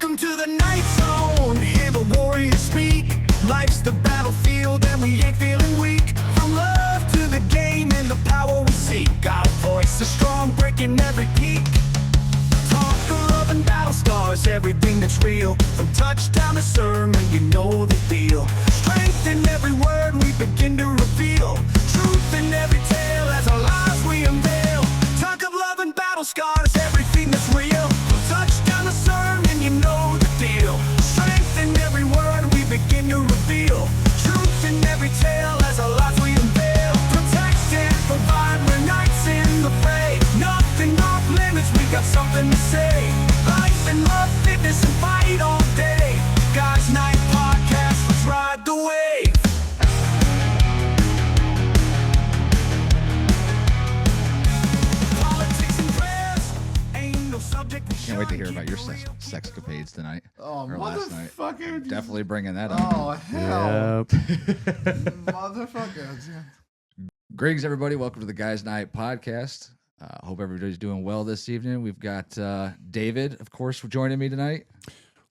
Welcome to the night zone, hear the warriors speak. Life's the battlefield and we ain't feeling weak. From love to the game and the power we seek. Our voice is strong, breaking every peak. Talk of love and battle scars, everything that's real. From touchdown to sermon, you know the deal. Strength in every word we begin to reveal. Truth in every tale as our lives we unveil. Talk of love and battle scars, everything that's real. From touchdown to sermon, you know the deal. Strength in every word we begin to reveal. Truth in every tale as our lives we unveil. Protect and provide, we're knights in the fray. Nothing off limits, we got something to say. Life and love, fitness and fight all day. God's Night Podcast, let's ride the wave. Politics and prayers, ain't no subject. Can't wait to hear about your sexcapades tonight. Oh, or last night. motherfucker. Definitely bringing that up. Oh, hell. Yep. Motherfucker. Greetings, everybody. Welcome to the Guys Night Podcast. Hope everybody's doing well this evening. We've got David, of course, joining me tonight,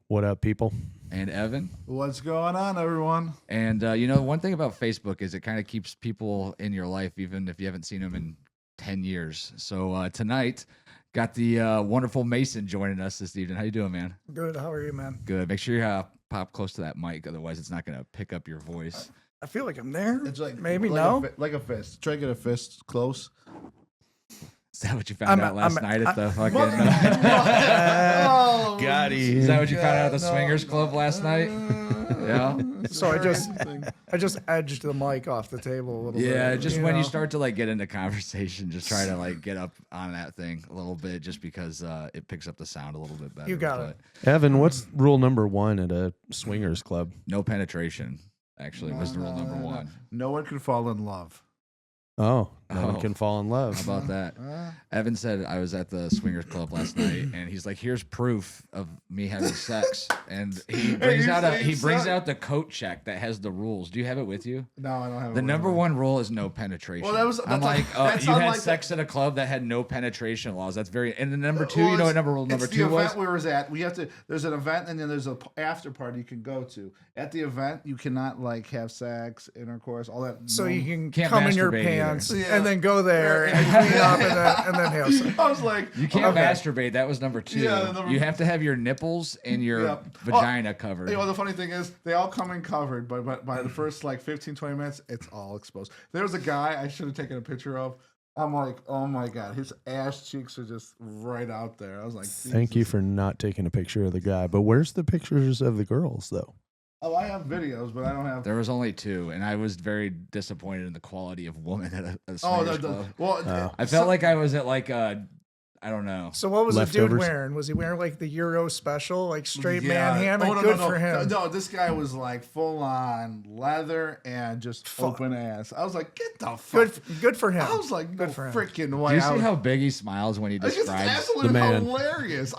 What up, people? and Evan. What's going on, everyone? And, one thing about Facebook is it kind of keeps people in your life, even if you haven't seen them in 10 years. So tonight, got the wonderful Mason joining us this evening. How you doing, man? Good. How are you, man? Good. Make sure you pop close to that mic. Otherwise, it's not going to pick up your voice. I feel like I'm there. It's like Maybe like no. like a fist. Try to get a fist close. Is that what you found out last night at the fucking... Oh, Got Is that what you found out at the Swingers Club last night? Yeah. So I just edged the mic off the table a little bit. Yeah, just when you know? start to like get into conversation, just try to like get up on that thing a little bit, just because it picks up the sound a little bit better. You got but it. Evan, what's rule number one at a swingers club? No penetration, actually, was the rule number one. No one can fall in love. Oh, no Oh. one can fall in love. How about that? Evan said I was at the Swingers Club last night, and he's like, "Here's proof of me having sex," and he brings out the coat check that has the rules. Do you have it with you? No, I don't have The number one rule is no penetration. Well, that's I'm like, that's you had unlike sex at a club that had no penetration laws. That's very. And then number two, you know what rule number it's two the was? event we was at. We have to. There's an event and then there's a after party you can go to. At the event, you cannot like have sex, intercourse, all that. So you can Can't come in your masturbate pants either. and then go there and clean up and then have sex. I was like, You can't masturbate. That was number two. Yeah, number- You have to have your nipples and your Yeah. vagina covered. You know, the funny thing is, they all come in covered, but by the first like 15, 20 minutes, it's all exposed. There was a guy I should have taken a picture of. I'm like, oh my God, his ass cheeks are just right out there. I was like, Thank you for not taking a picture of the guy. But where's the pictures of the girls, though? Oh, I have videos, but I don't have. There was only two, and I was very disappointed in the quality of woman at a Oh, swingers club. well, I felt like I was at like I don't know. So what was the dude Leftovers? wearing? Was he wearing like the Euro special, like straight yeah. man ham? Oh, no, Good no, for him. No, this guy was like full on leather and just open ass. I was like, get the fuck. Good for him. I was like, no Good for him. freaking Do way. you see how big he smiles when he It's just describes? absolutely the man. hilarious.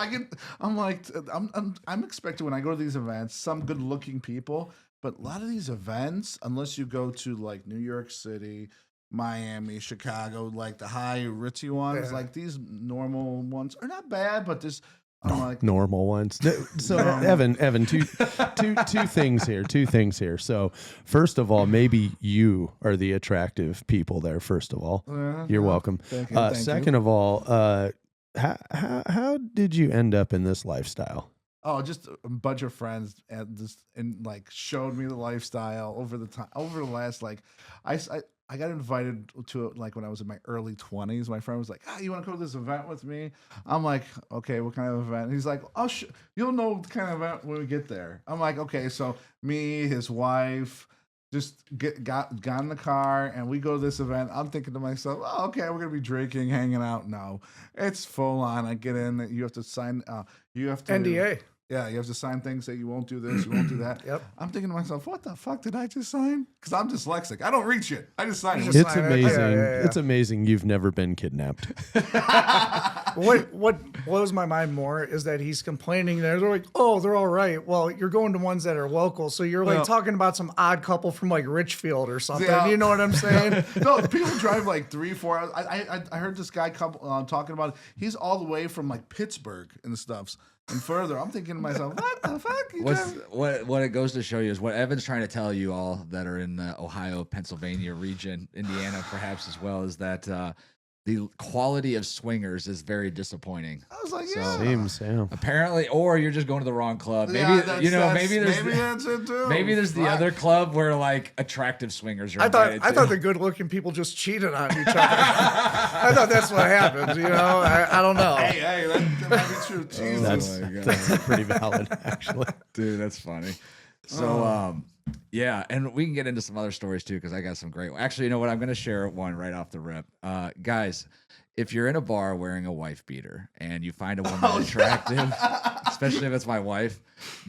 I'm expecting when I go to these events, some good looking people, but a lot of these events, unless you go to like New York City, Miami, Chicago, like the high ritzy ones, Yeah. like these normal ones are not bad, but this I'm like, Normal ones. So, Evan, two things here. Two things here. So, first of all, maybe you are the attractive people there. First of all, you're welcome. Thank you, thank you. Second of all, how did you end up in this lifestyle? oh, just a bunch of friends and like showed me the lifestyle over the last like I got invited to it like when I was in my early 20s. My friend was like, you want to go to this event with me? I'm like, okay, what kind of event? And he's like, you'll know what kind of event when we get there. I'm like, okay, so me, his wife, just got in the car and we go to this event. I'm thinking to myself, okay, we're gonna be drinking, hanging out. No, it's full on. I get in, you have to sign, you have to NDA. Yeah, you have to sign things that you won't do this, you won't do that. Yep. I'm thinking to myself, what the fuck did I just sign? Because I'm dyslexic. I don't read shit. I just sign it. Just It's sign it. amazing. Yeah. It's amazing you've never been kidnapped. what blows my mind more is that he's complaining. They're like, oh, they're all right. Well, you're going to ones that are local, so you're like talking about some odd couple from like Richfield or something. Yeah. You know what I'm saying? No, the people drive like 3-4 hours. I heard this guy talking about it. He's all the way from like Pittsburgh and stuff and further. I'm thinking to myself, what the fuck? What it goes to show you is what Evan's trying to tell you all that are in the Ohio, Pennsylvania region, Indiana perhaps as well, is that the quality of swingers is very disappointing. I was like, So, yeah. Seems, yeah. Apparently, or you're just going to the wrong club. Maybe Yeah, that's there's it too. maybe there's the other club where like attractive swingers are. I invited thought to. the good-looking people just cheated on each other. I thought that's what happened. You know, I don't know. Hey, that might be true. Jesus. That's pretty valid, actually. Dude, that's funny. So, yeah, and we can get into some other stories too, because I got some great. Actually, you know what? I'm going to share one right off the rip. Guys, if you're in a bar wearing a wife beater and you find a woman attractive, especially if it's my wife,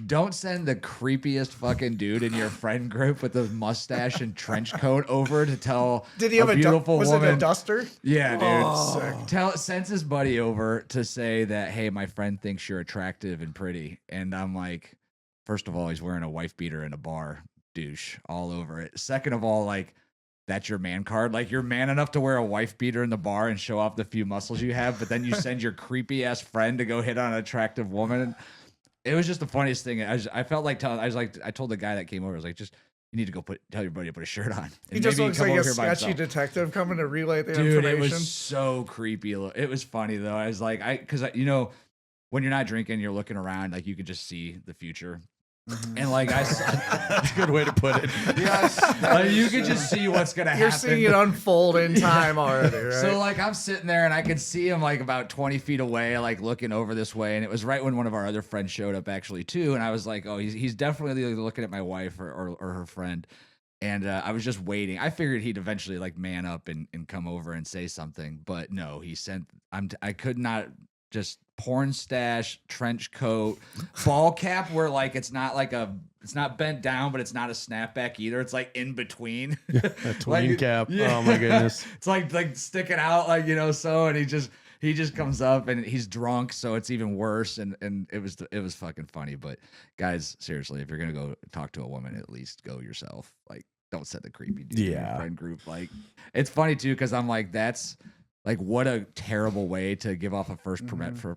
don't send the creepiest fucking dude in your friend group with a mustache and trench coat over to tell Did he have a beautiful was woman. it a duster? Yeah, dude. Sends his buddy over to say that, hey, my friend thinks you're attractive and pretty. And I'm like, first of all, he's wearing a wife beater in a bar, douche, all over it. Second of all, like, that's your man card. Like, you're man enough to wear a wife beater in the bar and show off the few muscles you have, but then you send your creepy ass friend to go hit on an attractive woman. It was just the funniest thing. I felt like I told the guy that came over, I was like, just, you need to go tell your buddy to put a shirt on. And He just maybe looks come like a over here by sketchy himself. detective coming to relay the Dude, information. it was so creepy. It was funny though. I was like, because you know, when you're not drinking, you're looking around, like you could just see the future. And like That's a good way to put it. Yes. like, you could just see what's gonna You're happen. seeing it unfold in time already, right? So like I'm sitting there and I could see him like about 20 feet away, like looking over this way. And it was right when one of our other friends showed up actually too. And I was like, oh, he's definitely looking at my wife or her friend. And I was just waiting. I figured he'd eventually like man up and come over and say something. But no, he sent, I could not just porn stash, trench coat, ball cap where like it's not bent down, but it's not a snapback either. It's like in between. A tween cap. Oh my goodness. It's like sticking out, like, you know, so, and he just comes up and he's drunk, so it's even worse. And it was fucking funny. But guys, seriously, if you're gonna go talk to a woman, at least go yourself. Like, don't set the creepy dude in your friend group. Like, it's funny too, because I'm like, that's like, what a terrible way to give off a first permit for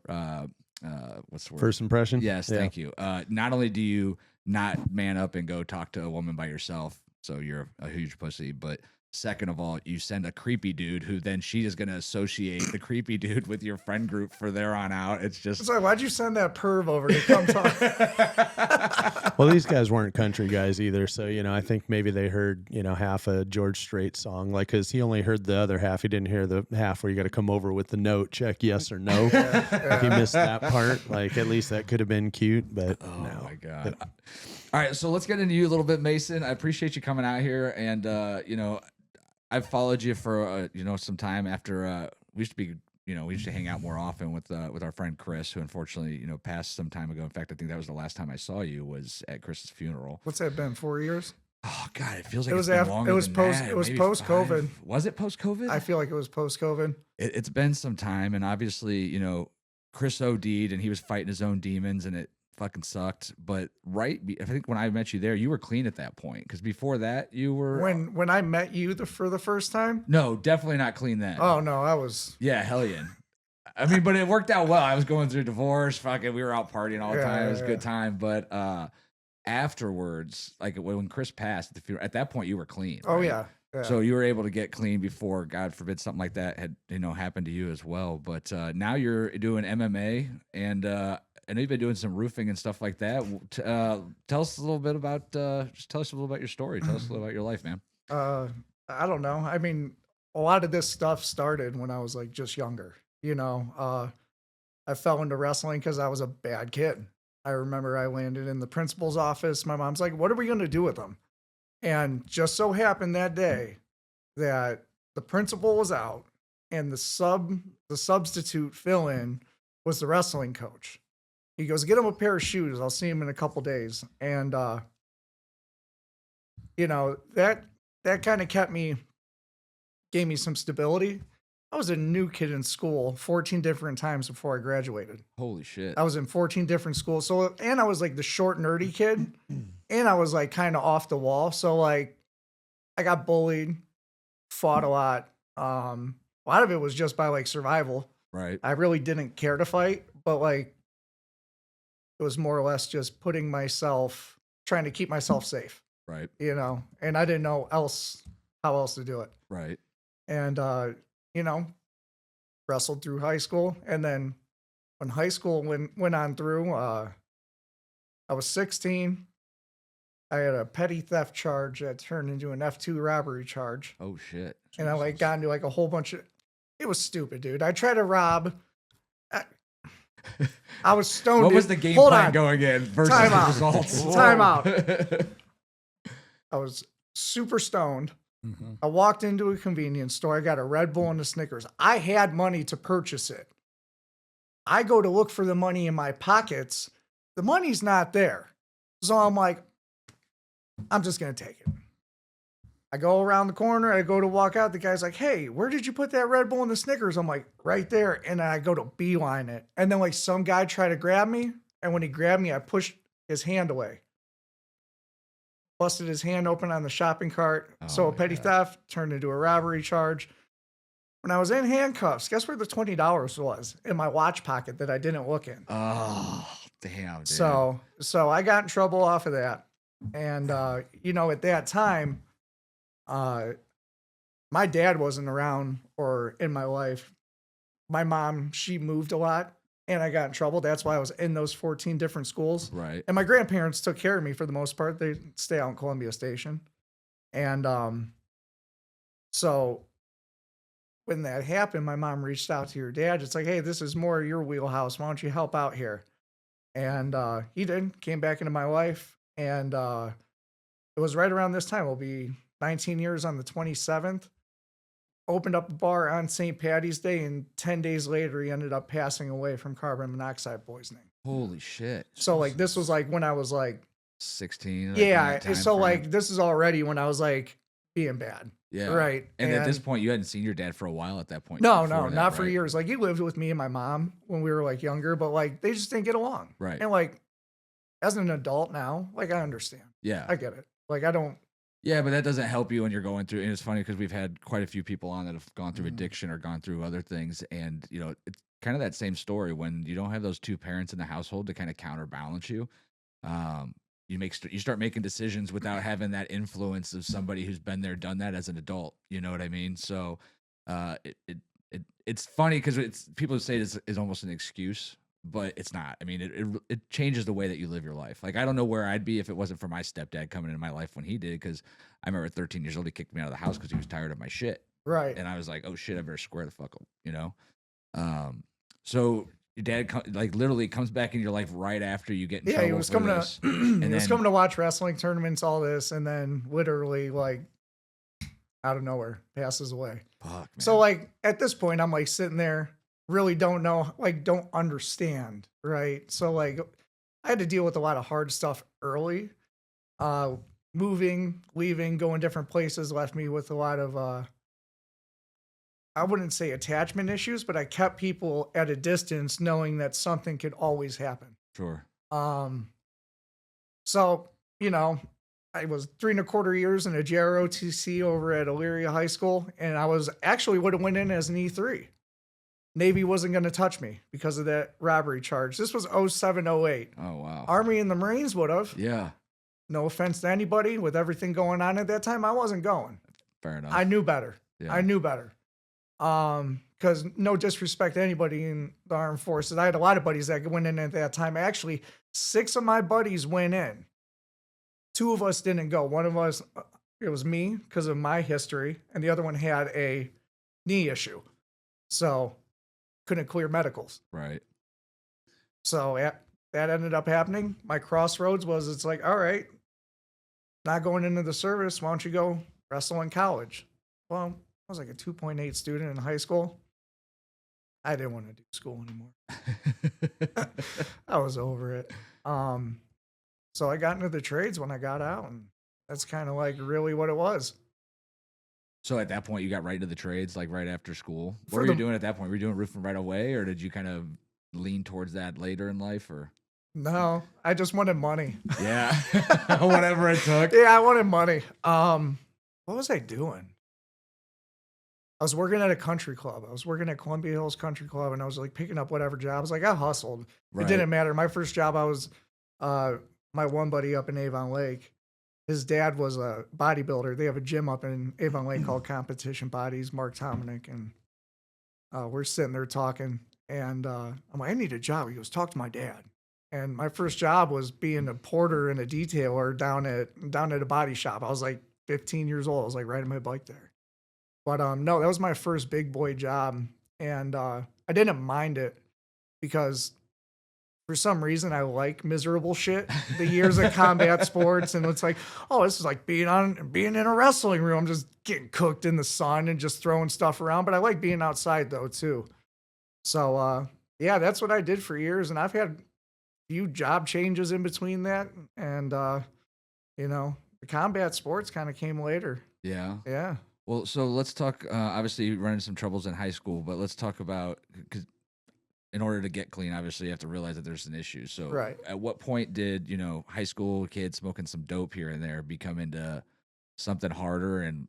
what's the word? First impression? Yes, Yeah. thank you. Not only do you not man up and go talk to a woman by yourself, so you're a huge pussy, but second of all, you send a creepy dude who then she is going to associate the creepy dude with your friend group for there on out. It's just It's like, why'd you send that perv over to come talk? Well, these guys weren't country guys either. So, you know, I think maybe they heard, you know, half a George Strait song, like, because he only heard the other half. He didn't hear the half where you got to come over with the note, check yes or no. If he missed that part, like, at least that could have been cute, but no. my God. All right, so let's get into you a little bit, Mason. I appreciate you coming out here, and you know, I've followed you for you know, some time after we used to hang out more often with our friend Chris, who unfortunately, you know, passed some time ago. In fact, I think that was the last time I saw you was at Chris's funeral. What's that been? 4 years? Oh God, it feels like It was it's been after. longer It was than post. that, It was maybe post 5. COVID. Was it post COVID? I feel like it was post COVID. It's been some time, and obviously, you know, Chris OD'd and he was fighting his own demons, and it fucking sucked. But I think when I met you there, you were clean at that point, because before that, you were When I met you for the first time. no, definitely not clean then. Oh no, I was. Yeah, hell yeah. I mean, but it worked out well. I was going through divorce. Fucking, we were out partying all the Yeah, time. It was a yeah. good time. But afterwards, like when Chris passed at the funeral, at that point you were clean. Oh right? yeah. Yeah. So you were able to get clean before, God forbid, something like that had, you know, happened to you as well. But now you're doing MMA, and I know you've been doing some roofing and stuff like that. Tell us a little bit about just tell us a little about your story. Tell us a little about your life, man. I don't know. I mean, a lot of this stuff started when I was like just younger. You know, I fell into wrestling because I was a bad kid. I remember I landed in the principal's office. My mom's like, "What are we going to do with him?" And just so happened that day that the principal was out and the substitute fill-in was the wrestling coach. He goes, "Get him a pair of shoes. I'll see him in a couple days." And you know, that kind of gave me some stability. I was a new kid in school 14 different times before I graduated. Holy shit. I was in 14 different schools. So, and I was like the short, nerdy kid, and I was like kind of off the wall. So, like, I got bullied, fought a lot. A lot of it was just by like survival. Right. I really didn't care to fight, but like, it was more or less just trying to keep myself safe, Right. you know, and I didn't know how else to do it. Right. And, you know, wrestled through high school. And then when high school went on through, I was 16. I had a petty theft charge that turned into an F2 robbery charge. Oh shit. And I like got into like a whole bunch of, it was stupid, dude. I tried to rob. I was stoned. What was dude. the game Hold plan on. going in versus Time the out. results? Time out. I was super stoned. Mhm. I walked into a convenience store. I got a Red Bull and a Snickers. I had money to purchase it. I go to look for the money in my pockets. The money's not there. So I'm like, I'm just going to take it. I go around the corner. I go to walk out. The guy's like, hey, where did you put that Red Bull and the Snickers? I'm like, right there. And then I go to beeline it. And then like some guy tried to grab me. And when he grabbed me, I pushed his hand away. Busted his hand open on the shopping cart. Oh So a my petty God. theft turned into a robbery charge. When I was in handcuffs, guess where the $20 was? In my watch pocket that I didn't look in. Oh, damn, dude. So I got in trouble off of that. And, you know, at that time, my dad wasn't around or in my life. My mom, she moved a lot and I got in trouble. That's why I was in those 14 different schools. Right. And my grandparents took care of me for the most part. They stay out in Columbia Station. And so when that happened, my mom reached out to your dad. It's like, hey, this is more your wheelhouse. Why don't you help out here? And he did, came back into my life. And it was right around this time. It'll be 19 years on the 27th. Opened up a bar on St. Patty's Day, and 10 days later, he ended up passing away from carbon monoxide poisoning. Holy shit. So, like, this was like when I was like, 16. like, yeah. in that time So, frame. like, this is already when I was like being bad. Yeah. Right. And at this point, you hadn't seen your dad for a while at that point. No, before that, not for right? years. Like, he lived with me and my mom when we were like younger, but like, they just didn't get along. Right. And like, as an adult now, like, I understand. Yeah. I get it. Like, I don't. Yeah, but that doesn't help you when you're going through. And it's funny because we've had quite a few people on that have gone through addiction or gone through other things. And, you know, it's kind of that same story when you don't have those two parents in the household to kind of counterbalance you. You start making decisions without having that influence of somebody who's been there, done that as an adult. You know what I mean? So it's funny because it's people say this is almost an excuse, but it's not. I mean, it changes the way that you live your life. Like, I don't know where I'd be if it wasn't for my stepdad coming into my life when he did, because I remember at 13 years old, he kicked me out of the house because he was tired of my shit. Right. And I was like, oh shit, I better square the fuck up, you know? So your dad like literally comes back in your life right after you get in trouble. He was for coming this. to he was coming to watch wrestling tournaments, all this, and then literally like out of nowhere passes away. Fuck, man. So like at this point, I'm like sitting there, really don't know, like don't understand, right? So like I had to deal with a lot of hard stuff early. Moving, leaving, going different places left me with a lot of I wouldn't say attachment issues, but I kept people at a distance knowing that something could always happen. Sure. So, you know, I was 3.25 years in a JROTC over at Elyria High School, and I was actually would have went in as an E3. Navy wasn't going to touch me because of that robbery charge. This was 07, 08. Oh, wow. Army and the Marines would have. Yeah. No offense to anybody with everything going on at that time. I wasn't going. Fair enough. I knew better. Yeah. I knew better. Because no disrespect to anybody in the armed forces. I had a lot of buddies that went in at that time. Actually, 6 of my buddies went in. 2 of us didn't go. One of us, it was me because of my history, and the other one had a knee issue. So couldn't clear medicals. Right. So that ended up happening. My crossroads was, it's like, all right, not going into the service. Why don't you go wrestle in college? Well, I was like a 2.8 student in high school. I didn't want to do school anymore. I was over it. So I got into the trades when I got out, and that's kind of like really what it was. So at that point, you got right into the trades, like right after school. What For were you the- doing at that point? Were you doing roofing right away, or did you kind of lean towards that later in life? Or No, I just wanted money. yeah, whatever it took. Yeah, I wanted money. What was I doing? I was working at a country club. I was working at Columbia Hills Country Club, and I was like picking up whatever jobs. Like I hustled. Right. It didn't matter. My first job, I was my one buddy up in Avon Lake. His dad was a bodybuilder. They have a gym up in Avon Lake called Competition Bodies, Mark Tominick, and we're sitting there talking. And I'm like, I need a job. He goes, talk to my dad. And my first job was being a porter and a detailer down at a body shop. I was like 15 years old. I was like riding my bike there. But no, that was my first big boy job. And I didn't mind it because for some reason I like miserable shit. The years of combat sports, and it's like, oh, this is like being in a wrestling room. I'm just getting cooked in the sun and just throwing stuff around. But I like being outside though too. So yeah, that's what I did for years, and I've had a few job changes in between that, and you know, the combat sports kind of came later. Yeah. Yeah. Well, so let's talk. Obviously, you run into some troubles in high school, but let's talk about, because in order to get clean, obviously, you have to realize that there's an issue. So, Right. at what point did high school kids smoking some dope here and there become into something harder? And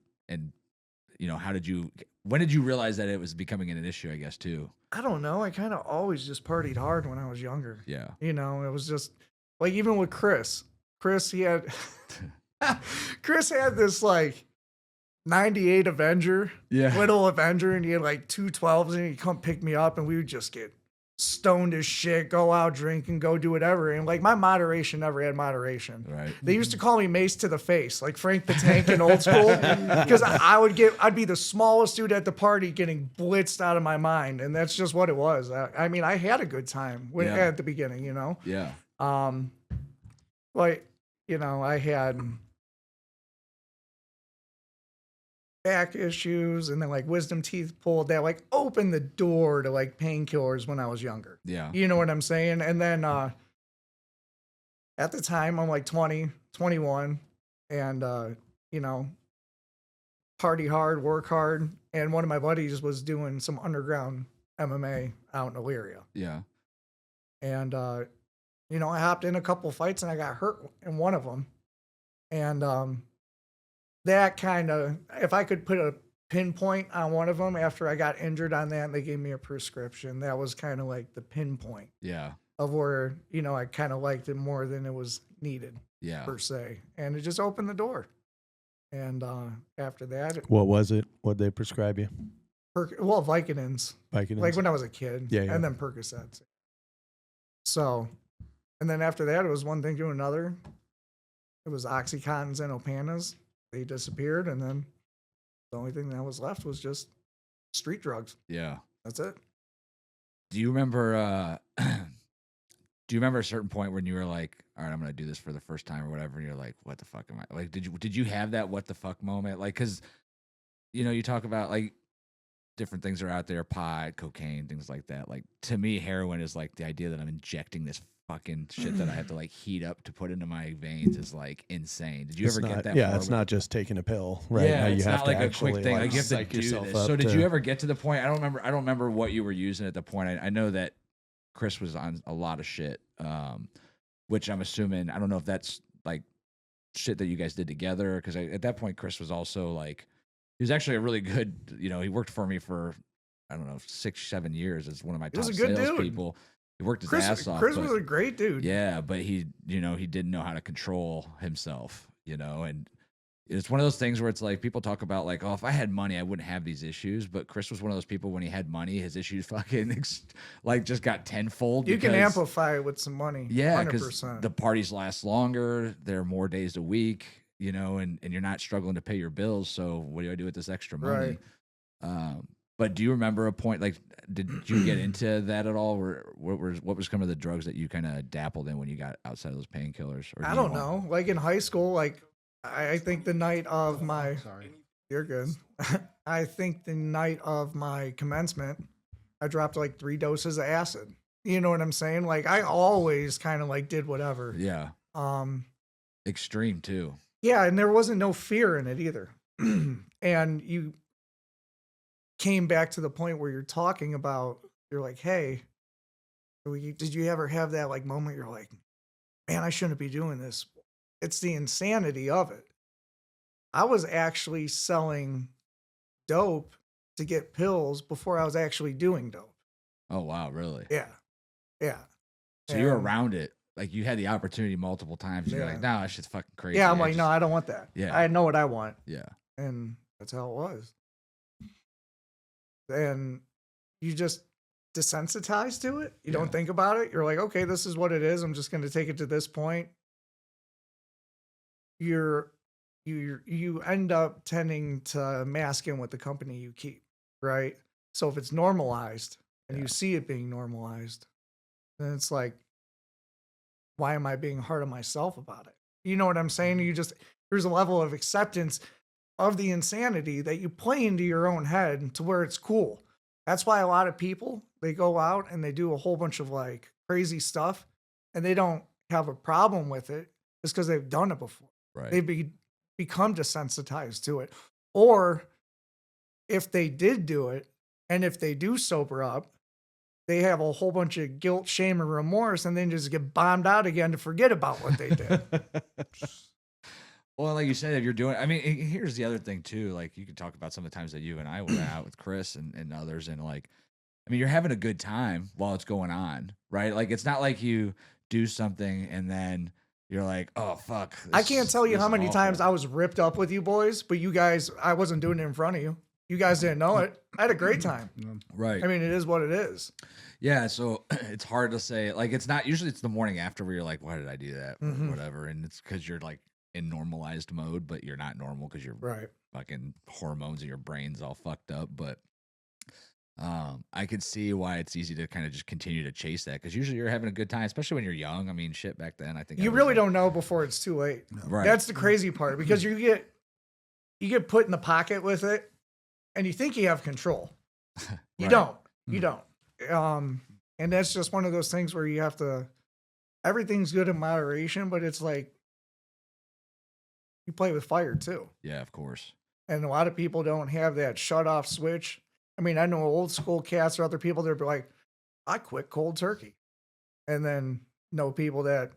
when did you realize that it was becoming an issue? I guess too. I don't know. I kind of always just partied hard when I was younger. Yeah. You know, it was just like, even with Chris, he had Chris had this like 98 Avenger, Yeah. little Avenger, and he had like 212s, and he'd come pick me up, and we would just get stoned as shit, go out, drink, and go do whatever. And like, my moderation never had moderation. Right. They used to call me Mace to the face, like Frank the Tank in Old School, because I'd be the smallest dude at the party getting blitzed out of my mind, and that's just what it was. I mean, I had a good time at the beginning, you know. Yeah. Like, you know, I had back issues, and then like wisdom teeth pulled that like opened the door to like painkillers when I was younger. Yeah. You know what I'm saying? And then at the time I'm like 20, 21, and you know, party hard, work hard. And one of my buddies was doing some underground MMA out in Elyria. Yeah. And you know, I hopped in a couple fights and I got hurt in one of them. And that kind of, if I could put a pinpoint on one of them after I got injured on that, and they gave me a prescription, that was kind of like the pinpoint Yeah. of where, you know, I kind of liked it more than it was needed Yeah. per se. And it just opened the door. And after that, What was it? What'd they prescribe you? Vicodins, Vicodins? like when I was a kid. Yeah, yeah. And then Percocets. So, and then after that, it was one thing to another. It was Oxycontins and Opanas. They disappeared, and then the only thing that was left was just street drugs. Yeah. That's it. Do you remember a certain point when you were like, all right, I'm going to do this for the first time or whatever, and you're like, what the fuck am I? Like, did you have that what the fuck moment? Like, cuz you talk about like different things are out there, pot, cocaine, things like that. Like, to me, heroin is like the idea that I'm injecting this fucking shit that I have to like heat up to put into my veins is like insane. Did you ever get that? Yeah, it's not just taking a pill, right? Yeah, Now you it's have not to like a actually quick thing. Like, you have to psych do yourself this. up So did to- you ever get to the point? I don't remember what you were using at the point. I know that Chris was on a lot of shit, which I'm assuming, I don't know if that's like shit that you guys did together, because at that point Chris was also like, he was actually a really good, he worked for me for, I don't know, 6-7 years as one of my He was top a good sales dude. people. He worked his Chris ass off. was but- a great dude. yeah, but he didn't know how to control himself, and it's one of those things where it's like people talk about like, oh, if I had money, I wouldn't have these issues. But Chris was one of those people, when he had money, his issues fucking like just got tenfold. You can because- amplify it with some money. Yeah, because 100%. the parties last longer. There are more days a week, and you're not struggling to pay your bills. So what do I do with this extra money? Right. But do you remember a point, like, did you get into that at all? What was some of the drugs that you kind of dabbled in when you got outside of those painkillers? Or I don't know. Like in high school, like I think the night of my, Sorry. you're good. I think the night of my commencement, I dropped like 3 doses of acid. You know what I'm saying? Like, I always kind of like did whatever. Yeah. Extreme too. Yeah, and there wasn't no fear in it either. And you came back to the point where you're talking about, you're like, hey, did you ever have that like moment? You're like, man, I shouldn't be doing this. It's the insanity of it. I was actually selling dope to get pills before I was actually doing dope. Oh wow, really? Yeah. Yeah. So you're And- around it. Like you had the opportunity multiple times. And you're like, no, that shit's fucking crazy. Yeah, I'm I like, no, just- I don't want that. Yeah. I know what I want. Yeah. And that's how it was. And you just desensitized to it. You Yeah. don't think about it. You're like, okay, this is what it is. I'm just going to take it to this point. You end up tending to mask in with the company you keep, right? So if it's normalized and you see it being normalized, then it's like, why am I being hard on myself about it? You know what I'm saying? There's a level of acceptance of the insanity that you play into your own head to where it's cool. That's why a lot of people, they go out and they do a whole bunch of like crazy stuff and they don't have a problem with it just because they've done it before. Right. They become desensitized to it. Or if they did do it and if they do sober up, they have a whole bunch of guilt, shame, and remorse and then just get bombed out again to forget about what they did. Well, like you said, if you're doing, I mean, here's the other thing too. Like you could talk about some of the times that you and I went out with Chris and others, and like, I mean, you're having a good time while it's going on, right? Like it's not like you do something and then you're like, oh fuck. I can't tell you how many times I was ripped up with you boys, but you guys, I wasn't doing it in front of you. You guys didn't know it. I had a great time. Right. I mean, it is what it is. Yeah, so it's hard to say. Like, it's not usually it's the morning after where you're like, why did I do that? Or whatever. And it's because you're like in normalized mode, but you're not normal because you're Right. fucking hormones in your brain's all fucked up. But I could see why it's easy to kind of just continue to chase that because usually you're having a good time, especially when you're young. I mean, shit, back then, I think You really don't know before it's too late. Right. That's the crazy part because you get put in the pocket with it and you think you have control. You Right. don't. You don't. And that's just one of those things where you have to, everything's good in moderation, but it's like you play with fire too. Yeah, of course. And a lot of people don't have that shut off switch. I mean, I know old school cats or other people that are like, I quit cold turkey. And then know people that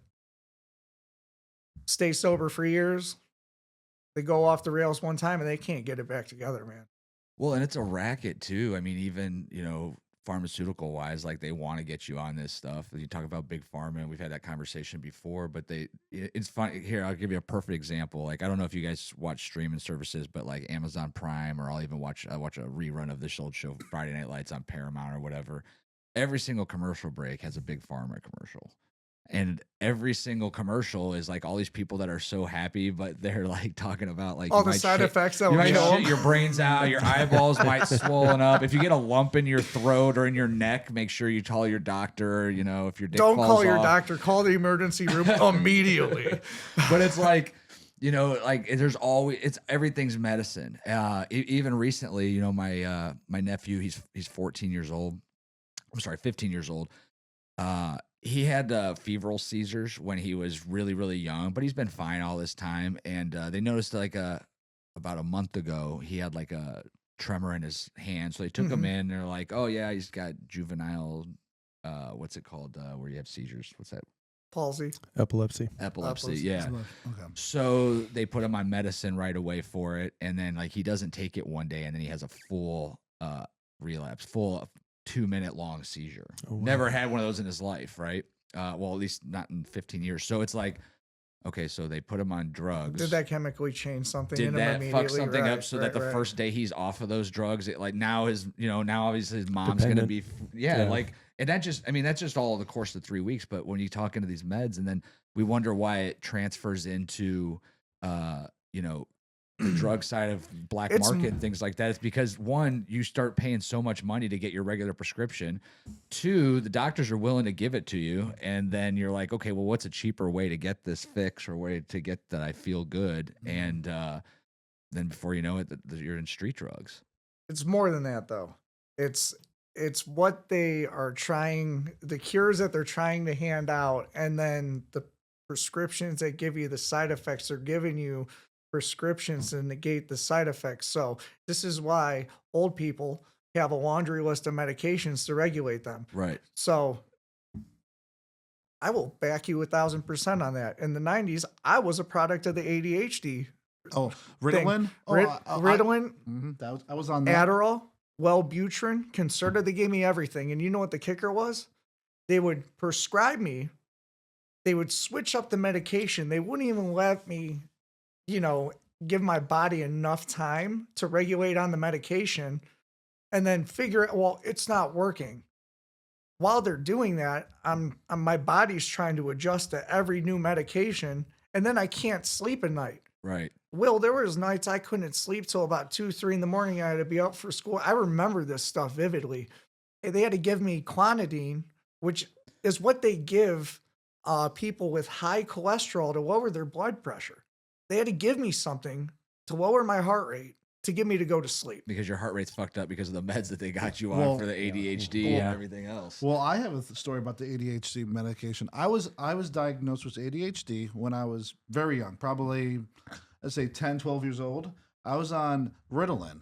stay sober for years. They go off the rails one time and they can't get it back together, man. Well, and it's a racket too. I mean, even, pharmaceutical wise, like they want to get you on this stuff. You talk about big pharma, and we've had that conversation before, but it's funny. Here, I'll give you a perfect example. Like, I don't know if you guys watch streaming services, but like Amazon Prime, or I'll even watch a rerun of this old show, Friday Night Lights on Paramount or whatever. Every single commercial break has a big pharma commercial. And every single commercial is like all these people that are so happy, but they're like talking about like All you the might side shit- effects that you will might kill shit 'em. your brains out, your eyeballs might swollen up. If you get a lump in your throat or in your neck, make sure you call your doctor. If your dick Don't falls call your off. doctor. Call the emergency room immediately. But it's like, like there's always everything's medicine. Even recently, my nephew, he's 14 years old. I'm sorry, 15 years old. He had febrile seizures when he was really, really young, but he's been fine all this time. And they noticed like about a month ago, he had like a tremor in his hand. So they took him in. They're like, oh yeah, he's got juvenile, what's it called? Where you have seizures? What's that? Palsy. Epilepsy. Epilepsy. Epilepsy. Yeah. Okay. So they put him on medicine right away for it. And then like he doesn't take it one day and then he has a full relapse, full 2-minute long seizure. Oh, wow. Never had one of those in his life, right? Well, at least not in 15 years. So it's like, okay, so they put him on drugs. Did that chemically change something Did in him that immediately? fuck something Right, up so that the right. first day he's off of those drugs, it like now now obviously his mom's gonna be like, and that's just all the course of 3 weeks. But when you talk into these meds, and then we wonder why it transfers into the drug side of black It's market and things like that. It's because one, you start paying so much money to get your regular prescription. Two, the doctors are willing to give it to you. And then you're like, okay, well, what's a cheaper way to get this fix or way to get that I feel good? And then before you know it, you're in street drugs. It's more than that, though. It's what they are trying, the cures that they're trying to hand out, and then the prescriptions that give you the side effects they're giving you prescriptions to negate the side effects. So this is why old people have a laundry list of medications to regulate them. Right. So I will back you 1,000% on that. In the 90s, I was a product of the ADHD. Oh, Ritalin. Ritalin, I was on that. Adderall, Wellbutrin, Concerta. They gave me everything. And you know what the kicker was? They would prescribe me. They would switch up the medication. They wouldn't even let me, give my body enough time to regulate on the medication and then figure out, well, it's not working. While they're doing that, my body's trying to adjust to every new medication, and then I can't sleep at night. Right. Will, there was nights I couldn't sleep till about 2, 3 in the morning. I had to be up for school. I remember this stuff vividly. They had to give me clonidine, which is what they give people with high cholesterol to lower their blood pressure. They had to give me something to lower my heart rate to get me to go to sleep. Because your heart rate's fucked up because of the meds that they got you on for the ADHD and everything else. Well, I have a story about the ADHD medication. I was diagnosed with ADHD when I was very young, probably, let's say 10, 12 years old. I was on Ritalin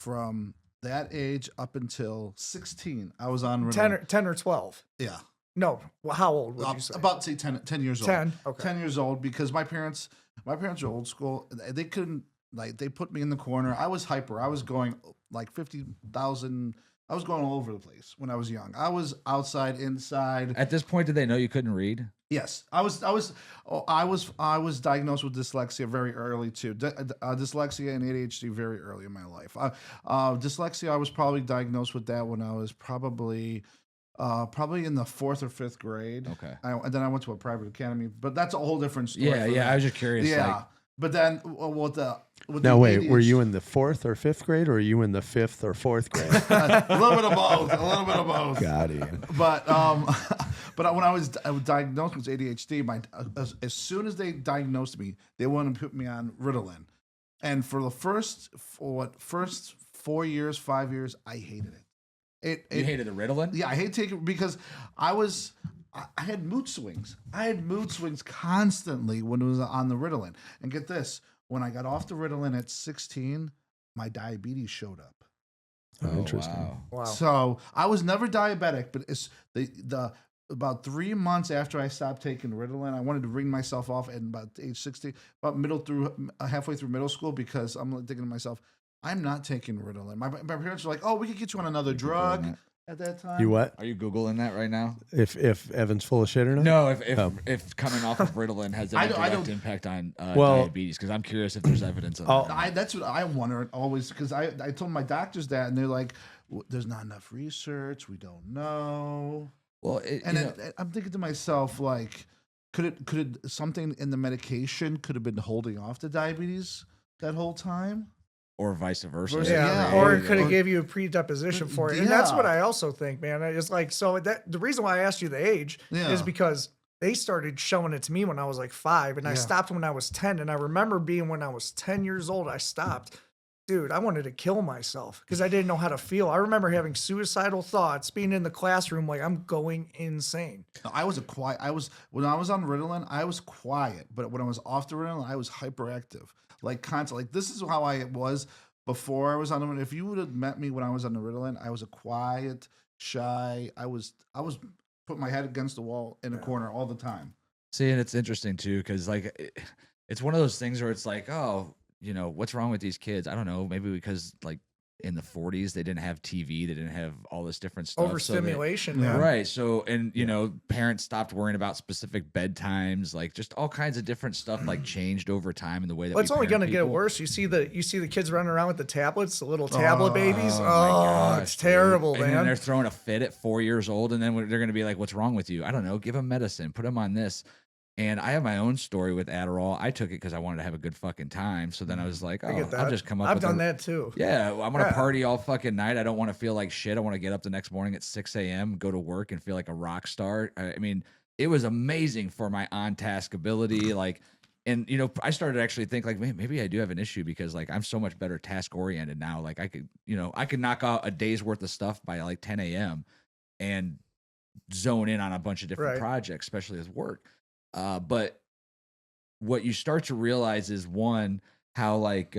from that age up until 16. I was on Ritalin. 10 or 12? Yeah. No. Well, how old would you say? About, say, 10 years old. 10, okay. 10 years old, because my parents are old school. They couldn't, they put me in the corner. I was hyper. I was going like 50,000. I was going all over the place when I was young. I was outside, inside. At this point, did they know you couldn't read? Yes, I was diagnosed with dyslexia very early too. Dyslexia and ADHD very early in my life. Dyslexia, I was probably diagnosed with that when I was probably in the 4th or 5th grade. Okay. And then I went to a private academy, but that's a whole different story. Yeah. I was just curious. Yeah. But then, with Now, the wait, ADHD, were you in the 4th or 5th grade, or are you in the 5th or 4th grade? a little bit of both. A little bit of both. Got it. But when I was diagnosed with ADHD, as soon as they diagnosed me, they wanted to put me on Ritalin, and for the first 4 years, 5 years, I hated it. You hated the Ritalin? Yeah, I hate taking it because I had mood swings. I had mood swings constantly when it was on the Ritalin. And get this, when I got off the Ritalin at 16, my diabetes showed up. Oh, interesting. Wow. So I was never diabetic, but it's the about 3 months after I stopped taking Ritalin, I wanted to bring myself off at about age 16, about halfway through middle school, because I'm thinking to myself, I'm not taking Ritalin. My parents were like, "Oh, we could get you on another drug." At that time, You what? Are you Googling that right now? If Evan's full of shit or not? No, if coming off of Ritalin has any direct impact on diabetes, because I'm curious if there's evidence of that. That's what I wonder always, because I told my doctors that, and they're like, "There's not enough research. We don't know." Well, I'm thinking to myself, like, could something in the medication could have been holding off the diabetes that whole time? or vice versa. Yeah. Or it could have gave you a predisposition for it. And that's Yeah. what I also think, man. It's like, so that the reason why I asked you the age is because they started showing it to me when I was like 5, and I stopped when I was 10. And I remember being when I was 10 years old, I stopped. Dude, I wanted to kill myself because I didn't know how to feel. I remember having suicidal thoughts, being in the classroom like I'm going insane. When I was on Ritalin, I was quiet, but when I was off the Ritalin, I was hyperactive, like constantly. Like, this is how I was before I was on the. If you would have met me when I was on the Ritalin, I was a quiet, shy. I was putting my head against the wall in a corner all the time. See, and it's interesting too, because like it's one of those things where it's like, oh, you know, what's wrong with these kids? I don't know. Maybe because like in the 40s, they didn't have TV. They didn't have all this different stuff. Overstimulation. Right. So, and you know, parents stopped worrying about specific bedtimes, like just all kinds of different stuff like changed over time in the way that Well, it's only going to get worse. You see the kids running around with the tablets, the little tablet babies. my Oh, gosh, it's terrible, dude. man. And then they're throwing a fit at 4 years old, and then they're going to be like, what's wrong with you? I don't know. Give them medicine. Put them on this. And I have my own story with Adderall. I took it because I wanted to have a good fucking time. So then I was like, oh, I'll just come up with I've done that too. Yeah, I'm going to party all fucking night. I don't want to feel like shit. I want to get up the next morning at 6 a.m., go to work and feel like a rock star. I mean, it was amazing for my on-task ability. Like, and, you know, I started to actually think like, maybe I do have an issue because like I'm so much better task-oriented now. Like I could knock out a day's worth of stuff by like 10 a.m. and zone in on a bunch of different projects, especially as work. But what you start to realize is, one, how like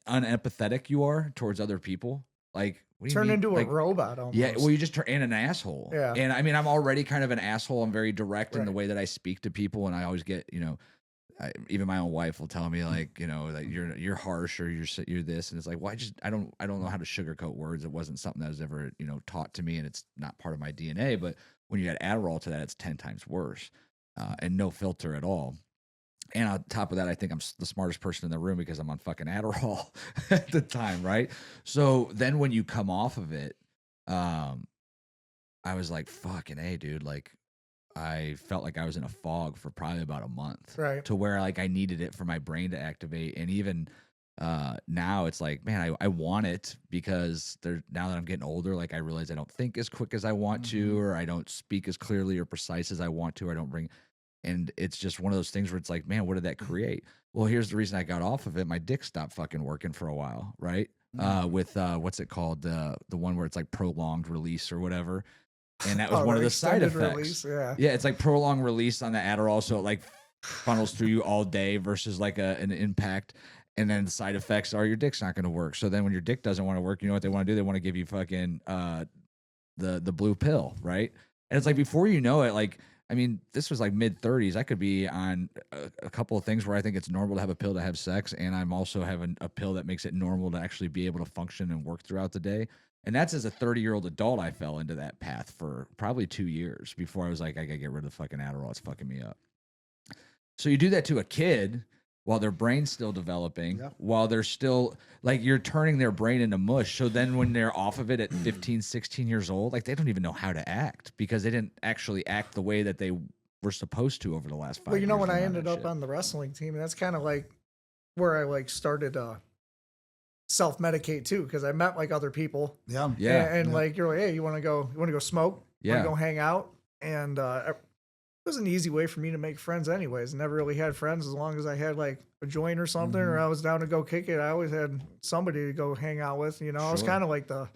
unempathetic you are towards other people. Like, what do you Turn mean? into Like, a robot almost. yeah, well, you just turn in an asshole. Yeah. And I mean, I'm already kind of an asshole. I'm very direct in the Right. way that I speak to people, and I always get, even my own wife will tell me like, that you're harsh or you're this, and it's like, well, I don't know how to sugarcoat words. It wasn't something that was ever taught to me, and it's not part of my DNA. But when you add Adderall to that, it's 10 times worse, and no filter at all. And on top of that, I think I'm the smartest person in the room because I'm on fucking Adderall at the time, right? So then when you come off of it, I was like, fucking A, dude. Like, I felt like I was in a fog for probably about a month. Right. To where, like, I needed it for my brain to activate. And even now it's like, man, I want it because now that I'm getting older, like, I realize I don't think as quick as I want to, or I don't speak as clearly or precise as I want to, or I don't bring... And it's just one of those things where it's like, man, what did that create? Well, here's the reason I got off of it. My dick stopped fucking working for a while, right? With what's it called? The one where it's like prolonged release or whatever. And that was one of the side effects. Release, yeah. Yeah, it's like prolonged release on the Adderall, so it like funnels through you all day versus like an impact. And then the side effects are your dick's not going to work. So then when your dick doesn't want to work, you know what they want to do? They want to give you fucking the blue pill, right? And it's like before you know it, like, I mean, this was like mid-30s. I could be on a couple of things where I think it's normal to have a pill to have sex, and I'm also having a pill that makes it normal to actually be able to function and work throughout the day. And that's as a 30-year-old adult, I fell into that path for probably 2 years before I was like, I got to get rid of the fucking Adderall. It's fucking me up. So you do that to a kid while their brain's still developing, while they're still, like, you're turning their brain into mush. So then when they're off of it at 15, 16 years old, like, they don't even know how to act because they didn't actually act the way that they were supposed to over the last 5 years. Well, when I ended up on the wrestling team, that's kind of like where I like started self-medicate too, because I met like other people. Yeah. And like, you're like, hey, you want to go smoke? Yeah. Want to go hang out? And it was an easy way for me to make friends anyways. Never really had friends as long as I had like a joint or something, or I was down to go kick it. I always had somebody to go hang out with, I was kind of like the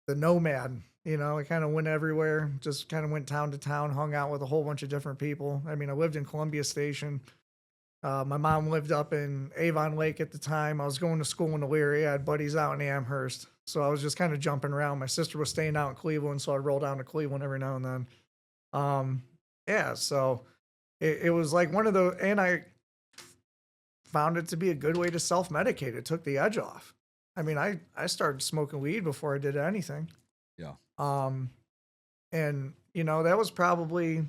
nomad, I kind of went everywhere, just kind of went town to town, hung out with a whole bunch of different people. I mean, I lived in Columbia Station. My mom lived up in Avon Lake at the time. I was going to school in Elyria. I had buddies out in Amherst. So I was just kind of jumping around. My sister was staying out in Cleveland, so I'd roll down to Cleveland every now and then. Yeah, so it was like one of those, and I found it to be a good way to self-medicate. It took the edge off. I mean, I started smoking weed before I did anything. Yeah. And, that was probably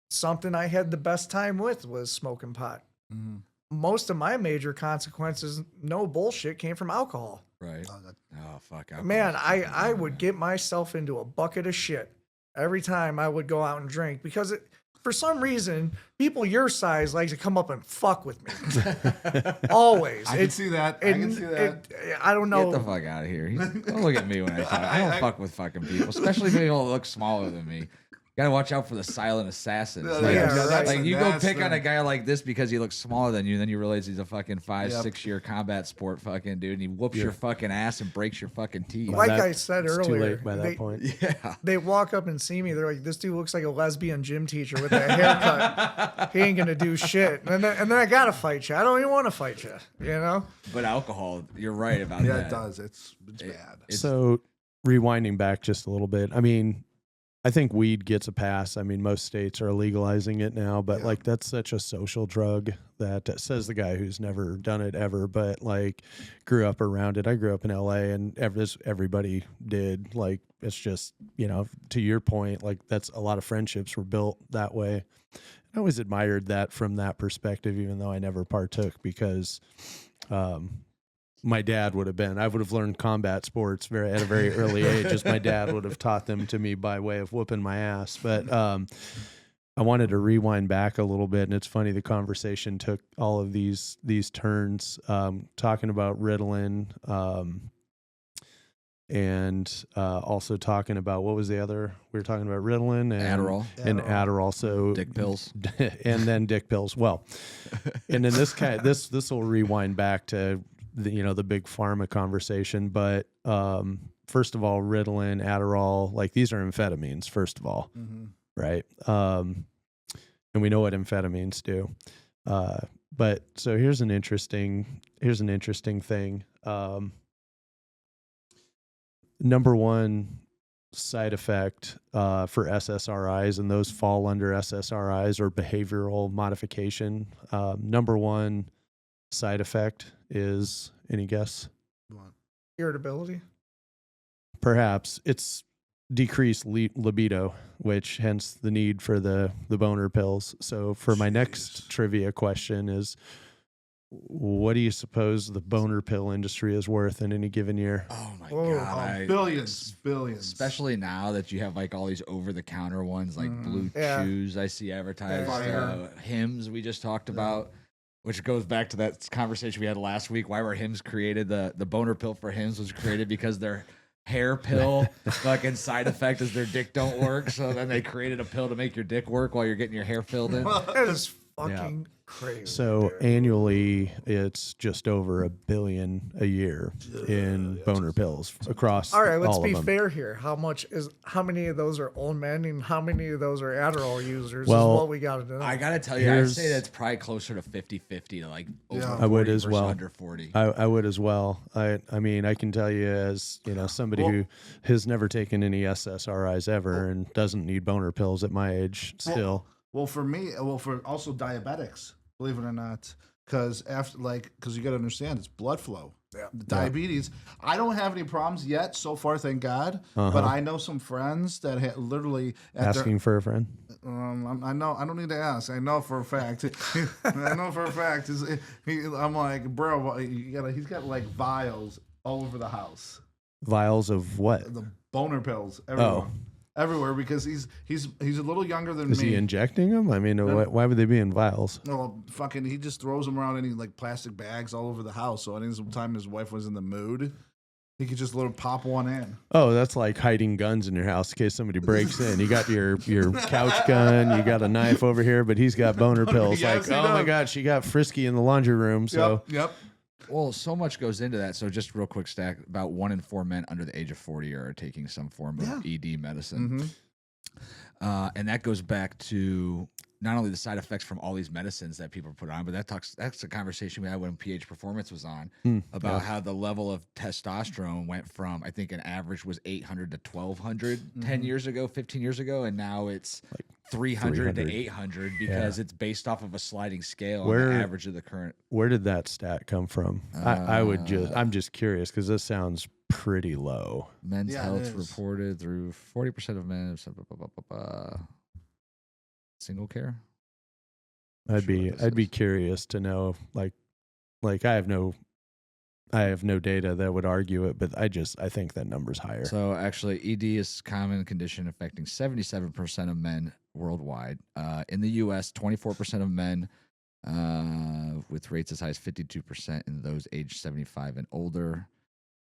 something I had the best time with, was smoking pot. Mm-hmm. Most of my major consequences, no bullshit, came from alcohol. Right. Oh, fuck. Alcohol. Man, I would get myself into a bucket of shit every time I would go out and drink, because for some reason, people your size like to come up and fuck with me. Always. I can see that. I can see that. I don't know. Get the fuck out of here. Don't look at me when I talk. I don't fuck with fucking people, especially people that look smaller than me. Gotta watch out for the silent assassins. Like you go pick on a guy like this because he looks smaller than you, and then you realize he's a fucking 5-6 year combat sport fucking dude, and he whoops your fucking ass and breaks your fucking teeth. Like I said earlier, too late by that point. Yeah. They walk up and see me. They're like, "This dude looks like a lesbian gym teacher with that haircut. He ain't gonna do shit." And then I gotta fight you. I don't even want to fight you. But alcohol, you're right about that. Yeah, it does. It's bad. So rewinding back just a little bit, I mean, I think weed gets a pass. I mean, most states are legalizing it now, but like that's such a social drug that says the guy who's never done it ever, but like grew up around it. I grew up in LA and everybody did. Like, it's just, to your point, like that's a lot of friendships were built that way. I always admired that from that perspective, even though I never partook, because, my dad I would have learned combat sports at a very early age, as my dad would have taught them to me by way of whooping my ass. But I wanted to rewind back a little bit, and it's funny, the conversation took all of these turns, talking about Ritalin, and also talking about, what was the other? We were talking about Ritalin and Adderall. So dick pills, and then dick pills. Well, and then this will rewind back to the big pharma conversation. But first of all, Ritalin, Adderall, like these are amphetamines, first of all, right? And we know what amphetamines do. But so here's an interesting thing. Number one side effect for SSRIs, and those fall under SSRIs or behavioral modification. Number one side effect is, any guess? Irritability. Perhaps it's decreased libido, which hence the need for the boner pills. So for my next trivia question is, what do you suppose the boner pill industry is worth in any given year? Oh my Whoa. god, Billions. Especially now that you have like all these over-the-counter ones, like Blue Yeah. Chews. I see advertised. Fire. Hims we just talked about, which goes back to that conversation we had last week. Why were Hims created? The boner pill for Hims was created because their hair pill fucking side effect is their dick don't work. So then they created a pill to make your dick work while you're getting your hair filled in. That is fucking crazy. So dude. annually, it's just over $1 billion a year in boner pills across. All right, let's all be of them. fair here. How many of those are old men and how many of those are Adderall users Well, is what we got to know. I gotta tell you, I'd Here's- say that's probably closer to 50-50 to like over Yeah. 40 I would as versus well. under 40. I would as well. I mean, I can tell you as, somebody who has never taken any SSRIs ever and doesn't need boner pills at my age still. Well, for me, for also diabetics, believe it or not, because you got to understand it's blood flow. Yeah. Diabetes. I don't have any problems yet so far, thank God. But I know some friends that literally Asking for a friend. I know. I don't need to ask. I know for a fact. I know for a fact. I'm like, bro, he's got like vials all over the house. Vials of what? The boner pills everywhere. Oh. Everywhere, because he's a little younger than Is me. he injecting them? I mean, why would they be in vials? No, fucking, he just throws them around in like plastic bags all over the house. So any time his wife was in the mood, he could just pop one in. Oh, that's like hiding guns in your house in case somebody breaks in. You got your couch gun, you got a knife over here, but he's got boner pills. Yes, Like, he oh my does. God, she got frisky in the laundry room. So Yep. Well, so much goes into that. So just real quick stack, about 1 in 4 men under the age of 40 are taking some form of ED medicine. Mm-hmm. And that goes back to not only the side effects from all these medicines that people put on, but that's a conversation we had when PH Performance was on about how the level of testosterone went from, I think an average was 800 to 1200 10 years ago, 15 years ago, and now it's like 300 to 800 because it's based off of a sliding scale on the average of the current. where did that stat come from? I'm just curious because this sounds pretty low. Men's Yeah, it health is. reported through 40% of men. Single care. I'd Sure what this be is. curious to know, like I have no data that would argue it, but I think that number's higher. So actually, ED is a common condition affecting 77% of men worldwide. In the U.S., 24% of men, with rates as high as 52% in those aged 75 and older.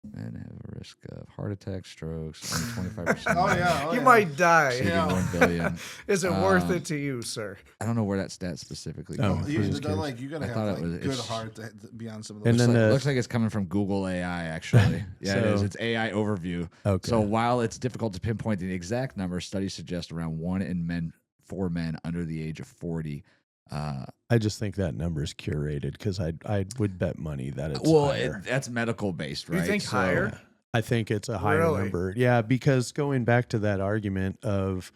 Men have a risk of heart attack, strokes. Only 25%. Oh yeah. you might die. 81 billion. Is it worth it to you, sir? I don't know where that stat specifically Oh, comes You, from. just curious. like you gotta I have thought it like was- good it's- heart to be on some of And those. then Looks like it's coming from Google AI, actually. Yeah, it is. So- It's AI overview. Okay. So while it's difficult to pinpoint the exact number, studies suggest around 1 in 4 men under the age of 40. I just think that number's curated because I would bet money that it's higher. That's medical based, You right? think higher? I think it's a higher Really? number. Yeah, because going back to that argument of,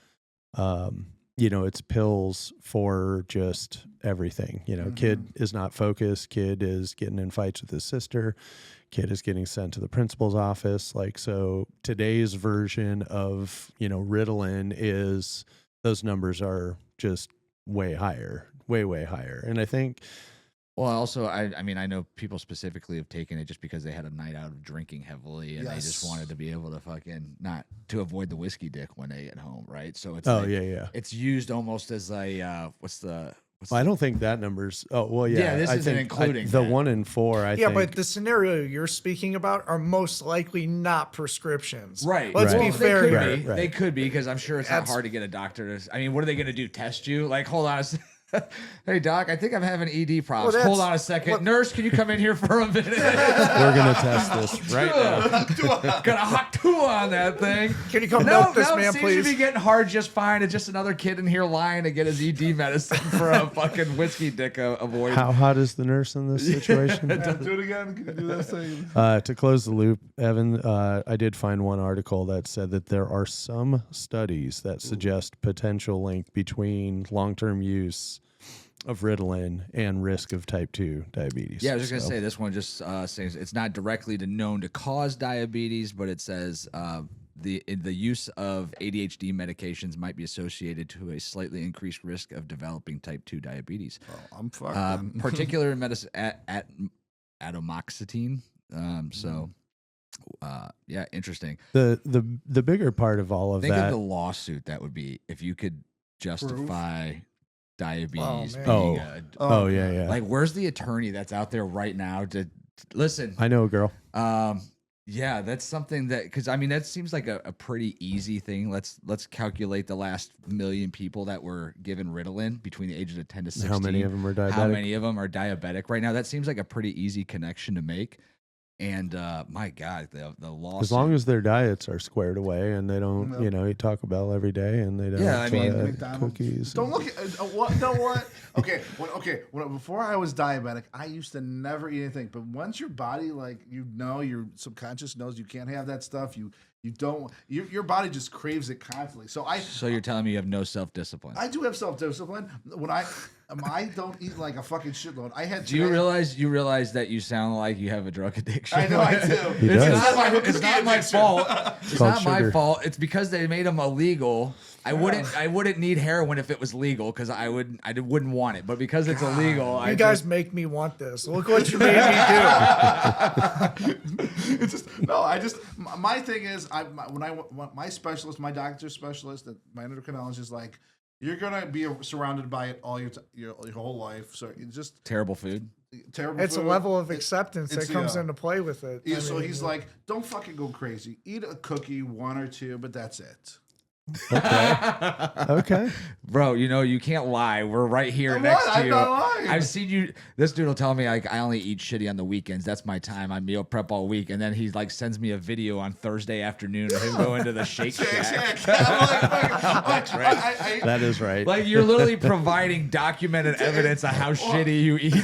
it's pills for just everything. Kid is not focused. Kid is getting in fights with his sister. Kid is getting sent to the principal's office. Like, so today's version of, Ritalin is those numbers are just way higher, way higher. And I think, Well, also, I mean, I know people specifically have taken it just because they had a night out of drinking heavily and they just Yes. wanted to be able to not to avoid the whiskey dick when they get home, right? So it's oh like, yeah. it's used almost as a I don't think that number's. Oh well, yeah. Yeah, this I isn't think including the that. 1 in 4. I Yeah, think. but the scenario you're speaking about are most likely not prescriptions. Right. Let's Right. be Well, fair They here. could be. Right. They could be because I'm sure it's not That's- hard to get a doctor to. I mean, what are they going to do? Test you? Like, hold on. Hey doc, I think I'm having ED problems. Well, Hold on a second. Nurse, can you come in here for a minute? We're gonna test this right now. Got a hot tool on that thing. Can you come No, milk this no, man, seems please? to be getting hard just fine. It's just another kid in here lying to get his ED medicine for a fucking whiskey dick avoid. How hot is the nurse in this situation? Do it again. Can you do that thing? To close the loop, Evan, I did find one article that said that there are some studies that suggest potential link between long-term use of Ritalin and risk of type 2 diabetes. Yeah, I was just gonna say this one just says it's not directly known to cause diabetes, but it says the use of ADHD medications might be associated to a slightly increased risk of developing type 2 diabetes. Oh, I'm fucked. Particular in medicine at atomoxetine. Yeah, interesting. The bigger part of all of Think that. of the lawsuit that would be if you could justify diabetes man. being Oh yeah. like where's the attorney that's out there right now to listen? I know a girl. Yeah, that's something that because I mean that seems like a pretty easy thing. Let's calculate the last million people that were given Ritalin between the ages of 10 to 16. How many of them are diabetic? How many of them are diabetic right now? That seems like a pretty easy connection to make. And my God, the lawsuit. As long as their diets are squared away and they don't, eat Taco Bell every day and they don't Yeah, I mean, cookies. Don't look at what? No, what? Okay, before I was diabetic, I used to never eat anything. But once your body, your subconscious knows you can't have that stuff. You don't. Your body just craves it constantly. So you're telling me you have no self-discipline? I do have self-discipline. When I don't eat like a fucking shitload. Do you realize that you sound like you have a drug addiction? I know I do. He does. It's not my fault. It's called not my sugar. fault. It's because they made them illegal. I wouldn't need heroin if it was legal because I wouldn't want it. But because it's illegal, You guys make me want this. Look what you made me do. It's just no. My thing is, my specialist, my doctor specialist, my endocrinologist is like, you're gonna be surrounded by it all your whole life. So it's just terrible food. terrible. It's a food. level of acceptance that it's, comes yeah. into play with it. Yeah, I so mean, he's like, don't fucking go crazy. Eat a cookie, one or two, but that's it. Okay. Bro, you can't lie. We're right here I'm next not- to I'm you. not lying. I've seen you. This dude will tell me like I only eat shitty on the weekends. That's my time. I meal prep all week, and then he like sends me a video on Thursday afternoon of him going to the Shake Shack. That's right. That is right. Like you're literally providing documented evidence of how shitty you eat.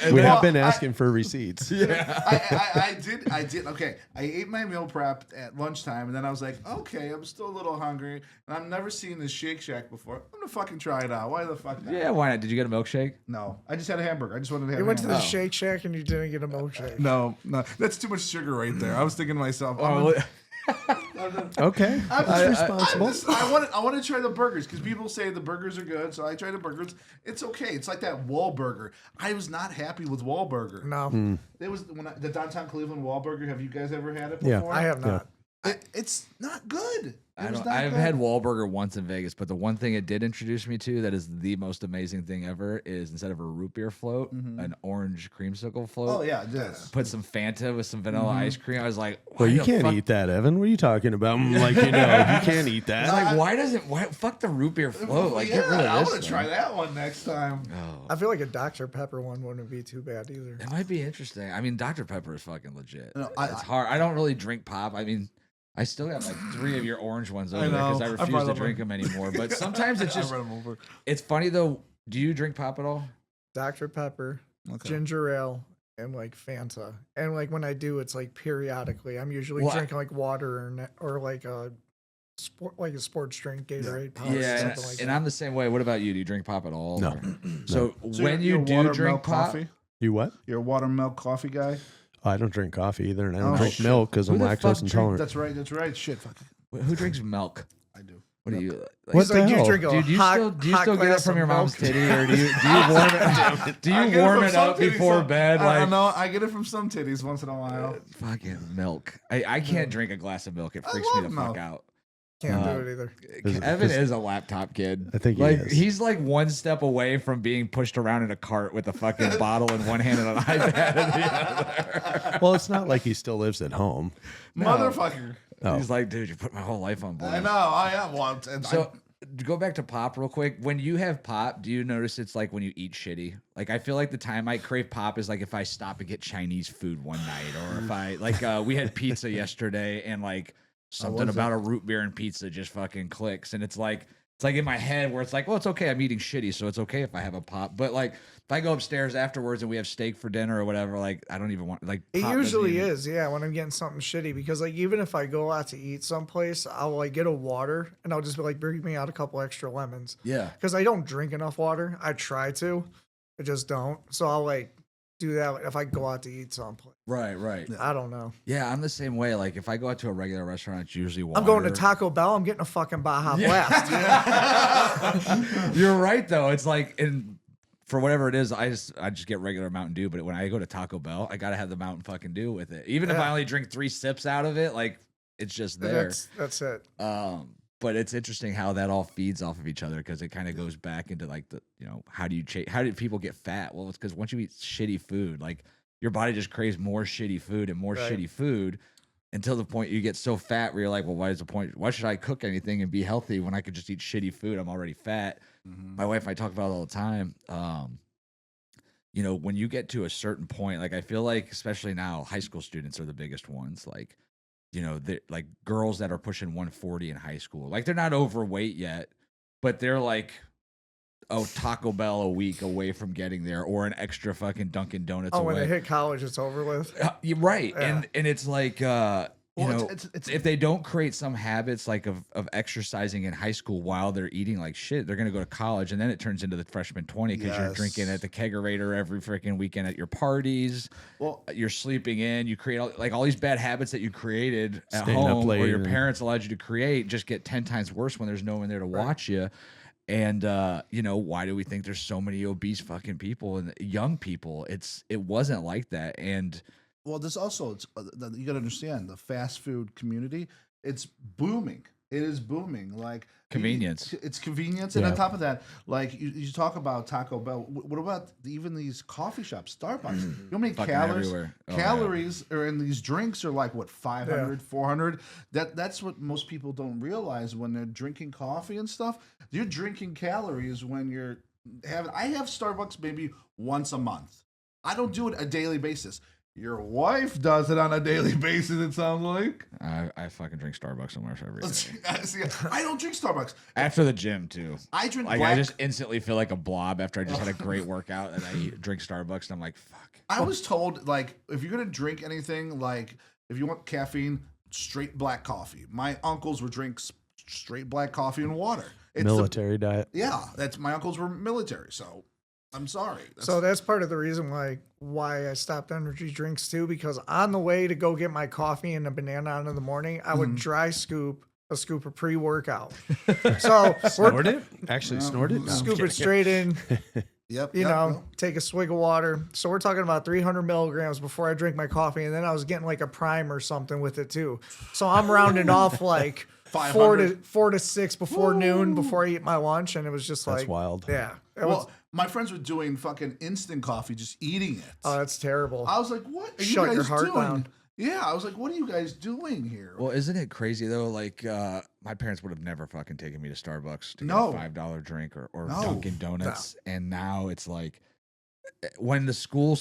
We Well, have been asking for receipts. I did. Okay, I ate my meal prep at lunchtime, and then I was like, okay, I'm still a little hungry, and I've never seen this Shake Shack before. I'm gonna fucking try it out. Why the fuck not? Yeah, why not? Did you get a milkshake? No, I just had a hamburger. I just wanted to have. You a went to the hamburger. Shake Shack and you didn't get a milkshake. No, that's too much sugar right there. I was thinking to myself, Okay. That's responsible. I want to try the burgers because people say the burgers are good, so I try the burgers. It's okay. It's like that Wahlburger. I was not happy with Wahlburger. No, It was the downtown Cleveland Wahlburger. Have you guys ever had it Yeah. before? I have not. It's not good. I've had Wahlburger once in Vegas, but the one thing it did introduce me to that is the most amazing thing ever is instead of a root beer float, an orange creamsicle float. Oh yeah, it is. Put some Fanta with some vanilla ice cream. I was like, Well, why you the can't fuck- eat that, Evan. What are you talking about? You can't eat that. It's like, why fuck the root beer float? Like, get rid of I this. want to try that one next time. Oh, I feel like a Dr. Pepper one wouldn't be too bad either. it might be interesting. I mean, Dr. Pepper is fucking legit. No, It's hard. I don't really drink pop. I mean, I still got like 3 of your orange ones over there because I know. I refuse brought to them drink them anymore. But sometimes it's just, I brought 'em over. it's funny though. Do you drink pop at all? Dr. Pepper, Okay. ginger ale, and like Fanta. And like when I do, it's like periodically. I'm usually Well, drinking like water or like a sports drink, Gatorade, Pop, Yeah, something and, like and that. I'm the same way. What about you? Do you drink pop at all? No. or- So, So when you're you a do watermelon drink pop, coffee? You what? You're a watermelon coffee guy. I don't drink coffee either, and I don't Oh, drink shit. milk because I'm Who the fuck lactose drink- intolerant. That's right. That's right. Shit. Fuck. who drinks milk? I do. What do you? What He's the like, hell? you drink a Dude, do you hot, still hot get it glass from of your mom's milk. titty, or do you warm it? Do I you get warm from it some up titties, before some- bed? I Like don't know. I get it from some titties once in a while. fucking milk. I can't drink a glass of milk. It freaks me the love fuck milk. out. Can't do it either. Evan is a laptop kid. I think he like is. he's like one step away from being pushed around in a cart with a fucking bottle in one hand and an iPad in the other. Well, it's not like he still lives at home. Motherfucker. Oh. He's like, dude, you put my whole life on I blast. know. I am one. And So to go back to pop real quick, when you have pop, do you notice it's like when you eat shitty? Like, I feel like the time I crave pop is like if I stop and get Chinese food one night, or if I like we had pizza yesterday and like something about a root beer and pizza just fucking clicks, and it's like in my head where it's like, well, it's okay, I'm eating shitty, so it's okay if I have a pop. But like if I go upstairs afterwards and we have steak for dinner or whatever, like I don't even want like It pop usually doesn't even- is, yeah, when I'm getting something shitty, because like even if I go out to eat someplace, I'll like get a water and I'll just be like, bring me out a couple extra lemons. Yeah. Because I don't drink enough water. I try to, I just don't. So I'll like do that if I go out to eat someplace. Right. I don't know. Yeah, I'm the same way. Like if I go out to a regular restaurant, it's usually water. I'm going to Taco Bell. I'm getting a fucking Baja Blast. You're right though. It's like for whatever it is, I just get regular Mountain Dew. But when I go to Taco Bell, I gotta have the Mountain fucking Dew with it. Even if I only drink 3 sips out of it, like it's just there. That's it. But it's interesting how that all feeds off of each other, because it kind of goes back into like the, how do people get fat? Well, it's because once you eat shitty food, like your body just craves more shitty food and more shitty food, until the point you get so fat where you're like, well, why should I cook anything and be healthy when I could just eat shitty food? I'm already fat. My wife and I talk about it all the time. When you get to a certain point, like I feel like, especially now, high school students are the biggest ones. Like, like girls that are pushing 140 in high school, like they're not overweight yet, but they're like a Taco Bell a week away from getting there, or an extra fucking Dunkin' Donuts away. When they hit college, it's over with. You're right. Yeah. And it's like, if they don't create some habits like of exercising in high school while they're eating like shit, they're going to go to college, and then it turns into the freshman 20 because you're drinking at the kegerator every freaking weekend at your parties. Well, you're sleeping in. You create all these bad habits that you created at home, or your parents allowed you to create, just get 10 times worse when there's no one there to watch you. And why do we think there's so many obese fucking people and young people? It wasn't like that. And well, there's also you got to understand the fast food community. It's booming. It is booming. Like convenience. It's convenience, and on top of that, like you talk about Taco Bell. What about even these coffee shops, Starbucks? You know how many calories are in these drinks? Are like what 500, 400. That's what most people don't realize when they're drinking coffee and stuff. You're drinking calories when you're having. I have Starbucks maybe once a month. I don't do it a daily basis. Your wife does it on a daily basis, it sounds like. I fucking drink Starbucks almost every day. See, I don't drink Starbucks. After the gym, too. I drink I just instantly feel like a blob after I just had a great workout, and I drink Starbucks, and I'm like, fuck. I was told, like, if you're going to drink anything, like, if you want caffeine, straight black coffee. My uncles would drink straight black coffee and water. It's military diet. Yeah, my uncles were military, so... I'm sorry. So that's part of the reason why I stopped energy drinks too, because on the way to go get my coffee and a banana on in the morning, I would dry scoop a scoop of pre-workout. So snort it? Actually snort it? No, scoop it straight in. Yep. Take a swig of water. So we're talking about 300 milligrams before I drink my coffee, and then I was getting like a prime or something with it too. So I'm rounding off like 4 to 6 before noon before I eat my lunch, and it was just that's wild. Yeah. My friends were doing fucking instant coffee, just eating it. Oh, that's terrible. I was like, what are Shut you your guys heart doing? down. Yeah, I was like, what are you guys doing here? Well, isn't it crazy though? Like, my parents would have never fucking taken me to Starbucks to get a $5 drink or Dunkin' Donuts, and now it's like when the school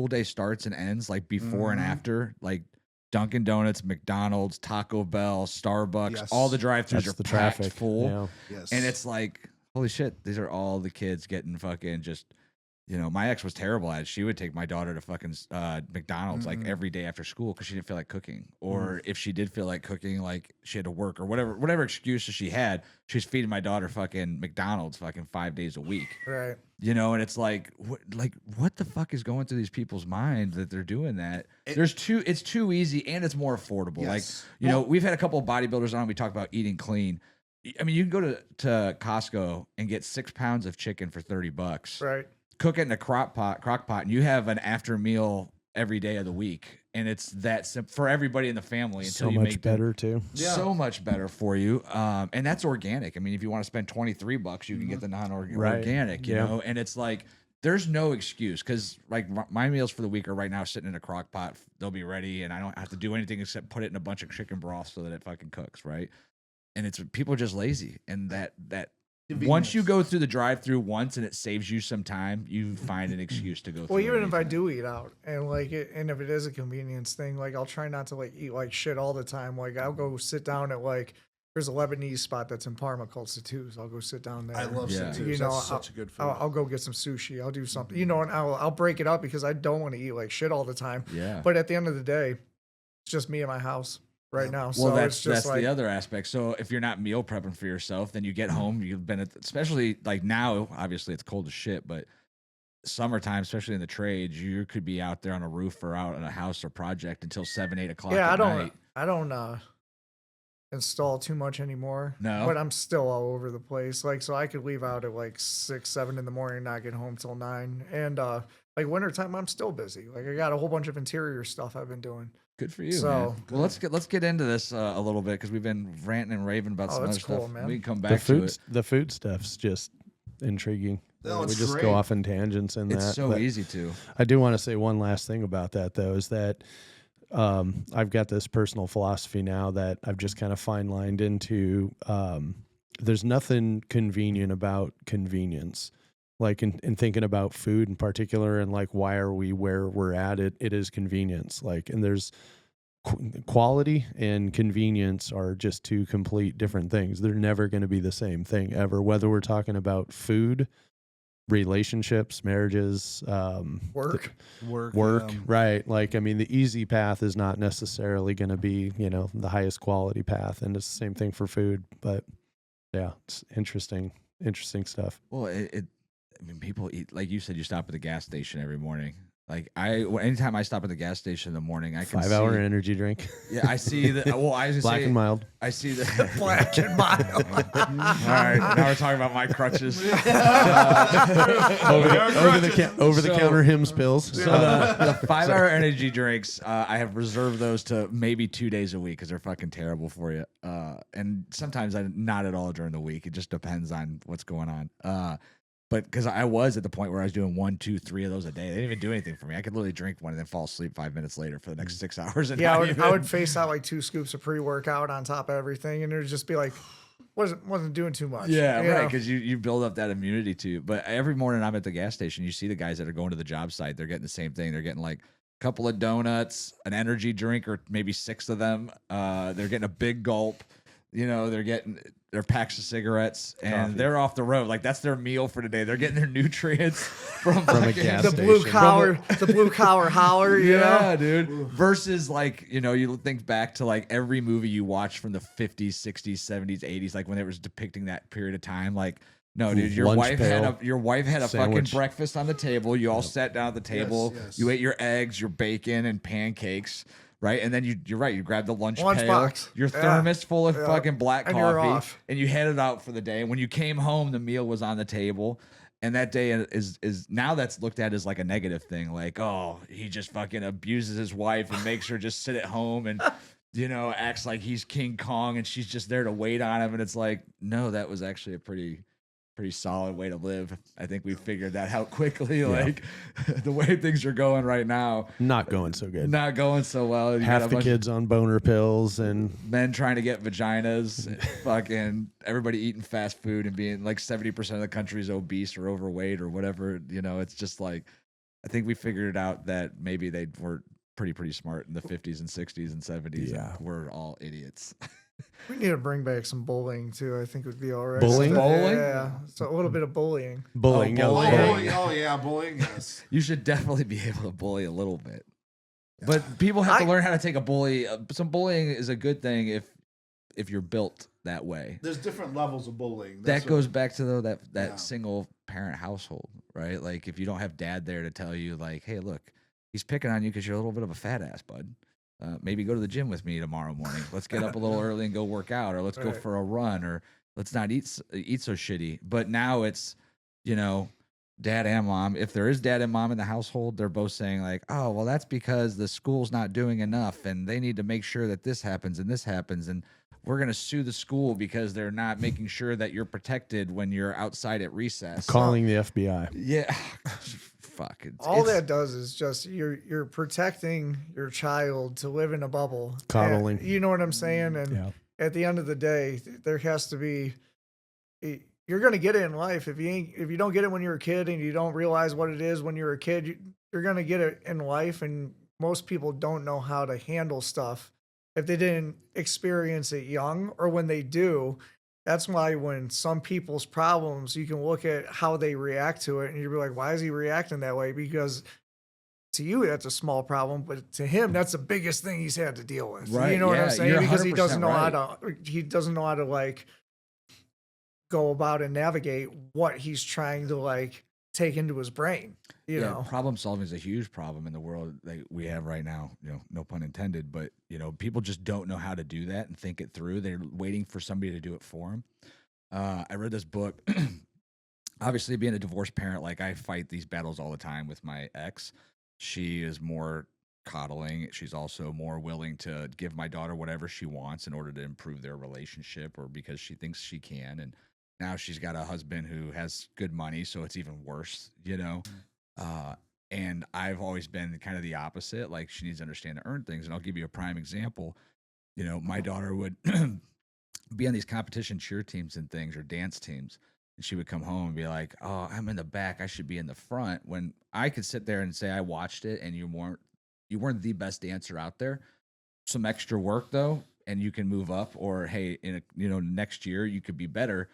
day starts and ends, like before and after, like Dunkin' Donuts, McDonald's, Taco Bell, Starbucks, all the drive-thrus are packed full, and it's like, holy shit, these are all the kids getting fucking just. My ex was terrible at it. She would take my daughter to fucking McDonald's like every day after school because she didn't feel like cooking. Or if she did feel like cooking, like she had to work or whatever excuses she had, she's feeding my daughter fucking McDonald's fucking 5 days a week. Right. And it's like what the fuck is going through these people's minds that they're doing that? It's too easy and it's more affordable. Yes. Like, we've had a couple of bodybuilders on. We talk about eating clean. I mean, you can go to Costco and get 6 pounds of chicken for $30. Right. Cook it in a crock pot, and you have an after meal every day of the week, and it's that simple for everybody in the family. Until so you much make better too. So much better for you, and that's organic. I mean, if you want to spend $23, you can get the non-organic. You know, and it's like there's no excuse because like my meals for the week are right now sitting in a crock pot. They'll be ready, and I don't have to do anything except put it in a bunch of chicken broth so that it fucking cooks. Right. and it's people are just lazy, and that once you Convenience. go through the drive-through once and it saves you some time, you find an excuse to go through. Well, even if I anything. do eat out and like it, and if it is a convenience thing, like I'll try not to like eat like shit all the time. Like I'll go sit down at like there's a Lebanese spot that's in Parma called Satou's. I'll go sit down there. I love Yeah. Satou's. That's such a good food. I'll go get some sushi. I'll do something, you know, and I'll break it up because I don't want to eat like shit all the time. Yeah. But at the end of the day, it's just me and my house right now. Well, So that's it's just like the other aspect. So if you're not meal prepping for yourself, then you get home. You've been especially like now. Obviously, it's cold as shit, but summertime, especially in the trades, you could be out there on a roof or out in a house or project until 7, 8 o'clock. yeah, at night. I don't install too much anymore. No? But I'm still all over the place. Like so I could leave out at like 6, 7 in the morning and not get home till 9. And like wintertime I'm still busy. Like I got a whole bunch of interior stuff I've been doing. Good for you. So- man. Well, let's get into this a little bit because we've been ranting and raving about some that's other stuff. cool, man. We can come The back to food, it. the food stuff's just intriguing. No, we it's just great. go off in tangents in It's that. so but easy to. I do want to say one last thing about that, though, is that I've got this personal philosophy now that I've just kind of fine-lined into. There's nothing convenient about convenience. Like in thinking about food in particular, and like why are we where we're at? It is convenience. Like, and there's quality and convenience are just two complete different things. They're never going to be the same thing ever. Whether we're talking about food, relationships, marriages, Work. work, right? Like, I mean, the easy path is not necessarily going to be, you know, the highest quality path, and it's the same thing for food. But yeah, it's interesting stuff. Well, I mean, people eat like you said. You stop at the gas station every morning. Like anytime I stop at the gas station in the morning, I can 5-hour see, energy drink, Yeah, I see the. Well, I was gonna black say, and mild. I see the. Black and mild. All right, now we're talking about my crutches. Over the counter Hims pills. So the 5-hour energy drinks, I have reserved those to maybe 2 days a week because they're fucking terrible for you. And sometimes not at all during the week. It just depends on what's going on. But because I was at the point where I was doing 1, 2, 3 of those a day, they didn't even do anything for me. I could literally drink one and then fall asleep 5 minutes later for the next 6 hours. And Yeah, not I would even- face out like 2 scoops of pre-workout on top of everything, and it would just be like, wasn't doing too much. Yeah, you right. know? Because you build up that immunity to. But every morning I'm at the gas station, you see the guys that are going to the job site. They're getting the same thing. They're getting like a couple of donuts, an energy drink, or maybe 6 of them. They're getting a big gulp. You know, they're getting their packs of cigarettes, and they're off the road. Like that's their meal for today. They're getting their nutrients from a fucking- gas the blue station. collar howler, you Yeah, know? dude. Versus like, you know, you think back to like every movie you watched from the 50s, 60s, 70s, 80s, like when they was depicting that period of time. Like, no, dude, your Lunch wife had pail, a sandwich. fucking breakfast on the table. You all sat down at the table. yes. You ate your eggs, your bacon, and pancakes. Right, and then you're right. You grab the lunch pail, Lunchbox. your Yeah. thermos full of Yeah. fucking black And you're coffee, off. and you headed out for the day. And when you came home, the meal was on the table. And that day is now that's looked at as like a negative thing. Like, oh, he just fucking abuses his wife and makes her just sit at home and, you know, acts like he's King Kong and she's just there to wait on him. And it's like, no, that was actually a pretty solid way to live. I think we figured that out quickly. Like the way things are going right now, Not going so good. not going so well. You got a Half the bunch kids on boner pills, and of men trying to get vaginas, fucking everybody eating fast food and being like 70% of the country is obese or overweight or whatever. You know, it's just like, I think we figured out that maybe they were pretty smart in the 50s and 60s and 70s. Yeah. And we're all idiots. We need to bring back some bowling too. I think would be all right. Bowling? Bowling? Yeah, so a little bit of bullying. bullying. Oh, Oh, bullying. bullying. Oh, yeah, bullying. Yes. You should definitely be able to bully a little bit. But people have to learn how to take a bully. Some bullying is a good thing if you're built that way. There's different levels of bullying. That goes back to though that Yeah. single parent household, right? Like if you don't have dad there to tell you, like, hey, look, he's picking on you because you're a little bit of a fat ass, bud. Maybe go to the gym with me tomorrow morning. Let's get up a little early and go work out, or let's go Right. for a run, or let's not eat so shitty. But now it's, you know, dad and mom. If there is dad and mom in the household, they're both saying like, oh, well, that's because the school's not doing enough, and they need to make sure that this happens and this happens, and we're gonna sue the school because they're not making sure that you're protected when you're outside at recess. Calling the FBI. Yeah, fuck. All that does is just you're protecting your child to live in a bubble. Coddling. And you know what I'm saying? And Yeah. at the end of the day, there has to be. You're gonna get it in life if you don't get it when you're a kid and you don't realize what it is when you're a kid. You're gonna get it in life, and most people don't know how to handle stuff if they didn't experience it young, or when they do. That's why when some people's problems, you can look at how they react to it, and you'll be like, "Why is he reacting that way?" Because to you, that's a small problem, but to him, that's the biggest thing he's had to deal with. Right, You know what yeah, I'm saying? you're Because he doesn't 100% know right. how to. He doesn't know how to like go about and navigate what he's trying to like take into his brain. You know, problem solving is a huge problem in the world that we have right now. You know, no pun intended, but you know, people just don't know how to do that and think it through. They're waiting for somebody to do it for them. I read this book. Obviously, being a divorced parent, like I fight these battles all the time with my ex. She is more coddling. She's also more willing to give my daughter whatever she wants in order to improve their relationship, or because she thinks she can. And now she's got a husband who has good money, so it's even worse, you know? And I've always been kind of the opposite. Like, she needs to understand to earn things. And I'll give you a prime example. You know, my daughter would be on these competition cheer teams and things, or dance teams. And she would come home and be like, "Oh, I'm in the back. I should be in the front." When I could sit there and say I watched it and you weren't the best dancer out there. Some extra work though, and you can move up. Or hey, next year you could be better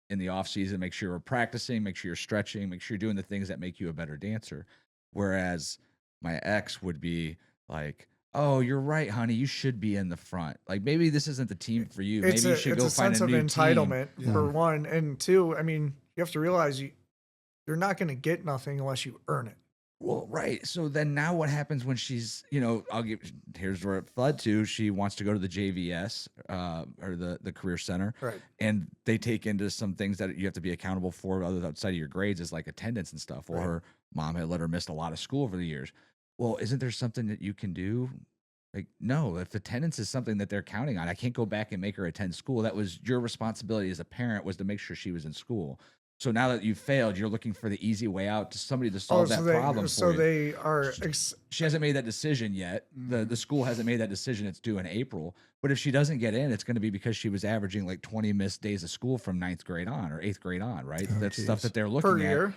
in the off season. Make sure you're practicing, make sure you're stretching, make sure you're doing the things that make you a better dancer. Whereas my ex would be like, "Oh, you're right, honey. You should be in the front. Like, maybe this isn't the team for you. Maybe you should go find a new sense of entitlement team." for one, and two. I mean, you have to realize you're not going to get nothing unless you earn it. Well, right. So then now what happens when she's, here's where it fled to. She wants to go to the JVS, or the career center. Right. And they take into some things that you have to be accountable for other outside of your grades, is like attendance and stuff. Well, her mom had let her miss a lot of school over the years. Well, isn't there something that you can do? Like, no, if attendance is something that they're counting on, I can't go back and make her attend school. That was your responsibility as a parent, was to make sure she was in school. So now that you've failed, you're looking for the easy way out to somebody to solve that problem. So for you. they are. She hasn't made that decision yet. The school hasn't made that decision. It's due in April. But if she doesn't get in, it's going to be because she was averaging like 20 missed days of school from 9th grade on, or 8th grade on, right? That's stuff that they're looking per at. year.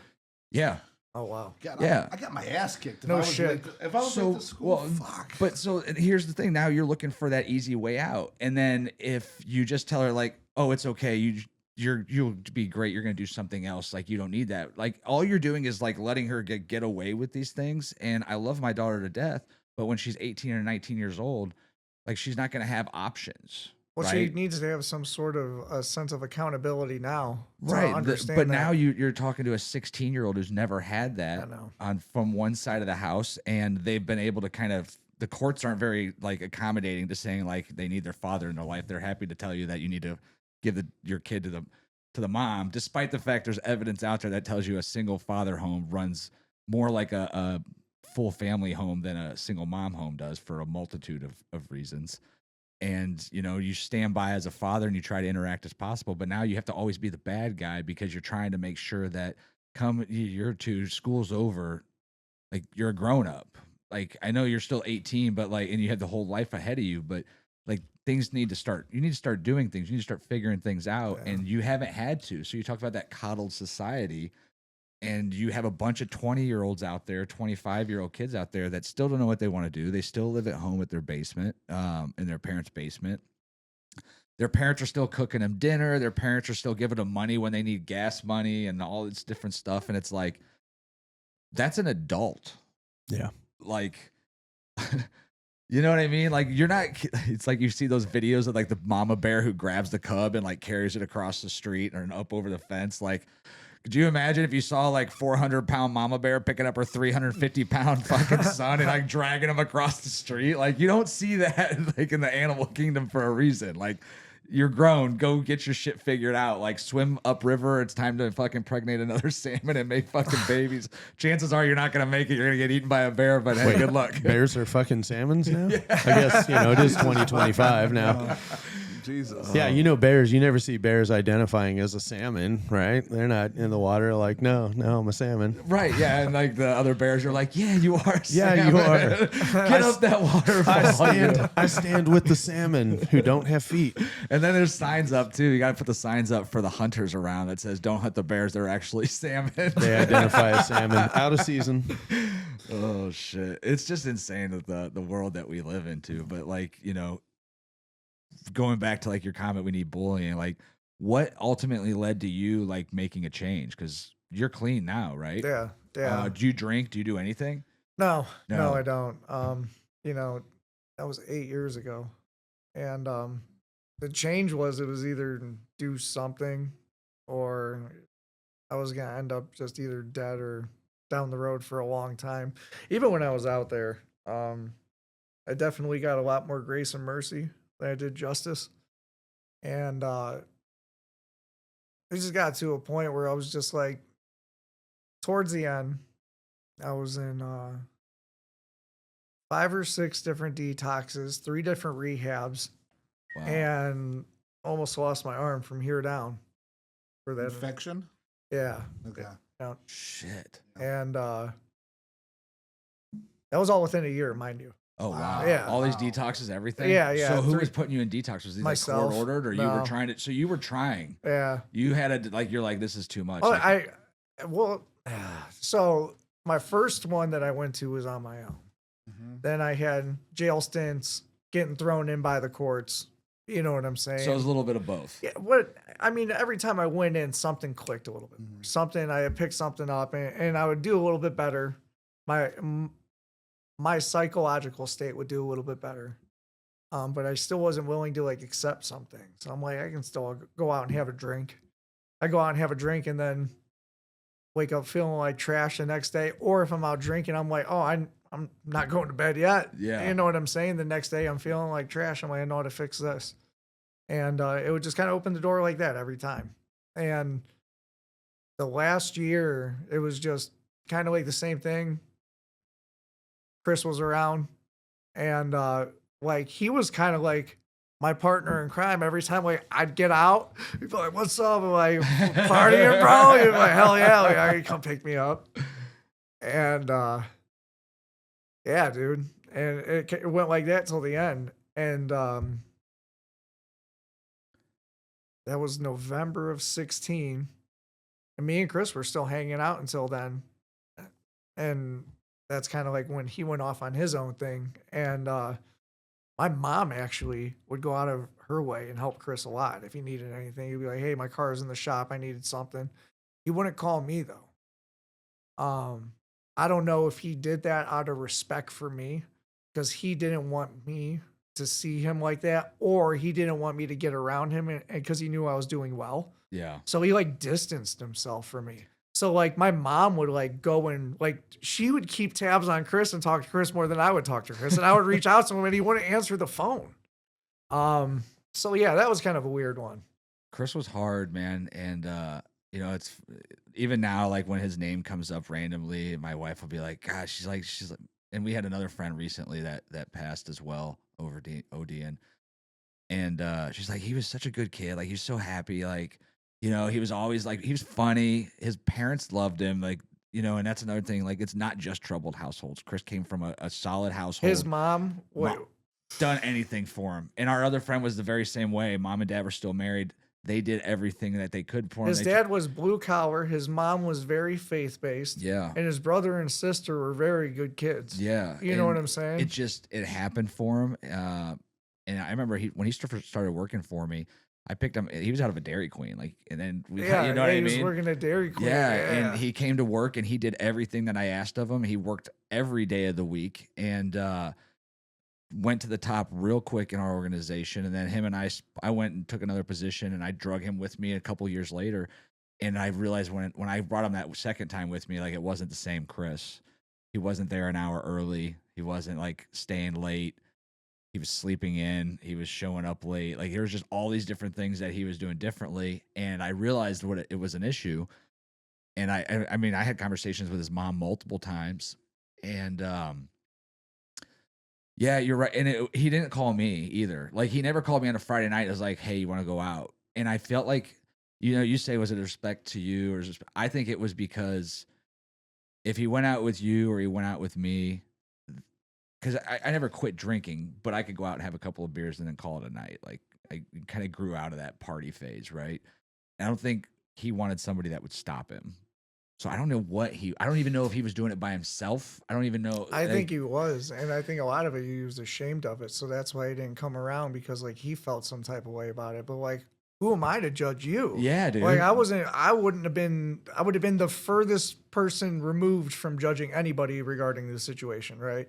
Yeah. Oh wow. God, Yeah. I got my ass kicked. No shit. If I was late to school, fuck. But so here's the thing. Now you're looking for that easy way out. And then if you just tell her like, "Oh, it's okay. You'll be great. You're going to do something else. Like, you don't need that." Like, all you're doing is like letting her get away with these things. And I love my daughter to death, but when she's 18 or 19 years old, like, she's not going to have options. Well, right? she needs to have some sort of a sense of accountability now. Right. Understand but that. now you're talking to a 16-year-old who's never had that from one side of the house. And they've been able to the courts aren't very like accommodating to saying like they need their father in their life. They're happy to tell you that you need to give your kid to the mom, despite the fact there's evidence out there that tells you a single father home runs more like a full family home than a single mom home does, for a multitude of reasons. And, you stand by as a father and you try to interact as possible, but now you have to always be the bad guy because you're trying to make sure that come year two, school's over, like, you're a grown up. Like, I know you're still 18, but like, and you have the whole life ahead of you, but like, things need to start. You need to start doing things. You need to start figuring things out, and you haven't had to. So you talk about that coddled society, and you have a bunch of 20-year-olds out there, 25-year-old kids out there that still don't know what they want to do. They still live at home at their basement, in their parents' basement. Their parents are still cooking them dinner. Their parents are still giving them money when they need gas money and all this different stuff. And it's like, that's an adult. Yeah. Like, you know what I mean? Like, you're not, it's like you see those videos of like the mama bear who grabs the cub and like carries it across the street or up over the fence. Like, could you imagine if you saw like 400-pound mama bear picking up her 350-pound fucking son and like dragging him across the street? Like, you don't see that like in the animal kingdom for a reason. Like, you're grown. Go get your shit figured out. Like swim upriver. It's time to fucking impregnate another salmon and make fucking babies. Chances are you're not gonna make it. You're gonna get eaten by a bear. But hey, good luck. Bears are fucking salmons now. I guess it is 2025 now. Jesus. Yeah, bears. You never see bears identifying as a salmon, right? They're not in the water like, no, I'm a salmon. Right, yeah, and like the other bears are like, yeah, you are a Yeah, salmon. you are. Get up that waterfall. I stand with the salmon who don't have feet. And then there's signs up too. You got to put the signs up for the hunters around that says, don't hunt the bears. They're actually salmon. They identify as salmon. Out of season. Oh, shit. It's just insane that the world that we live into. But like, going back to like your comment, we need bullying. Like, what ultimately led to you like making a change? Because you're clean now, right? Yeah. Do you drink? Do you do anything? No, No. I don't. That was 8 years ago. And the change was it was either do something or I was going to end up just either dead or down the road for a long time. Even when I was out there, I definitely got a lot more grace and mercy than I did justice. And it just got to a point where I was just like, towards the end, I was in 5 or 6 different detoxes, 3 different rehabs, Wow. and almost lost my arm from here down for that. Infection? Yeah. Okay. Shit. And that was all within a year, mind you. Oh, wow. Yeah. All these detoxes, everything? Yeah. So who was putting you in detox? Was these like Myself. court ordered or you were No. trying to? So you were trying. Yeah. You had you're like, this is too much. Oh, Like, so my first one that I went to was on my own. Mm-hmm. Then I had jail stints, getting thrown in by the courts. You know what I'm saying? so it was a little bit of both. Yeah, every time I went in, something clicked a little bit. Mhm. Something I had picked something up, and I would do a little bit better. My psychological state would do a little bit better, but I still wasn't willing to like accept something. So I'm like, I can still go out and have a drink. I go out and have a drink, and then wake up feeling like trash the next day. Or if I'm out drinking, I'm like, oh, I'm not going to bed yet. Yeah. You know what I'm saying? The next day I'm feeling like trash. I'm like, I know how to fix this. And it would just kind of open the door like that every time. And the last year, it was just kind of like the same thing. Chris was around, and like he was kind of like my partner in crime. Every time like I'd get out, he'd be like, "What's up?" I'm like, "Partying, bro." He'd be like, "Hell yeah, like, you come pick me up." And yeah, dude. And it went like that till the end. And that was November of 16. And me and Chris were still hanging out until then. And that's kind of like when he went off on his own thing. And my mom actually would go out of her way and help Chris a lot. If he needed anything, he'd be like, "Hey, my car's in the shop. I needed something." He wouldn't call me though. I don't know if he did that out of respect for me because he didn't want me to see him like that, or he didn't want me to get around him because he knew I was doing well. Yeah. So he like distanced himself from me. So like my mom would like go and like she would keep tabs on Chris and talk to Chris more than I would talk to Chris, and I would reach out to him and he wouldn't answer the phone. So yeah, that was kind of a weird one. Chris was hard, man. And, it's even now, like when his name comes up randomly, my wife will be like, gosh, she's like, and we had another friend recently that passed as well over ODing. And she's like, he was such a good kid. Like, he was so happy. Like, he was always like, he was funny. His parents loved him. Like, and that's another thing. Like, it's not just troubled households. Chris came from a solid household. His mom, done anything for him. And our other friend was the very same way. Mom and dad were still married. They did everything that they could for him. His dad was blue collar. His mom was very faith based. Yeah. And his brother and sister were very good kids. Yeah. You know what I'm saying? It happened for him. And I remember when he started working for me, I picked him. He was out of a Dairy Queen. Like, and then you know what I mean? He was working at Dairy Queen. Yeah. And he came to work and he did everything that I asked of him. He worked every day of the week and, went to the top real quick in our organization. And then him and I went and took another position and I drug him with me a couple years later. And I realized when I brought him that second time with me, like it wasn't the same Chris. He wasn't there an hour early. He wasn't like staying late. he was sleeping in, he was showing up late. Like there was just all these different things that he was doing differently. And I realized what it was an issue. And I mean, I had conversations with his mom multiple times, and yeah, you're right. And he didn't call me either. Like he never called me on a Friday night. It was like, hey, you want to go out? And I felt like, you say, was it respect to you, or just? I think it was because if he went out with you or he went out with me, because I never quit drinking, but I could go out and have a couple of beers and then call it a night. Like I kind of grew out of that party phase, right? And I don't think he wanted somebody that would stop him. So I don't know I don't even know if he was doing it by himself. I don't even know. I think he was, and I think a lot of it he was ashamed of it, so that's why he didn't come around, because like he felt some type of way about it. But like, who am I to judge you? Yeah, dude. Like I would have been the furthest person removed from judging anybody regarding this situation, right?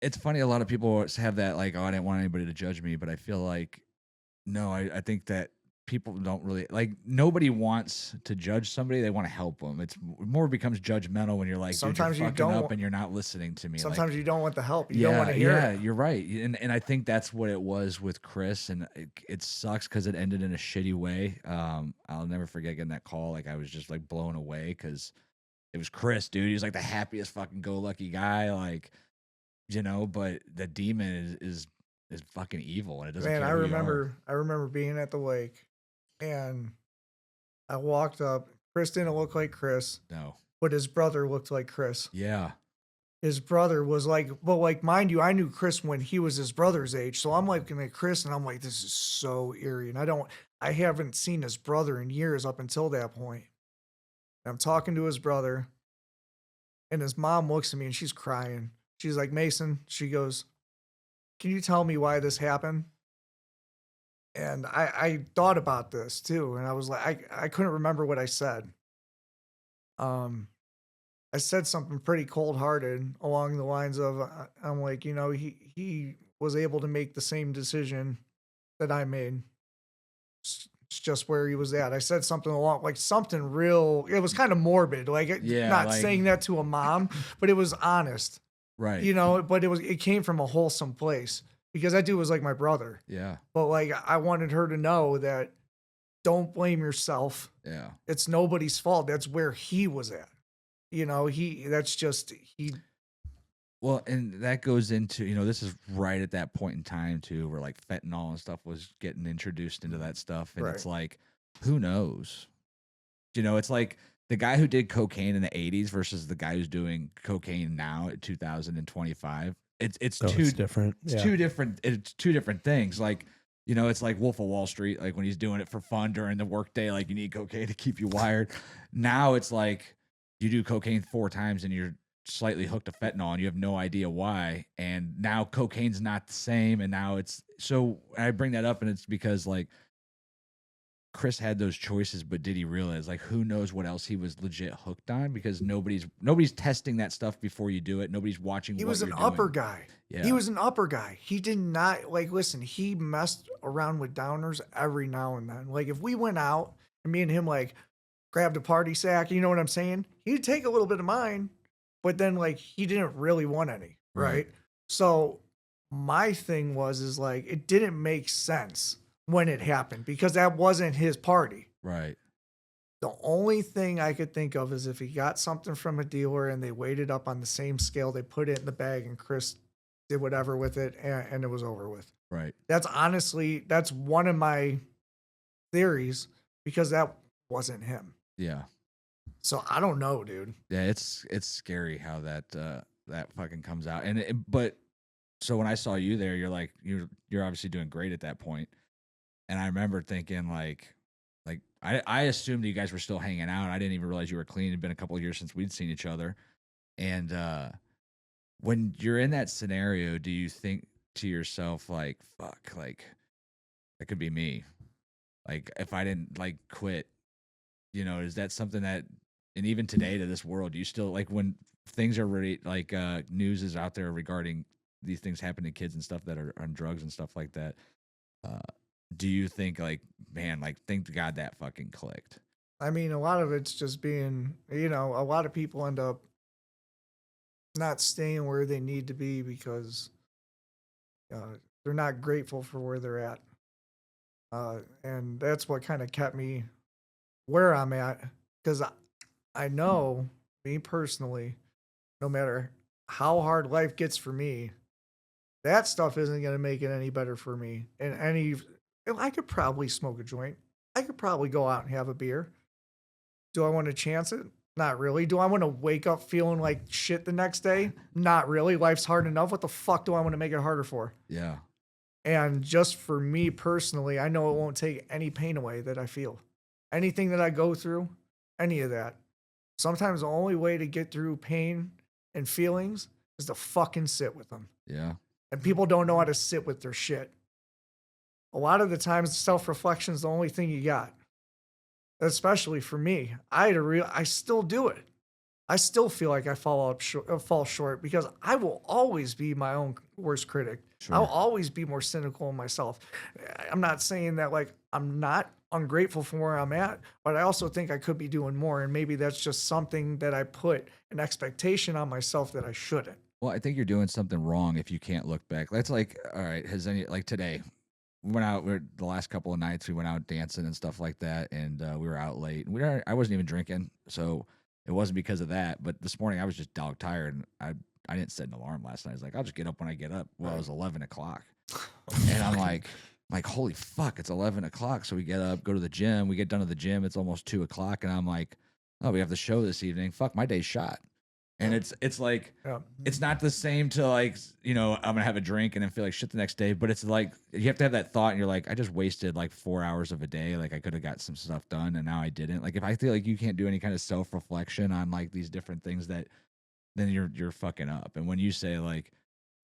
It's funny. A lot of people have that like, oh, I didn't want anybody to judge me, but I feel like no. I think that people don't really like. Nobody wants to judge somebody. They want to help them. It's more becomes judgmental when you're like, Sometimes dude, you're you fucking don't- up and you're not listening to me. Sometimes like, you don't want the help. You don't want to hear it. you're right. And I think that's what it was with Chris, and it sucks because it ended in a shitty way. I'll never forget getting that call. Like I was just like blown away because it was Chris, dude. He was like the happiest fucking go lucky guy, like but the demon is fucking evil, and it doesn't. Man, care I who you are. remember being at the lake, and I walked up. Chris didn't look like Chris, No. but his brother looked like Chris. Yeah. His brother was like, well, like, mind you, I knew Chris when he was his brother's age. So I'm looking at Chris and I'm like, this is so eerie. And I haven't seen his brother in years up until that point. And I'm talking to his brother, and his mom looks at me and she's crying. She's like, Mason, she goes, can you tell me why this happened? And I thought about this too. And I was like, I couldn't remember what I said. I said something pretty cold-hearted along the lines of, I'm like, he was able to make the same decision that I made. It's just where he was at. I said something along, like something real. It was kind of morbid, like not like, saying that to a mom, but it was honest, right. But it came from a wholesome place, because that dude was like my brother. Yeah. But like, I wanted her to know that don't blame yourself. Yeah. It's nobody's fault. That's where he was at. That's just he. Well, and that goes into, this is right at that point in time too, where like fentanyl and stuff was getting introduced into that stuff. And it's like, who knows? It's like the guy who did cocaine in the 80s versus the guy who's doing cocaine now at 2025. It's different. It's two different things. Like, it's like Wolf of Wall Street, like when he's doing it for fun during the workday, like you need cocaine to keep you wired. Now it's like you do cocaine 4 times and you're slightly hooked to fentanyl and you have no idea why. And now cocaine's not the same. And now I bring that up, and it's because like Chris had those choices, but did he realize, like, who knows what else he was legit hooked on? Because nobody's testing that stuff before you do it. Nobody's watching. He what was an you're upper doing. guy. Yeah. He was an upper guy. He did not listen. He messed around with downers every now and then. Like if we went out and me and him like grabbed a party sack, you know what I'm saying? He'd take a little bit of mine, but then like he didn't really want any, right? So my thing is like it didn't make sense when it happened, because that wasn't his party. Right. The only thing I could think of is if he got something from a dealer and they weighed it up on the same scale, they put it in the bag and Chris did whatever with it, and it was over with. Right. That's one of my theories, because that wasn't him. Yeah. So I don't know, dude. Yeah, it's scary how that fucking comes out. But so when I saw you there, you're like you're obviously doing great at that point. And I remember thinking like I assumed you guys were still hanging out. I didn't even realize you were clean. It'd been a couple of years since we'd seen each other. And when you're in that scenario, do you think to yourself like, fuck, like that could be me? Like if I didn't like quit, is that something that, and even today to this world, do you still like when things are really like news is out there regarding these things happening to kids and stuff that are on drugs and stuff like that? Do you think like, man, like thank God that fucking clicked? I mean, a lot of it's just being, a lot of people end up not staying where they need to be because They're not grateful for where they're at. And that's what kind of kept me where I'm at. Because I know, me personally, no matter how hard life gets for me, that stuff isn't going to make it any better for me. I could probably smoke a joint. I could probably go out and have a beer. Do I want to chance it? Not really. Do I want to wake up feeling like shit the next day? Not really. Life's hard enough. What the fuck do I want to make it harder for? Yeah. And just for me personally, I know it won't take any pain away that I feel. Anything that I go through, any of that. Sometimes the only way to get through pain and feelings is to fucking sit with them. Yeah. And people don't know how to sit with their shit. A lot of the times, self-reflection is the only thing you got. Especially for me, I still do it. I still feel like I fall short because I will always be my own worst critic. Sure. I'll always be more cynical of myself. I'm not saying that like I'm not ungrateful for where I'm at, but I also think I could be doing more, and maybe that's just something that I put an expectation on myself that I shouldn't. Well, I think you're doing something wrong if you can't look back. That's like, all right, like today, we went out, the last couple of nights, we went out dancing and stuff like that, and we were out late. And I wasn't even drinking, so it wasn't because of that. But this morning, I was just dog tired, and I didn't set an alarm last night. I was like, I'll just get up when I get up. Well, it was 11 o'clock. And I'm like, holy fuck, it's 11 o'clock. So we get up, go to the gym. We get done at the gym. It's almost 2 o'clock. And I'm like, oh, we have the show this evening. Fuck, my day's shot. And it's like, it's not the same to like, I'm going to have a drink and then feel like shit the next day. But it's like, you have to have that thought and you're like, I just wasted like 4 hours of a day. Like I could have got some stuff done and now I didn't. Like if I feel like you can't do any kind of self-reflection on like these different things, that then you're fucking up. And when you say like,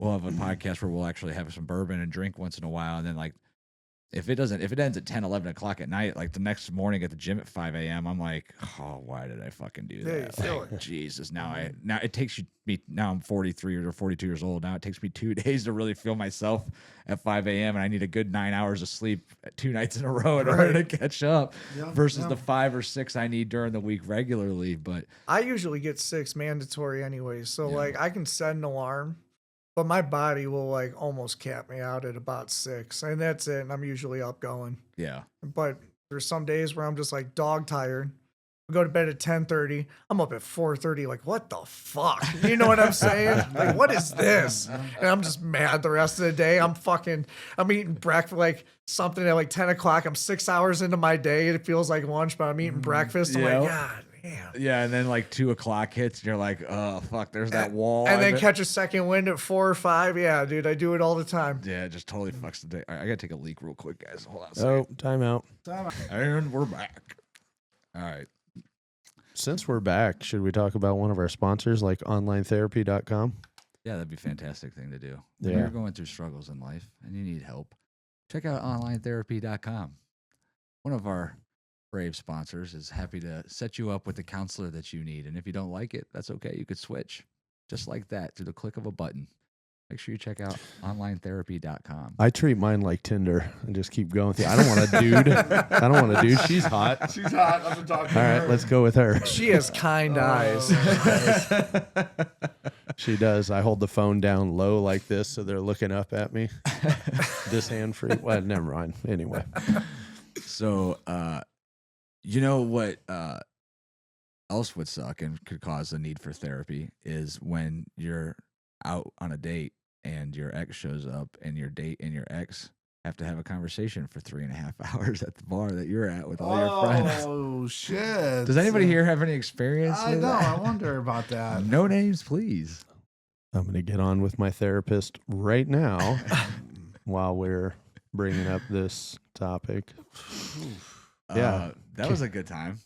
we'll have a podcast where we'll actually have some bourbon and drink once in a while, and then like if it ends at 10, 11 o'clock at night, like the next morning at the gym at 5 a.m., I'm like, oh, why did I fucking do that? Yeah, you feel Like, Jesus. Now it takes me, now I'm 43 or 42 years old. Now it takes me 2 days to really feel myself at 5 a.m. and I need a good 9 hours of sleep 2 nights in a row in order to catch up versus the 5 or 6 I need during the week regularly. But I usually get 6 mandatory anyway. So like I can set an alarm, but my body will like almost cap me out at about 6, and that's it. And I'm usually up going. yeah. But there's some days where I'm just like dog tired. We go to bed at 10:30. I'm up at 4:30. Like, what the fuck? You know what I'm saying? Like, what is this? And I'm just mad the rest of the day. I'm eating breakfast, like something at like 10 o'clock. I'm 6 hours into my day. It feels like lunch, but I'm eating breakfast. I'm like, God. Damn. Yeah, and then like 2 o'clock hits, and you're like, "Oh fuck, there's that wall." And then catch a second wind at 4 or 5. Yeah, dude, I do it all the time. Yeah, it just totally fucks the day. All right, I gotta take a leak real quick, guys. Hold on a second. Time out. And we're back. All right. Since we're back, should we talk about one of our sponsors, like onlinetherapy.com? Yeah, that'd be a fantastic thing to do. When Yeah. you're going through struggles in life and you need help, check out onlinetherapy.com. One of our brave sponsors is happy to set you up with the counselor that you need. And if you don't like it, that's okay. You could switch just like that through the click of a button. Make sure you check out onlinetherapy.com. I treat mine like Tinder and just keep going through. I don't want a dude. I don't want a dude. She's hot. She's hot. I've been talking to All her. right, let's go with her. She has kind eyes. She does. I hold the phone down low like this so they're looking up at me. This hand free. Well, never mind. Anyway. So, you know what else would suck and could cause a need for therapy is when you're out on a date and your ex shows up and your date and your ex have to have a conversation for 3.5 hours at the bar that you're at with all your friends. Oh, shit. Does anybody here have any experience I with know. that? I wonder about that. No names, please. I'm going to get on with my therapist right now while we're bringing up this topic. Yeah. That was a good time.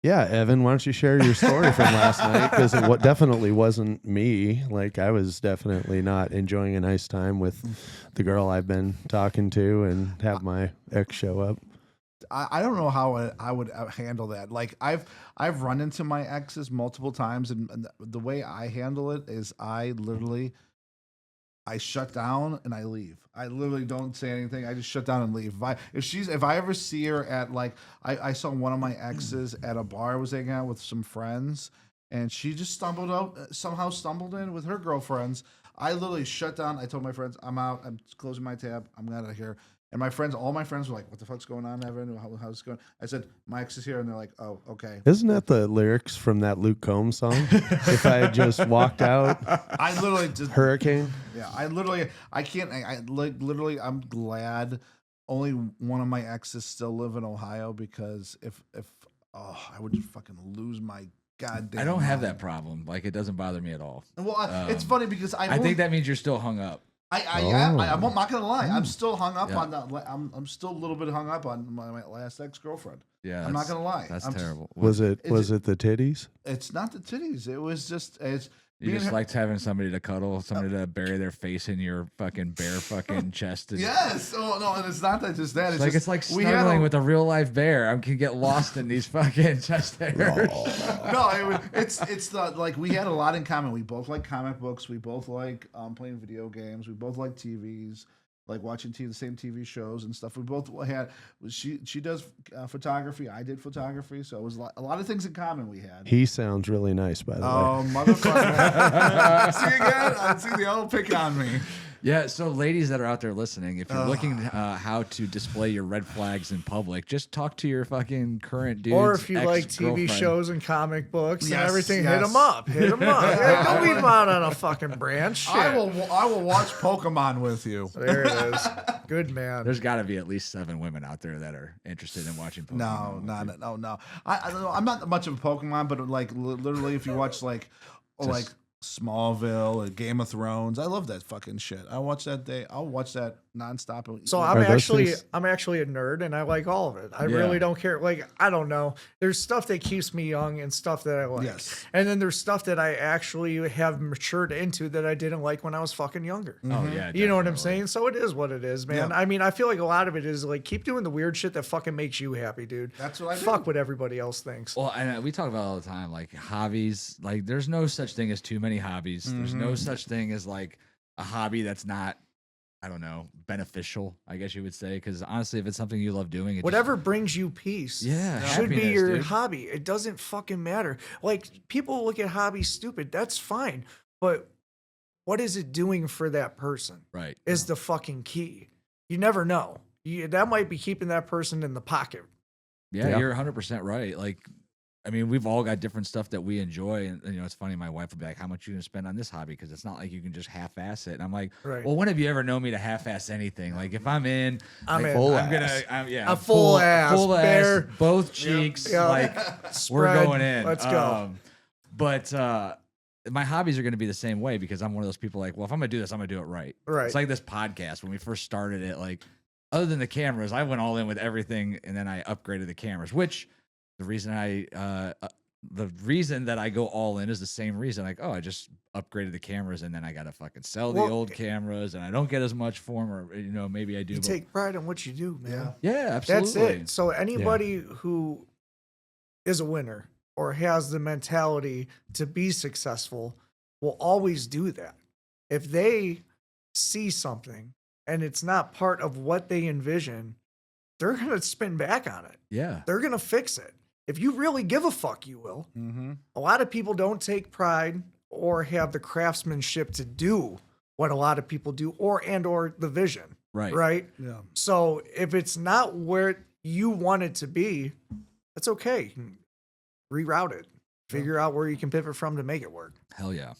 Yeah, Evan, why don't you share your story from last night? Because it definitely wasn't me. Like, I was definitely not enjoying a nice time with the girl I've been talking to and have my ex show up. I don't know how I would handle that. Like I've run into my exes multiple times, and the way I handle it is I shut down and I leave. I literally don't say anything. I just shut down and leave. If I ever see her at like I saw one of my exes at a bar I was hanging out with some friends, and she just somehow stumbled in with her girlfriends. I literally shut down. I told my friends, I'm out. I'm closing my tab. I'm out of here. And my friends, all my friends were like, "What the fuck's going on, Evan? How's it going?" I said, "My ex is here," and they're like, "Oh, okay." Isn't that the lyrics from that Luke Combs song? If I had just walked out, I literally just hurricane. Yeah, I can't. Like literally, I'm glad only one of my exes still live in Ohio because if I would just fucking lose my goddamn. I don't have mind. that problem. Like, it doesn't bother me at all. Well, it's funny because I think that means you're still hung up. I'm not gonna lie. I'm still hung up on that. I'm still a little bit hung up on my last ex-girlfriend. Yeah, I'm not gonna lie. That's I'm terrible. Was it the titties? It's not the titties. It was just You being just her- liked having somebody to cuddle, somebody to bury their face in your fucking bare fucking chest. And Yes. Oh no, and it's not that just that. it's like we had snuggling a- with a real life bear. I can get lost in these fucking chest hairs. No, it's the like we had a lot in common. We both like comic books. We both like playing video games. We both like TVs, like watching the same TV shows and stuff. We both had. She does photography. I did photography, so it was a lot of things in common we had. He sounds really nice, by the way. Oh, motherfucker! See again? I see the old pick on me. Yeah, so ladies that are out there listening, if you're looking how to display your red flags in public, just talk to your fucking current dude. Or if you like TV shows and comic books and Yes, everything, yes. hit them up. Hit them up. Hey, don't leave them out on a fucking branch. Shit. I will watch Pokemon with you. There it is. Good man. There's got to be at least 7 women out there that are interested in watching Pokemon. No. I'm not much of a Pokemon, but like literally, if you watch like Smallville and Game of Thrones, I love that fucking shit. I'll watch that nonstop. So Are I'm those actually things- a nerd and I like all of it. I really don't care. Like, I don't know. There's stuff that keeps me young and stuff that I like. Yes. And then there's stuff that I actually have matured into that I didn't like when I was fucking younger. Oh yeah, You know what I'm definitely. saying? So it is what it is, man. Yeah. I mean, I feel like a lot of it is like keep doing the weird shit that fucking makes you happy, dude. That's what I do. Fuck what everybody else thinks. Well, and we talk about it all the time, like hobbies. Like, there's no such thing as too many hobbies. There's no such thing as like a hobby that's not, I don't know, beneficial, I guess you would say. Because honestly, if it's something you love doing, Whatever brings you peace Yeah, should be happiness, your dude. hobby. It doesn't fucking matter. Like, people look at hobbies stupid. That's fine. But what is it doing for that person right. is the fucking key. You never know. That might be keeping that person in the pocket. Yeah, Yeah. you're 100% right. Like, I mean, we've all got different stuff that we enjoy, and you know, it's funny. My wife would be like, "How much you gonna spend on this hobby?" Because it's not like you can just half-ass it. And I'm like, Right. "Well, when have you ever known me to half-ass anything? Like, if I'm in, I'm like, in. Full I'm ass. A full ass, full ass, bear. both cheeks, Yeah. like we're Spread. going in. Let's go. But my hobbies are going to be the same way because I'm one of those people like, well, if I'm gonna do this, I'm gonna do it right. Right. It's like this podcast when we first started it. Like, other than the cameras, I went all in with everything, and then I upgraded the cameras. Which the reason that I go all in is the same reason. Like, oh, I just upgraded the cameras, and then I got to fucking sell the Well, old cameras, and I don't get as much for them, or you know, maybe I do. You but take pride in what you do, man. yeah, absolutely. That's it. So anybody who is a winner or has the mentality to be successful will always do that. If they see something and it's not part of what they envision, they're going to spin back on it. Yeah. They're going to fix it. If you really give a fuck, you will. Mm-hmm. A lot of people don't take pride or have the craftsmanship to do what a lot of people do or the vision. Right. Right. Yeah. So if it's not where you want it to be, that's okay. You can reroute it. Figure out where you can pivot from to make it work. Hell yeah.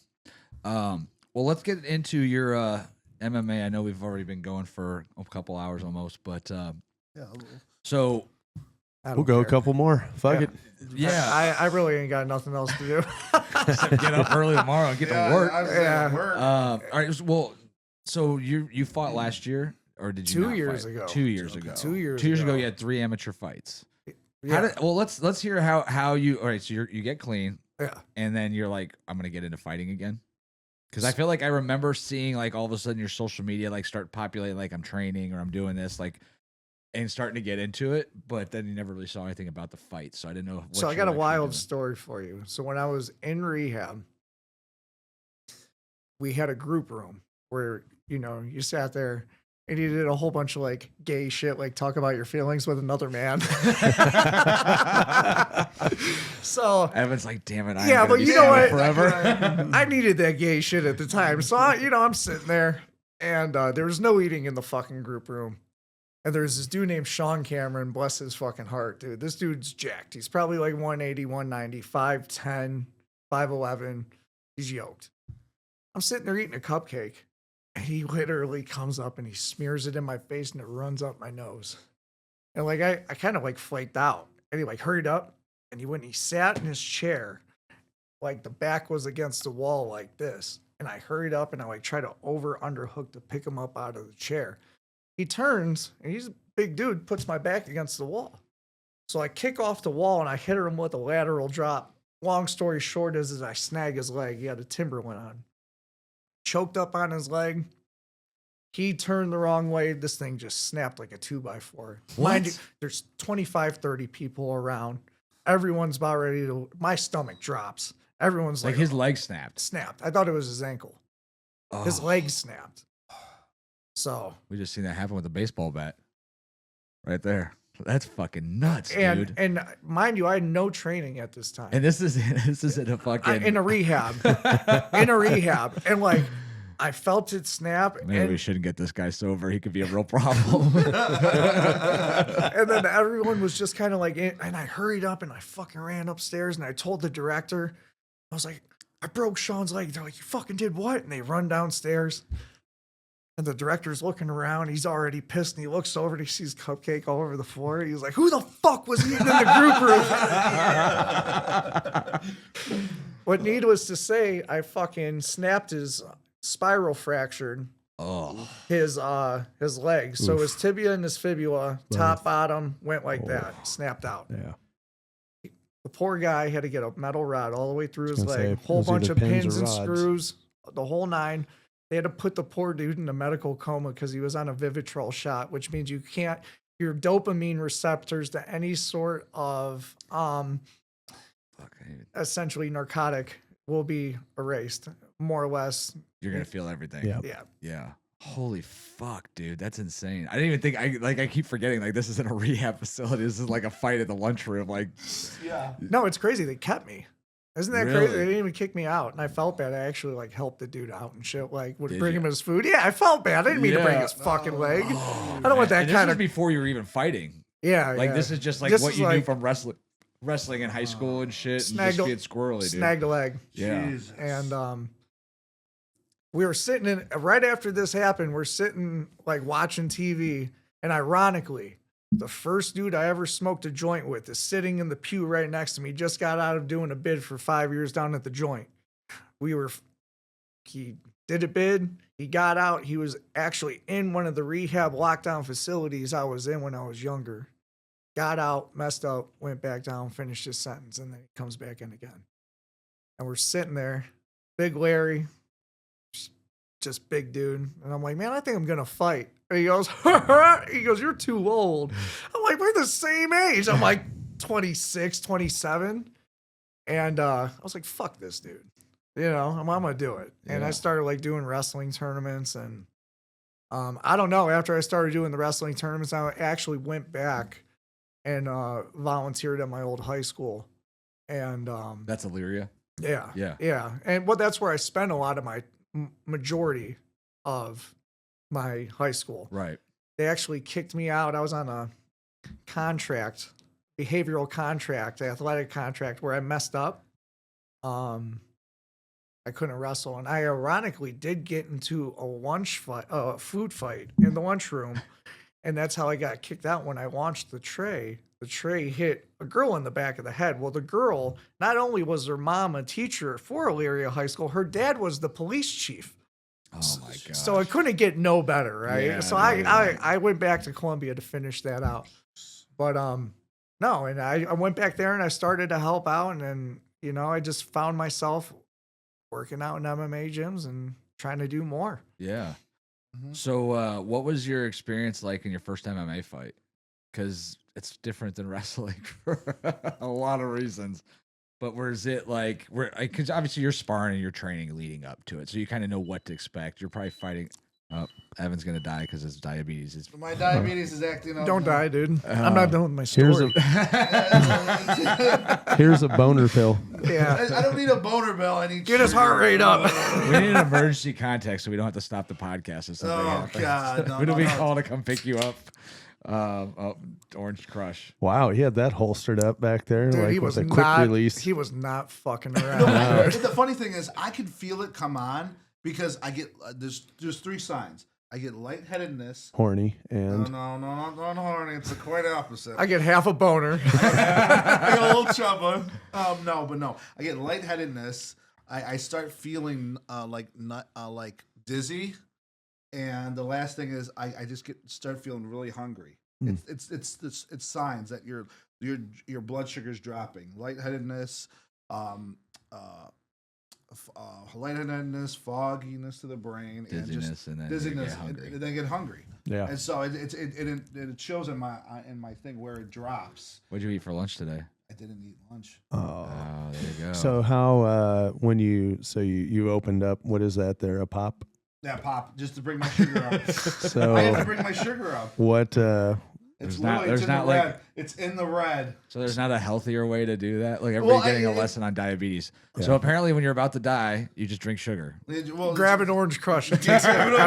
Well, let's get into your MMA. I know we've already been going for a couple hours almost, but so I don't We'll go a care. couple more. Fuck it. yeah, I really ain't got nothing else to do. get up early tomorrow and get to work. Yeah. All right. Well, so you fought last year, or did you? 2 not years fight? ago. 2 years ago. 2 years 2 years ago, ago. you had 3 amateur fights. Yeah. Well, let's hear how you. All right, so you get clean, Yeah. and then you're like, I'm gonna get into fighting again. Because I feel like I remember seeing like all of a sudden your social media like start populating like I'm training or I'm doing this like and starting to get into it, but then you never really saw anything about the fight, so I didn't know. What So I you got a were actually wild doing. story for you. So when I was in rehab, we had a group room where, you sat there And he did a whole bunch of like gay shit, like talk about your feelings with another man. So Evan's like, damn it, yeah, but be you know what? forever. I needed that gay shit at the time. So I'm sitting there, and there was no eating in the fucking group room. And there's this dude named Sean Cameron, bless his fucking heart, dude. This dude's jacked. He's probably like 180, 190, 5'10, 5'11. He's yoked. I'm sitting there eating a cupcake. And he literally comes up and he smears it in my face and it runs up my nose. And like I kind of like flaked out. And he like hurried up and he sat in his chair, like the back was against the wall like this. And I hurried up and I like tried to underhook to pick him up out of the chair. He turns and he's a big dude, puts my back against the wall. So I kick off the wall and I hit him with a lateral drop. Long story short is I snag his leg. He had a Timberland on. Choked up on his leg. He turned the wrong way. This thing just snapped like a 2x4. Mind you, there's 25, 30 people around. Everyone's about ready to, my stomach drops. Everyone's Like like his leg snapped. snapped. I thought it was his ankle. His leg snapped. So We just seen that happen with a baseball bat. Right there. That's fucking nuts, and dude. and mind you, I had no training at this time. And this is in a fucking In a rehab. In a rehab. And like I felt it snap. Maybe and, we shouldn't get this guy sober. He could be a real problem. and then everyone was just kind of like, and I hurried up and I fucking ran upstairs and I told the director, I was like, I broke Sean's leg. They're like, you fucking did what? And they run downstairs. And the director's looking around. He's already pissed. And he looks over and he sees cupcake all over the floor. He's like, who the fuck was eating in the group room? But needless to say, I fucking snapped his spiral fractured his leg. So his tibia and his fibula, top, bottom, went like that. Snapped out. Yeah. The poor guy had to get a metal rod all the way through his gonna leg. say, Whole it was bunch either of pins pins or and rods. screws, the whole nine. They had to put the poor dude in a medical coma because he was on a Vivitrol shot, which means you can't, your dopamine receptors to any sort of essentially narcotic will be erased, more or less. You're gonna feel everything. Yeah. Yeah. Yeah. Holy fuck, dude. That's insane. I didn't even think I keep forgetting like this isn't a rehab facility. This is like a fight at the lunchroom. Like No, it's crazy. They kept me. Isn't that Really? crazy? They didn't even kick me out. And I felt bad. I actually like helped the dude out and shit. Like would Did bring you? him his food. Yeah, I felt bad. I didn't mean to break Yeah. his fucking leg. oh, I don't want man. that And kind this of. was before you were even fighting. Yeah, Like yeah. this is just like This what is you knew like- from wrestling in high school and shit, and Snagged just a- being squirrely, dude. Snagged a leg. Yeah. Jesus. And we were sitting in right after this happened. We're sitting like watching TV, and ironically, the first dude I ever smoked a joint with is sitting in the pew right next to me. Just got out of doing a bid for 5 years down at the joint. He did a bid. He got out. He was actually in one of the rehab lockdown facilities I was in when I was younger. Got out, messed up, went back down, finished his sentence, and then he comes back in again. And we're sitting there, Big Larry, just big dude. And I'm like, man, I think I'm going to fight. And he goes, you're too old. I'm like, we're the same age. I'm like 26, 27. And I was like, fuck this dude. You know, I'm going to do it. And I Yeah. started like doing wrestling tournaments. And I don't know, after I started doing the wrestling tournaments, I actually went back and volunteered at my old high school. And That's Illyria. yeah. Yeah. Yeah. And that's where I spent a lot of my majority of my high school. Right. They actually kicked me out. I was on a contract, behavioral contract, athletic contract where I messed up. I couldn't wrestle. And I ironically did get into a food fight in the lunchroom. And that's how I got kicked out when I launched the tray. The tray hit a girl in the back of the head. Well, the girl, not only was her mom a teacher for Elyria High School, her dad was the police chief. Oh my god. So it couldn't get no better, right? Yeah, So no, you're right. I went back to Columbia to finish that out. But no, and I went back there and I started to help out, and then, you know, I just found myself working out in MMA gyms and trying to do more. Yeah. Mhm. So, what was your experience like in your first MMA fight? Because it's different than wrestling for a lot of reasons. But was it like, because obviously you're sparring and you're training leading up to it, so you kind of know what to expect. You're probably fighting. Oh, Evan's gonna die because his diabetes is. My diabetes is acting up. Don't now. die, dude. I'm not done with my Here's story. Here's a boner pill. Yeah. I don't need a boner bell. I need Get his heart rate up. We need an emergency contact so we don't have to stop the podcast if something Oh happens. God! No, Who do no, we no. call to come pick you up? Orange Crush. Wow, he had that holstered up back there, Dude, like he with was a quick not. release. He was not fucking No, around. the funny thing is, I can feel it come on because I get there's 3 signs. I get lightheadedness. Horny No, and not horny. It's the quite opposite. I get half a boner. I get a little chubba. No. I get lightheadedness. I start feeling like dizzy, and the last thing is I just start feeling really hungry. It's signs that your blood sugar's dropping. Lightheadedness, lightheadedness, fogginess to the brain, Dizziness, and then you dizziness, get hungry. and then get hungry. yeah. And so it shows in my thing where it drops. What'd you eat for lunch today? I didn't eat lunch. Oh, there you go. So how when you opened up, what is that there, a pop? Yeah, pop, just to bring my sugar up. So I had to bring my sugar up. what It's There's in not the like- red. It's in the red. So there's not a healthier way to do that? Like everybody getting a lesson on diabetes. So apparently when you're about to die, you just drink sugar. Well, Grab an Orange Crush. It Grab takes care of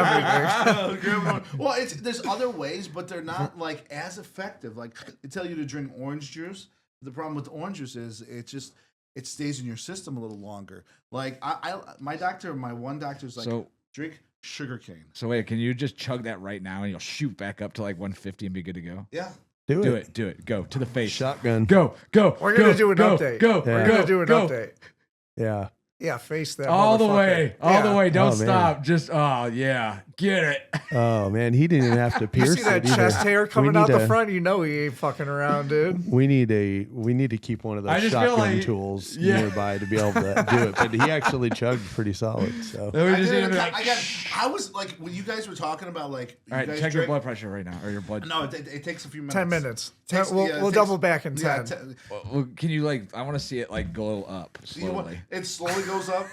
everything. it. Well, there's other ways, but they're not like as effective. Like they tell you to drink orange juice. The problem with orange juice is it stays in your system a little longer. Like my one doctor's like, So- drink sugar cane. So wait, can you just chug that right now and you'll shoot back up to like 150 and be good to go? Yeah. do Do it? it. Do it. Go to the face. Shotgun. Go. We're gonna do an go, update. Go. Yeah. We're Go. gonna do an go. update. Yeah. Yeah, face that. All the motherfucker. way. All the Yeah. way. Don't Oh, man. stop. Just yeah. Get it. Oh man, he didn't even have to You pierce see that it either. chest hair coming We out need the a- front? You know he ain't fucking around, dude. We need to keep one of I those just feel shotgun like- tools yeah. nearby to be able to do it. But he actually chugged pretty solid. So Then we I just did need to it- be like, I was like, when you guys were talking about like, all you right, guys check your drink- blood pressure right now, or your blood. No, it takes a few minutes. 10 minutes. Takes- We'll yeah, it we'll takes- double back in 10. Yeah, Well, can you like? I want to see it like go up you know what? slowly. It slowly goes up.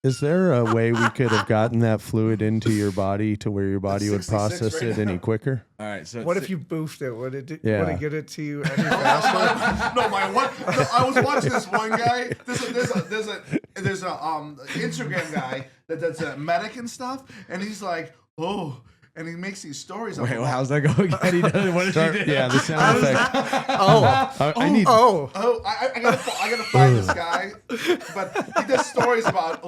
is there a way we could have gotten that fluid into your body to where your body would 66 process right it any now. quicker? All right. So What it's- if you boofed it? Would it Yeah. would it get it to you any faster? I was watching this one guy. There's a Instagram guy that's a medic and stuff, and he's like, oh, and he makes these stories. Wait, about, well, how's that going? Eddie does. What did you do? Yeah, the sound effect. Oh, I need. oh. I gotta find this guy, but he does stories about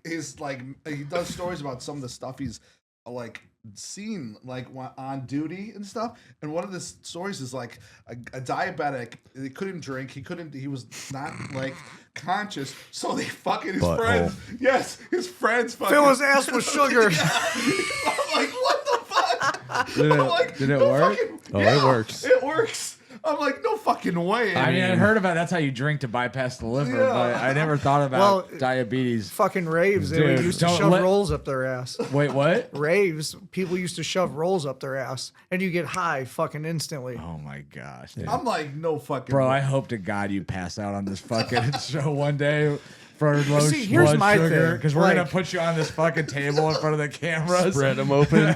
he does stories about some of the stuff he's like seen like on duty and stuff. And one of the stories is like a diabetic. He couldn't drink. He was not like conscious. So they fucking his Butthole. friends. Yes, his friends fucking Fill his ass with sugar. I'm like, what the fuck? Did I'm it- like, did it no work? fucking- Oh, it yeah, works. It works. I'm like, no fucking way. I mean, I heard about that's how you drink to bypass the liver, Yeah. but I never thought about Well, diabetes. Fucking raves. They Dude, used to don't shove let- rolls up their ass. Wait, what? Raves. People used to shove rolls up their ass, and you get high fucking instantly. Oh my gosh, dude. I'm like, no fucking Bro, way. I hope to God you pass out on this fucking show one day for low See, here's blood my sugar, thing, because we're gonna like- put you on this fucking table in front of the cameras. Spread them open.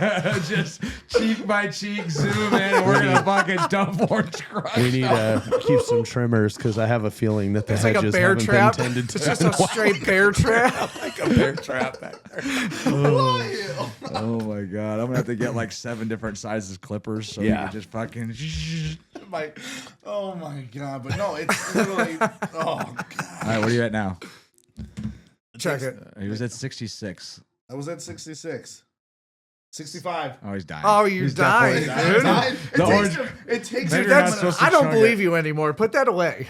Just cheek by cheek, zoom in, and we're gonna fucking dump Orange Crush. We need to keep some trimmers because I have a feeling that the It's like a hedges bear haven't trap. been tended to. It's just a straight bear trap. like a bear trap back there. Oh my God, I'm gonna have to get like 7 different sizes clippers so you Yeah. can just fucking. Oh my god! But no, it's literally. Oh god! All right, where are you at now? Check it. He was at 66. I was at 66, 65. Oh, he's dying. Oh, you He's died, definitely dude. dying. It The takes orange- him- it takes Maybe him you're not a minute. supposed to I don't chug believe it. you anymore. Put that away.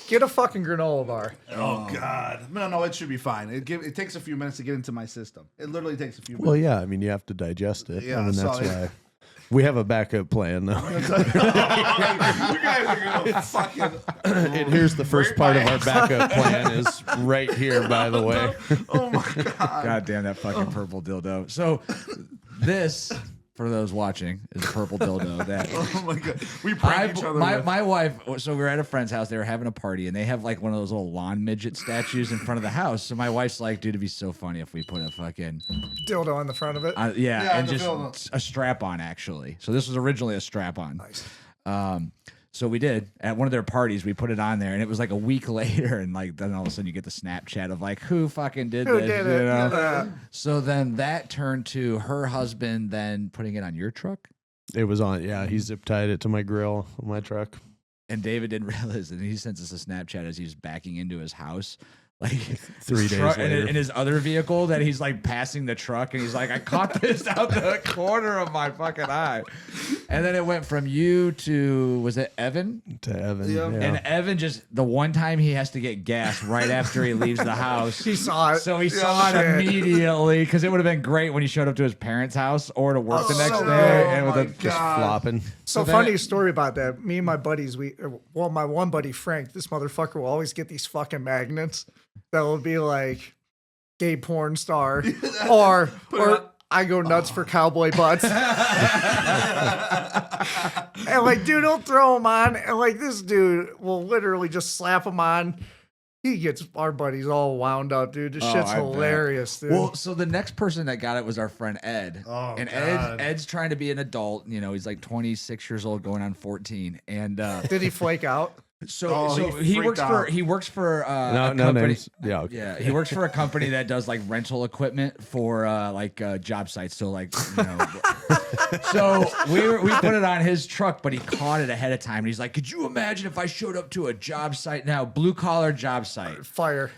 Get a fucking granola bar. Oh god! No, it should be fine. It takes a few minutes to get into my system. It literally takes a few minutes. Well, yeah. I mean, you have to digest it. Yeah, I mean, that's so- why. We have a backup plan, though. You guys are gonna fucking. And here's the first Right part by of our backup plan is right here, by the way. Oh my god! God damn that fucking purple dildo. So this for those watching, is a purple dildo that Oh my god, we prank each other. my wife. So we were at a friend's house. They were having a party, and they have like one of those little lawn midget statues in front of the house. So my wife's like, "Dude, it'd be so funny if we put a fucking Dildo on the front of it. yeah, and the just dildo. a strap on actually." So this was originally a strap on. Nice. So we did at one of their parties. We put it on there, and it was like a week later, and like then all of a sudden you get the Snapchat of like, who fucking did Who this? did you it? know? Yeah. So then that turned to her husband then putting it on your truck, It was on. Yeah, he zip tied it to my grill on my truck. and David didn't realize, and he sends us a Snapchat as he's backing into his house. Like 3 his days truck- later. in his other vehicle, that he's like passing the truck, and he's like, "I caught this out the corner of my fucking eye." And then it went from you to, was it Evan? To Evan. Yeah. Yeah. And Evan just, the one time he has to get gas right after he leaves the house. He saw it. So he saw it shit. immediately, because it would have been great when he showed up to his parents' house or to work the Oh, next so day. good. And with my a, just God. flopping. So So funny that- story about that. Me and my buddies, my one buddy Frank, this motherfucker will always get these fucking magnets that will be like gay porn star or I go nuts for cowboy butts. And like, dude, he'll throw them on, and like this dude will literally just slap them on. He gets our buddies all wound up, dude. This Oh, shit's I bet. hilarious, dude. well, so the next person that got it was our friend Ed. Oh, and God. Ed's trying to be an adult. You know, he's like 26 years old, going on 14. And Did he flake out? so he he works freaked for out. he works for No, a no company. names. Yeah. Okay. Yeah, he works for a company that does like rental equipment for job sites. So like, you know, so we put it on his truck, but he caught it ahead of time. And he's like, "Could you imagine if I showed up to a job site now, blue collar job site? Fire.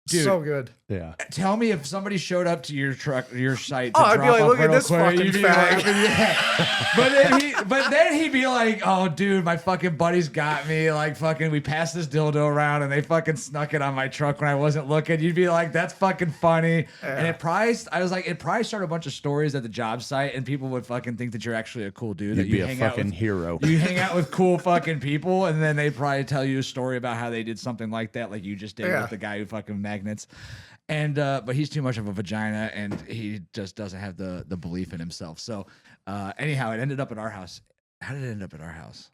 Dude. So good. Yeah. Tell me if somebody showed up to your truck, your site. To Oh, I'd be drop like, off look at real this quick," fucking you'd be fag. like, yeah. But then he'd be like, "Oh, dude, my fucking buddies got me. Like, fucking, we passed this dildo around, and they fucking snuck it on my truck when I wasn't looking." You'd be like, "That's fucking funny." And it probably started a bunch of stories at the job site, and people would fucking think that you're actually a cool dude. You'd that be you a hang out fucking with, hero. you hang out with cool fucking people, and then they probably tell you a story about how they did something like that, like you just did Yeah. with the guy who fucking magnets. And but he's too much of a vagina, and he just doesn't have the belief in himself. So anyhow, it ended up at our house. How did it end up at our house?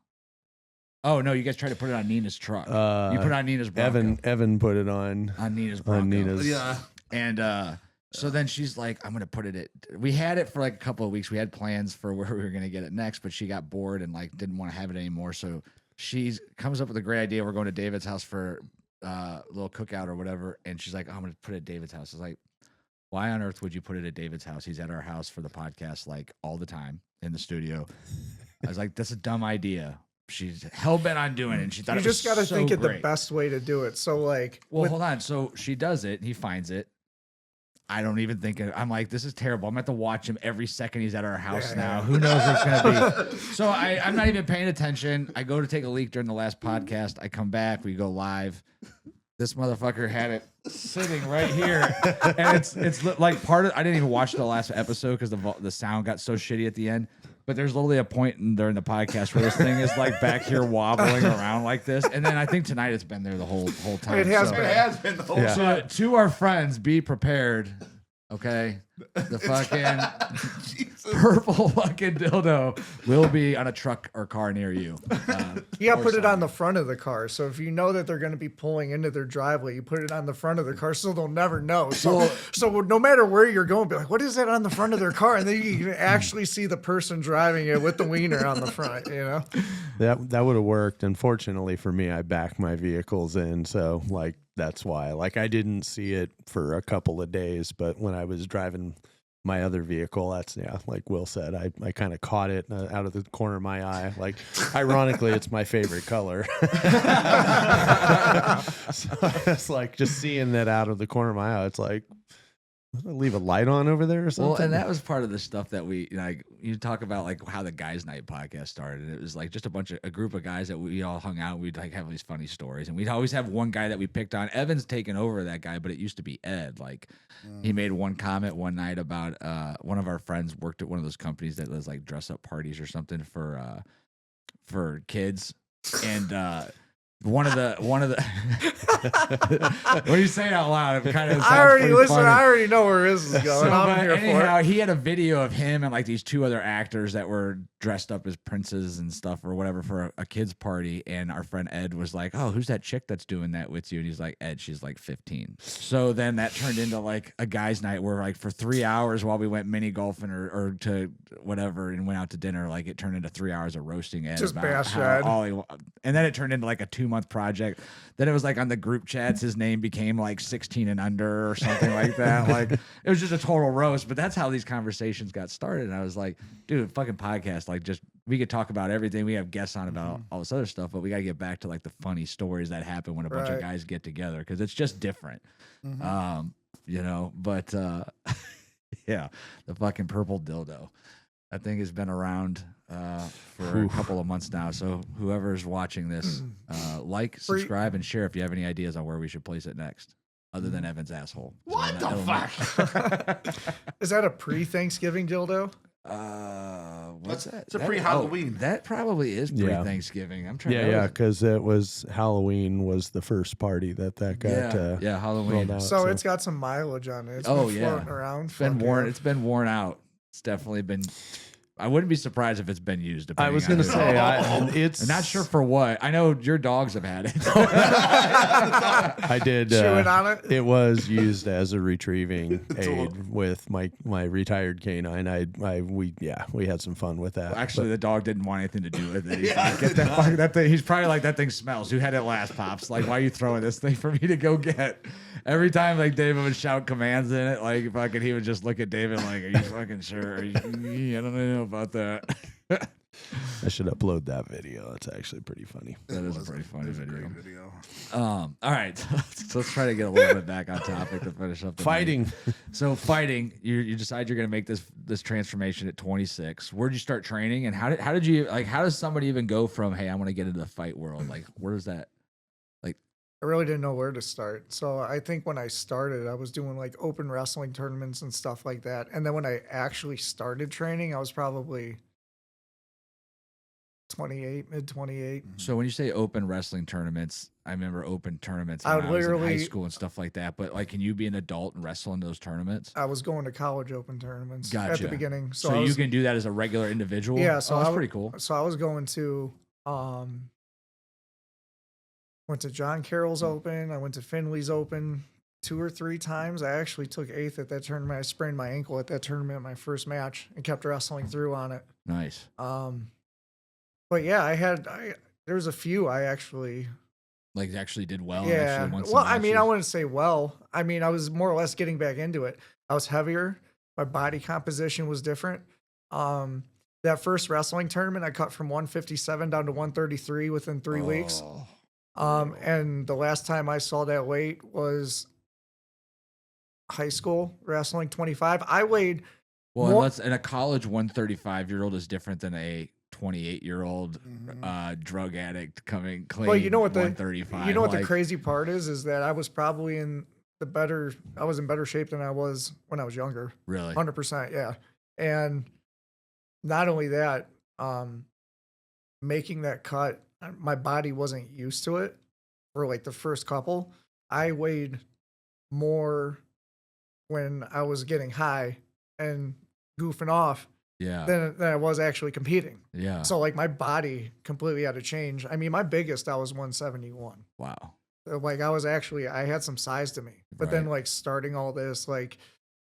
Oh no, you guys tried to put it on Nina's truck. You put it on Nina's Bronco. Evan put it on Nina's Bronco. Nina's. Yeah. And so then she's like, "I'm gonna put it at." We had it for like a couple of weeks. We had plans for where we were gonna get it next, but she got bored and like didn't want to have it anymore. So she comes up with a great idea. We're going to David's house for a little cookout or whatever, and she's like, "Oh, I'm gonna put it at David's house." I was like, "Why on earth would you put it at David's house? He's at our house for the podcast like all the time in the studio." I was like, "That's a dumb idea." She's hell bent on doing it, and she thought You it just was got to so think of the great. best way to do it. So like, Well, hold on. So she does it. He finds it. I don't even think I'm like, this is terrible. I'm gonna have to watch him every second he's at our house Yeah, now. yeah. Who knows what's gonna be? So I'm not even paying attention. I go to take a leak during the last podcast. I come back. We go live. This motherfucker had it sitting right here, and it's like part of. I didn't even watch the last episode because the sound got so shitty at the end. But there's literally a point during the podcast where this thing is like back here wobbling around like this, and then I think tonight it's been there the whole time. It has So- been. It has been the whole Yeah. time. to our friends, be prepared. Okay, the fucking purple fucking dildo will be on a truck or car near you. You got to or put it on something. the front of the car. So if you know that they're going to be pulling into their driveway, you put it on the front of the car so they'll never know. So, so no matter where you're going, be like, what is that on the front of their car? And then you can actually see the person driving it with the wiener on the front, you know? That would have worked. Unfortunately for me, I back my vehicles in, so like that's why. Like I didn't see it for a couple of days, but when I was driving my other vehicle, that's like Will said, I kind of caught it out of the corner of my eye. Like ironically, it's my favorite color. So it's like just seeing that out of the corner of my eye. It's like, leave a light on over there or something. Well, and that was part of the stuff that we like. You talk about like how the Guys Night podcast started. It was like just a group of guys that we all hung out. We'd like have these funny stories, and we'd always have one guy that we picked on. Evan's taken over that guy, but it used to be Ed. Like he made one comment one night about one of our friends worked at one of those companies that does like dress up parties or something for kids, and one of the when you say it out loud, it kind of I already know where this is going. So, I'm but here anyhow, for it. he had a video of him and like these two other actors that were dressed up as princes and stuff or whatever for a kid's party. And our friend Ed was like, "Oh, who's that chick that's doing that with you?" And he's like, "Ed, she's like 15." So then that turned into like a guys' night where like for 3 hours while we went mini golfing or to whatever and went out to dinner, like it turned into 3 hours of roasting Ed Just about bash how Ed. all he, and then it turned into like a 2-month project. Then it was like on the group chats, his name became like 16 and under or something like that. Like it was just a total roast, but that's how these conversations got started. And I was like, dude, fucking podcast, like just we could talk about everything. We have guests on about all this other stuff, but we got to get back to like the funny stories that happen when a bunch of Right. guys get together because it's just different. You know, but yeah, the fucking purple dildo. That thing has been around for a couple of months now. So whoever's watching this, like, subscribe, and share if you have any ideas on where we should place it next, other than Evan's asshole. What So the fuck? Is that a pre-Thanksgiving dildo? What's that? It's a pre-Halloween. That probably is Yeah. pre-Thanksgiving. I'm trying. Yeah, because it was Halloween was the first party that got yeah, Halloween. rolled out. So it's got some mileage on it. It's Oh, been yeah. floating around. It's been Fuck worn. yeah. It's been worn out. It's definitely been. I wouldn't be surprised if it's been used. I was going gonna to say it's I'm not sure for what. I know your dogs have had it. I did. Chewing on it? It was used as a retrieving aid with my retired canine. We had some fun with that. Actually, the dog didn't want anything to do with it. He's like, get that fucking that thing. He's probably like, that thing smells. Who had it last, Pops? Like, why are you throwing this thing for me to go get? Every time like David would shout commands in it, like fucking, he would just look at David like, "Are you fucking sure? I don't know about that." I should upload that video. It's actually pretty funny. That is a pretty funny It's a video. great video. All right, so let's try to get a little bit back on topic to finish up the night. Fighting. So fighting, you decide you're going to make this transformation at 26. Where'd you start training, and how did you like? How does somebody even go from, hey, I want to get into the fight world? Like, where does that? I really didn't know where to start. So I think when I started, I was doing like open wrestling tournaments and stuff like that. And then when I actually started training, I was probably 28, mid 28. So when you say open wrestling tournaments, I remember open tournaments I when would I was in high literally- school and stuff like that. But like, can you be an adult and wrestle in those tournaments? I was going to college open tournaments at Gotcha. the beginning. So, I you was, can do that as a regular individual. Yeah, so oh, that's I w- pretty cool. So I was going to went to John Carroll's Open. I went to Finley's Open 2 or 3 times. I actually took 8th at that tournament. I sprained my ankle at that tournament, my first match, and kept wrestling through on it. Nice. But yeah, there was a few I actually, Like actually did well. yeah. And actually won some Well, I mean, I matches? wouldn't say well. I mean, I was more or less getting back into it. I was heavier. My body composition was different. That first wrestling tournament, I cut from 157 down to 133 within 3 weeks. And the last time I saw that weight was high school wrestling 25. I weighed Well, more- and a college 135-year-old is different than a 28-year-old drug addict coming clean. Well, you know what the 135. you know what like, the crazy part is that I was probably I was in better shape than I was when I was younger. really 100%, yeah. And not only that, making that cut, my body wasn't used to it for like the first couple. I weighed more when I was getting high and goofing off yeah than I was actually competing. yeah. So like my body completely had to change. I mean, my biggest, I was 171. Wow. So, like I had some size to me. But then Right. like starting all this, like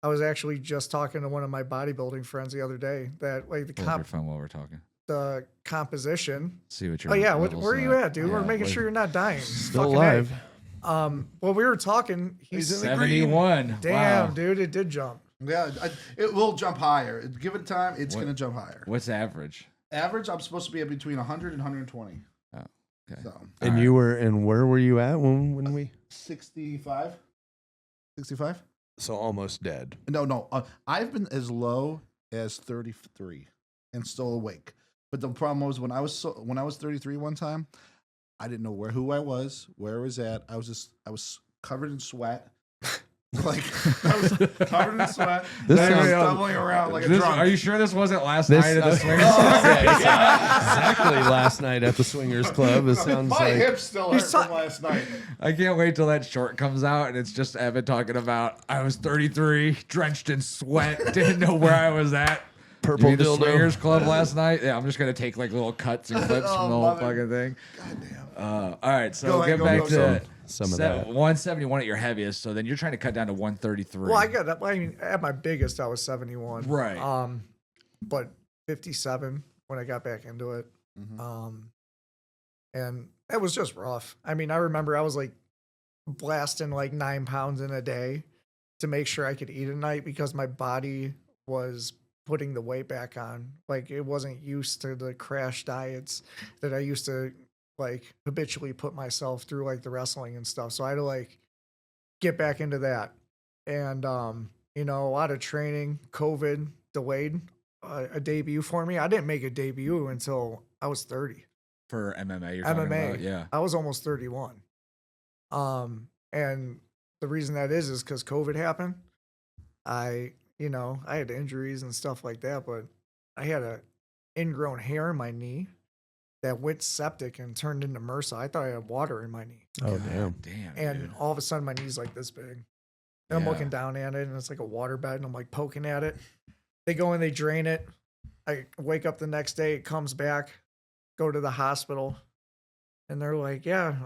I was actually just talking to one of my bodybuilding friends the other day that like Hold your phone while we're talking. the composition. See what you're. Oh yeah, where are you at, dude? We're making sure you're not dying. Still Fucking A. alive. Well, we were talking. He's He's in the green. 71. damn, Wow. dude. It did jump. Yeah, it will jump higher. Give it time, it's What- going to jump higher. What's average? Average, I'm supposed to be at between 100 and 120. Oh, okay. So, And All you were, and where were you at when we? 65? 65? So almost dead. No. I've been as low as 33 and still awake. But the problem was when I was 33 one time, I didn't know who I was, where I was at. I was covered in sweat. Like I was covered in sweat. This I was sounds- stumbling around like a This- drunk. are you sure this wasn't last This- night at the swingers? Exactly last night at the Swingers Club. It sounds My like hips still hurt from last night. I can't wait till that short comes out and it's just Evan talking about I was 33, drenched in sweat, didn't know where I was at. purple You mean the dildo. swingers club last night. Yeah, I'm just gonna take like little cuts and clips from the whole mother- fucking thing. Goddamn. All right, so Go ahead, get go, back go, to go. Some of that. 171 at your heaviest. So then you're trying to cut down to 133. Well, I mean, at my biggest, I was 71. Right. But 57 when I got back into it. And it was just rough. I mean, I remember I was like blasting like 9 pounds in a day to make sure I could eat at night because my body was putting the weight back on. Like it wasn't used to the crash diets that I used to like habitually put myself through, like the wrestling and stuff. So I had to like get back into that. And, you know, a lot of training, COVID delayed a debut for me. I didn't make a debut until I was 30. For MMA, you're talking MMA. about, yeah. I was almost 31. And the reason that is because COVID happened. I had injuries and stuff like that, but I had a ingrown hair in my knee that went septic and turned into MRSA. I thought I had water in my knee. Oh, damn. Damn, And dude. all of a sudden my knee's like this big. And I'm Yeah. looking down at it and it's like a water bed and I'm like poking at it. They go in, they drain it. I wake up the next day, it comes back, go to the hospital, and they're like, yeah,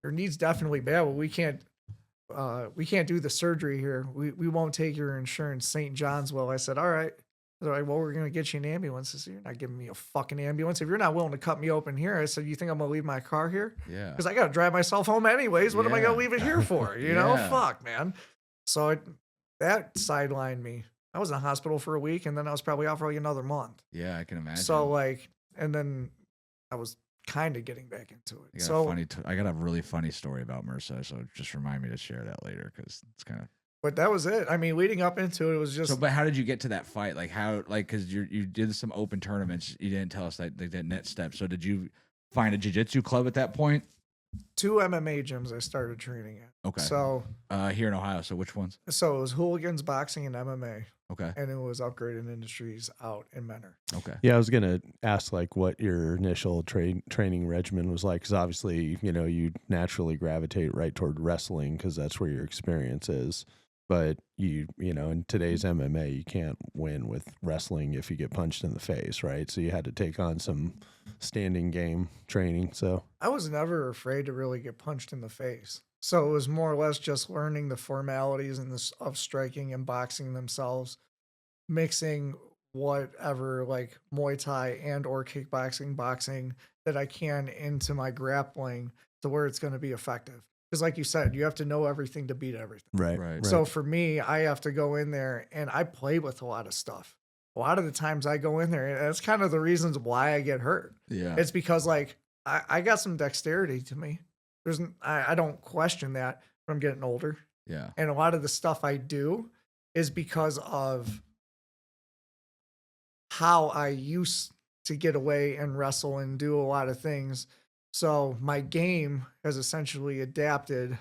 your knee's definitely bad, but we can't do the surgery here. We won't take your insurance. St. John's will. I said, all right. They're like, well, we're going to get you an ambulance. I said, you're not giving me a fucking ambulance. If you're not willing to cut me open here, I said, you think I'm going to leave my car here? Yeah. Because I got to drive myself home anyways. What am I going to Yeah. leave it here for? You know, Yeah. fuck, man. So that sidelined me. I was in the hospital for a week, and then I was probably out for like another month. Yeah, I can imagine. So like, and then I was kind of getting back into it. I got a really funny story about MRSA, so just remind me to share that later because it's kind of. But that was it. I mean, leading up into it, it was just. So, but how did you get to that fight? Like how, like, because you did some open tournaments. You didn't tell us that they did net steps. So did you find a jiu-jitsu club at that point? 2 MMA gyms I started training at. Okay. So Here in Ohio. So which ones? it was Hooligans Boxing and MMA, Okay. and it was Upgraded Industries out in Menor. Okay. Yeah, I was gonna ask like what your initial training regimen was like, because obviously you naturally gravitate right toward wrestling because that's where your experience is. But in today's MMA, you can't win with wrestling if you get punched in the face, right? So you had to take on some standing game training. So I was never afraid to really get punched in the face. So it was more or less just learning the formalities of striking and boxing themselves, mixing whatever like Muay Thai and or kickboxing, boxing that I can into my grappling to where it's going to be effective. Because like you said, you have to know everything to beat everything. Right. So for me, I have to go in there and I play with a lot of stuff. A lot of the times I go in there, and that's kind of the reasons why I get hurt. Yeah. It's because like I got some dexterity to me. I don't question that, but I'm getting older. Yeah. And a lot of the stuff I do is because of how I used to get away and wrestle and do a lot of things. So my game has essentially adapted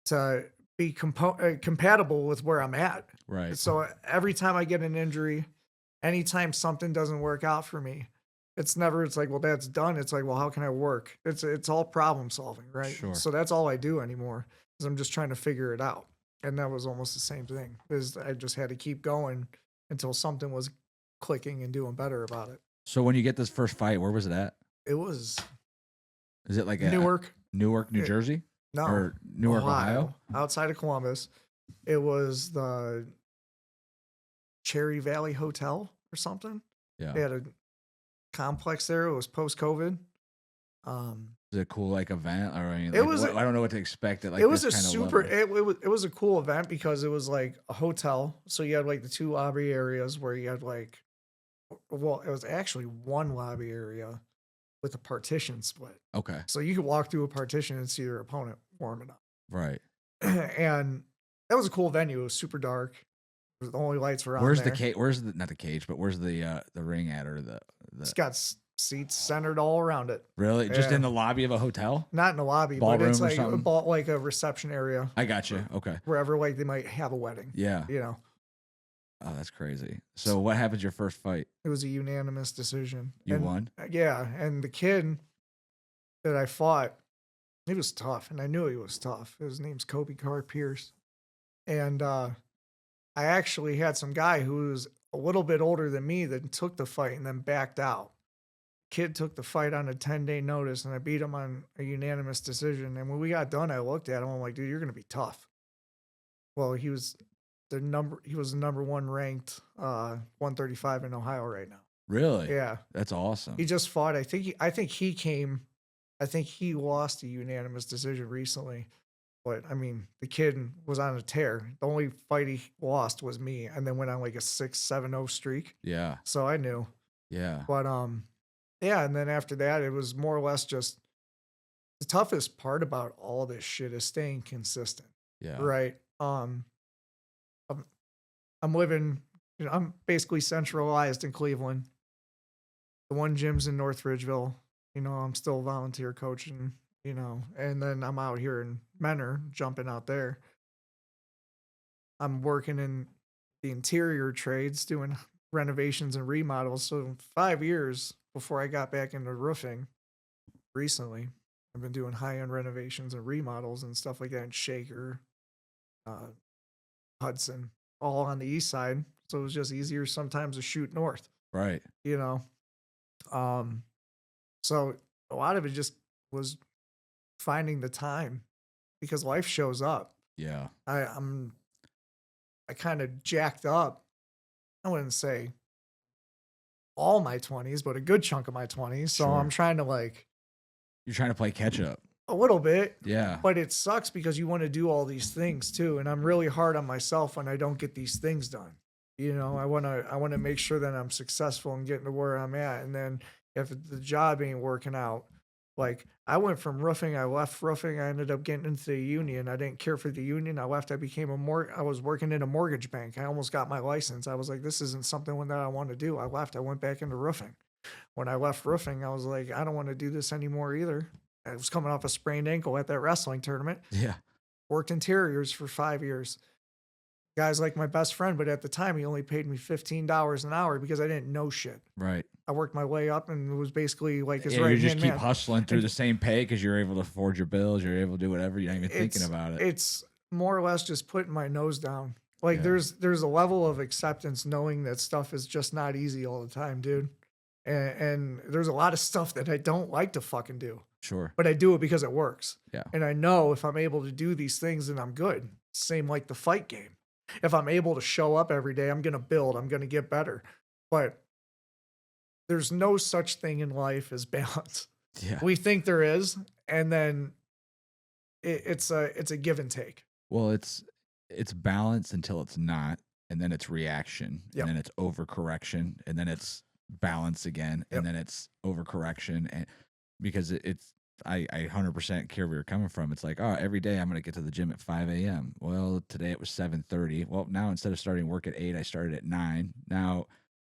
to be compatible with where I'm at. Right. So every time I get an injury, anytime something doesn't work out for me, it's like, well, that's done. It's like, well, how can I work? It's all problem solving, right? Sure. So that's all I do anymore is I'm just trying to figure it out. And that was almost the same thing. Is I just had to keep going until something was clicking and doing better about it. So when you get this first fight, where was it at? It was Is it like Newark, Newark, New Jersey? no, Or Newark, Ohio? outside of Columbus. It was the Cherry Valley Hotel or something. Yeah. They had a complex there. It was post-COVID. Is it a cool like event? Or I mean, It like, was- I don't know what to expect. At like it was a this kinda super. level. It was a cool event because it was like a hotel. So you had like the 2 lobby areas where you had like, well, it was actually 1 lobby area with a partition split. Okay. So you could walk through a partition and see your opponent warming up. Right. And that was a cool venue. It was super dark. The only lights were on Where's there. the cage? Where's the not the cage, but where's the ring at or the It's got seats centered all around it. Really? Just Yeah. in the lobby of a hotel? Not in the lobby, but Ballroom it's or like something? like a reception area I got you. Okay. wherever like they might have a wedding. Yeah. You know, Oh, that's crazy. So what happened your first fight? it was a unanimous decision. You And, won? Yeah, and the kid that I fought, he was tough, and I knew he was tough. His name's Kobe Carr Pierce, and I actually had some guy who was a little bit older than me that took the fight and then backed out. Kid took the fight on a 10-day notice, and I beat him on a unanimous decision. And when we got done, I looked at him. I'm like, dude, you're gonna be tough. Well, he was the number one ranked 135 in Ohio right now. Really? Yeah, That's awesome. he just fought. I think he lost a unanimous decision recently. But I mean, the kid was on a tear. The only fight he lost was me, and then went on like a 6-7-0 streak. Yeah. So I knew. Yeah. But yeah, and then after that, it was more or less just the toughest part about all this shit is staying consistent, Yeah. right? I'm living, I'm basically centralized in Cleveland. The one gym's in North Ridgeville. I'm still volunteer coaching, and then I'm out here in Menor, jumping out there. I'm working in the interior trades, doing renovations and remodels. So 5 years before I got back into roofing recently, I've been doing high-end renovations and remodels and stuff like that in Shaker, Hudson, all on the east side. So it was just easier sometimes to shoot north, Right. So a lot of it just was finding the time because life shows up. Yeah. I kind of jacked up. I wouldn't say all my 20s, but a good chunk of my 20s. So Sure. I'm trying to You're trying to play catch up. a little bit, Yeah. but it sucks because you want to do all these things too. And I'm really hard on myself when I don't get these things done. I want to make sure that I'm successful and getting to where I'm at. And then if the job ain't working out, like I went from roofing, I left roofing, I ended up getting into the union. I didn't care for the union. I left, I became I was working in a mortgage bank. I almost got my license. I was like, this isn't something that I want to do. I left, I went back into roofing. When I left roofing, I was like, I don't want to do this anymore either. I was coming off a sprained ankle at that wrestling tournament. Yeah. Worked interiors for 5 years. Guy's like my best friend, but at the time he only paid me $15 an hour because I didn't know shit. Right. I worked my way up and it was basically like his Yeah, right you just hand keep man. hustling through the same pay because you're able to afford your bills. You're able to do whatever. You're not even thinking about it. It's more or less just putting my nose down. Like Yeah. there's a level of acceptance knowing that stuff is just not easy all the time, dude. And there's a lot of stuff that I don't like to fucking do, Sure. but I do it because it works. Yeah. And I know if I'm able to do these things, then I'm good. Same like the fight game. If I'm able to show up every day, I'm going to build, I'm going to get better. But there's no such thing in life as balance. Yeah. We think there is, and then it's a give and take. Well, it's balance until it's not, and then it's reaction, Yep. and then it's overcorrection, and then it's balance again, Yep. and then it's overcorrection, and because I 100% care where you're coming from. It's like, oh, every day I'm going to get to the gym at 5 a.m. Well, today it was 7:30. Well, now instead of starting work at 8, I started at 9. Now,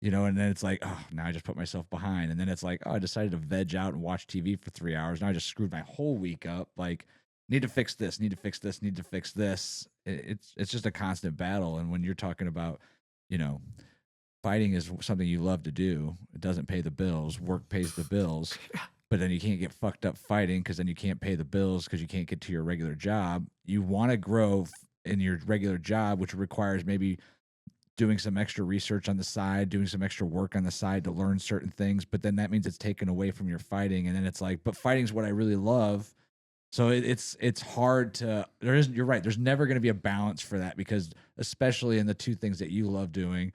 and then it's like, oh, now I just put myself behind. And then it's like, oh, I decided to veg out and watch TV for 3 hours. Now I just screwed my whole week up. Like, need to fix this, need to fix this, need to fix this. It's just a constant battle. And when you're talking about, fighting is something you love to do. It doesn't pay the bills. Work pays the bills. But then you can't get fucked up fighting because then you can't pay the bills because you can't get to your regular job. You want to grow in your regular job, which requires maybe doing some extra research on the side, doing some extra work on the side to learn certain things. But then that means it's taken away from your fighting. And then it's like, but fighting's what I really love. So it's hard to, you're right. There's never going to be a balance for that because especially in the two things that you love doing,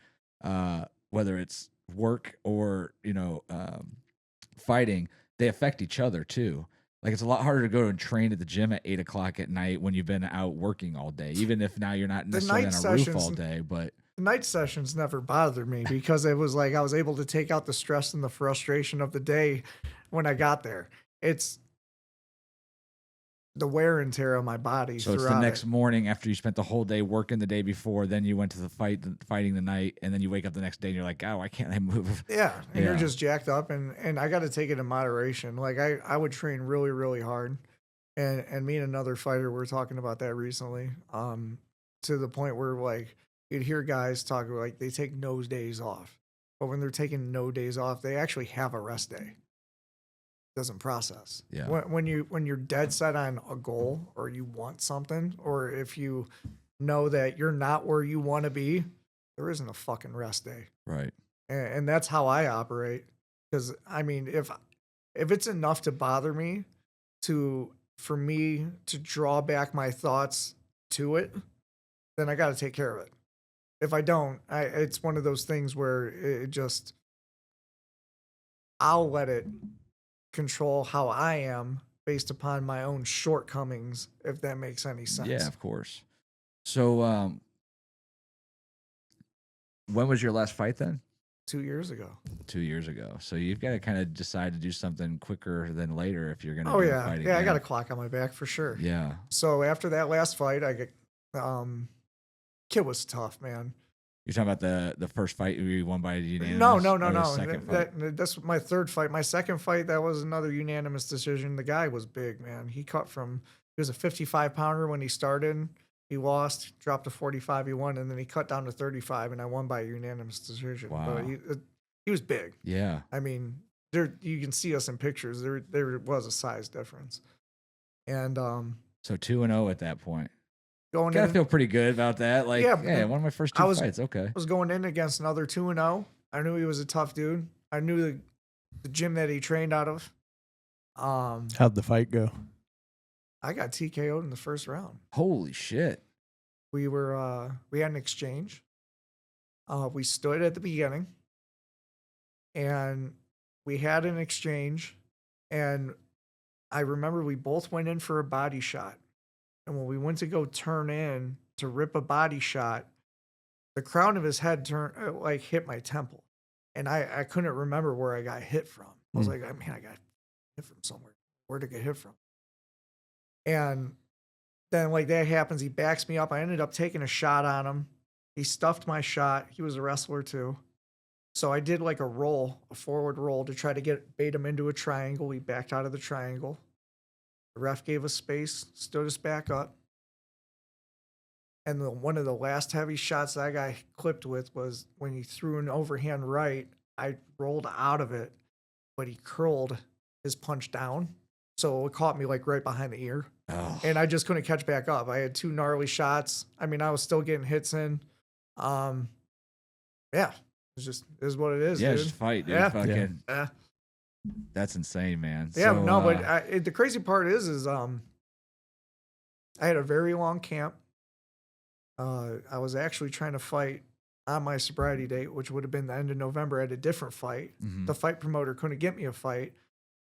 whether it's work or, fighting, they affect each other too. Like it's a lot harder to go and train at the gym at 8 o'clock at night when you've been out working all day, even if now you're not necessarily on a roof all day, but the night sessions never bothered me because it was like I was able to take out the stress and the frustration of the day when I got there. It's the wear and tear on my body. So it's the next morning after you spent the whole day working the day before, then you went to the fighting the night, and then you wake up the next day and you're like, oh, why can't I move? Yeah, and you're just jacked up, and I got to take it in moderation. Like I would train really, really hard, and me and another fighter were talking about that recently, to the point where like you'd hear guys talk like they take no days off, but when they're taking no days off, they actually have a rest day. Doesn't process. Yeah. When you're dead set on a goal, or you want something, or if you know that you're not where you want to be, there isn't a fucking rest day. Right. And that's how I operate. Because I mean, if it's enough to bother me, for me to draw back my thoughts to it, then I got to take care of it. If I don't, it's one of those things where it just, I'll let it control how I am based upon my own shortcomings, if that makes any sense. Yeah, of course. So, when was your last fight then? 2 years ago. 2 years ago. So you've got to kind of decide to do something quicker than later if you're going to Oh do yeah, a fight yeah. again. I got a clock on my back for sure. Yeah. So after that last fight, I get, kid was tough, man. You're talking about the first fight you won by unanimous? No. Or the second fight? That's my third fight. My second fight, that was another unanimous decision. The guy was big, man. He was a 55 pounder when he started. He lost, dropped to 45, he won, and then he cut down to 35, and I won by a unanimous decision. Wow. But he was big. Yeah. I mean, you can see us in pictures. There was a size difference. And So 2-0 at that point. going Gotta in, feel pretty good about that. Like, Yeah, yeah, one of my first two fights. Okay. I was going in against another 2-0. I knew he was a tough dude. I knew the gym that he trained out of. How'd the fight go? I got TKO'd in the first round. Holy shit. We had an exchange. We stood at the beginning, and we had an exchange, and I remember we both went in for a body shot. And when we went to go turn in to rip a body shot, the crown of his head hit my temple. And I couldn't remember where I got hit from. I was like, man, I got hit from somewhere. Where'd I get hit from? And then like that happens, he backs me up. I ended up taking a shot on him. He stuffed my shot. He was a wrestler too. So I did like a forward roll to try to bait him into a triangle. He backed out of the triangle. The ref gave us space, stood us back up. And one of the last heavy shots that I got clipped with was when he threw an overhand right. I rolled out of it, but he curled his punch down. So it caught me like right behind the ear. Oh. And I just couldn't catch back up. I had two gnarly shots. I mean, I was still getting hits in. Yeah, it is what it is. Yeah, dude. just fight, dude. Yeah. Fucking, Yeah. That's insane, man. Yeah, So, no, but the crazy part is I had a very long camp. I was actually trying to fight on my sobriety date, which would have been the end of November, at a different fight. Mhm. The fight promoter couldn't get me a fight.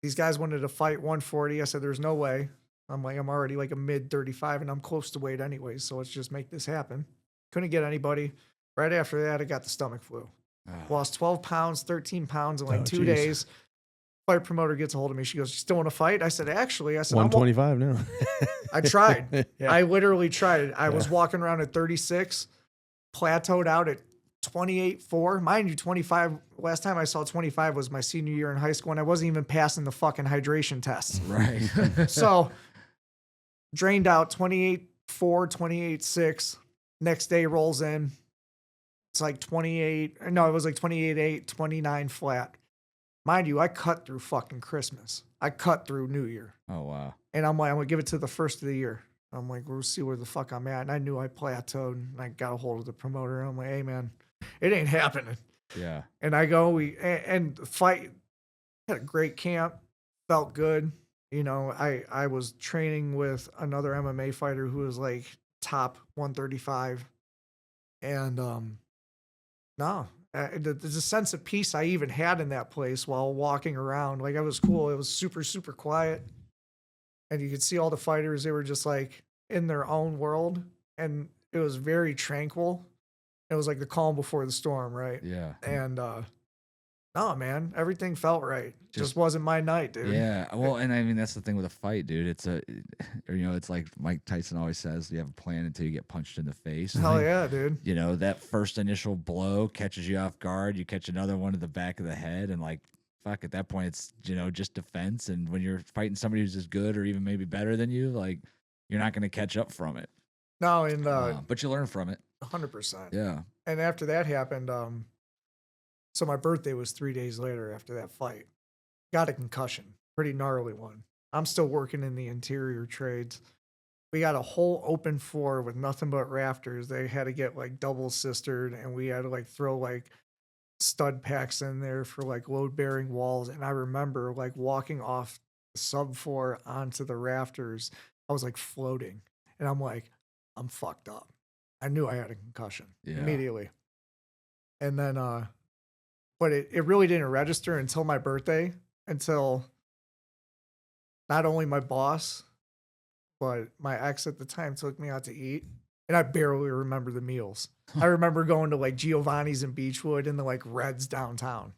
These guys wanted to fight 140. I said, there's no way. I'm already like a mid 35 and I'm close to weight anyways. So let's just make this happen. Couldn't get anybody. Right after that, I got the stomach flu. Oh. Lost 12 pounds, 13 pounds in like 2 geez. days. Fight promoter gets a hold of me. She goes, you still want to fight? I said, actually, 125 now. I tried. Yeah. I literally tried it. I was walking around at 36, plateaued out at 28.4. Mind you, 25, last time I saw 25 was my senior year in high school, and I wasn't even passing the fucking hydration tests. Right. So, drained out 28.4, 28.6. Next day rolls in. It's like 28. No, it was like 28.8, 29 flat. Mind you, I cut through fucking Christmas. I cut through New Year. Oh, wow. And I'm like, I'm going to give it to the first of the year. I'm like, we'll see where the fuck I'm at. And I knew I plateaued, and I got a hold of the promoter. And I'm like, hey, man, it ain't happening. Yeah. And I go, and fight, had a great camp, felt good. You know, I was training with another MMA fighter who was like top 135. And no, there's a sense of peace I even had in that place while walking around. Like, it was cool. It was super, super quiet. And you could see all the fighters, they were just like in their own world. And it was very tranquil. It was like the calm before the storm, right? Yeah. And No, man, everything felt right. Just wasn't my night, dude. Yeah, well, and I mean that's the thing with a fight, dude. It's or, it's like Mike Tyson always says, you have a plan until you get punched in the face. Hell And, yeah, dude. that first initial blow catches you off guard. You catch another one to the back of the head, and like, fuck, at that point, it's just defense. And when you're fighting somebody who's as good or even maybe better than you, like, you're not going to catch up from it. No, and But you learn from it. 100%. Yeah. And after that happened, so my birthday was 3 days later after that fight. Got a concussion, pretty gnarly one. I'm still working in the interior trades. We got a whole open floor with nothing but rafters. They had to get like double cistered, and we had to like throw like stud packs in there for like load bearing walls. And I remember like walking off the subfloor onto the rafters. I was like floating, and I'm like, I'm fucked up. I knew I had a concussion immediately. And then, but it really didn't register until my birthday, until not only my boss, but my ex at the time took me out to eat. And I barely remember the meals. I remember going to like Giovanni's in Beechwood and the like Reds downtown,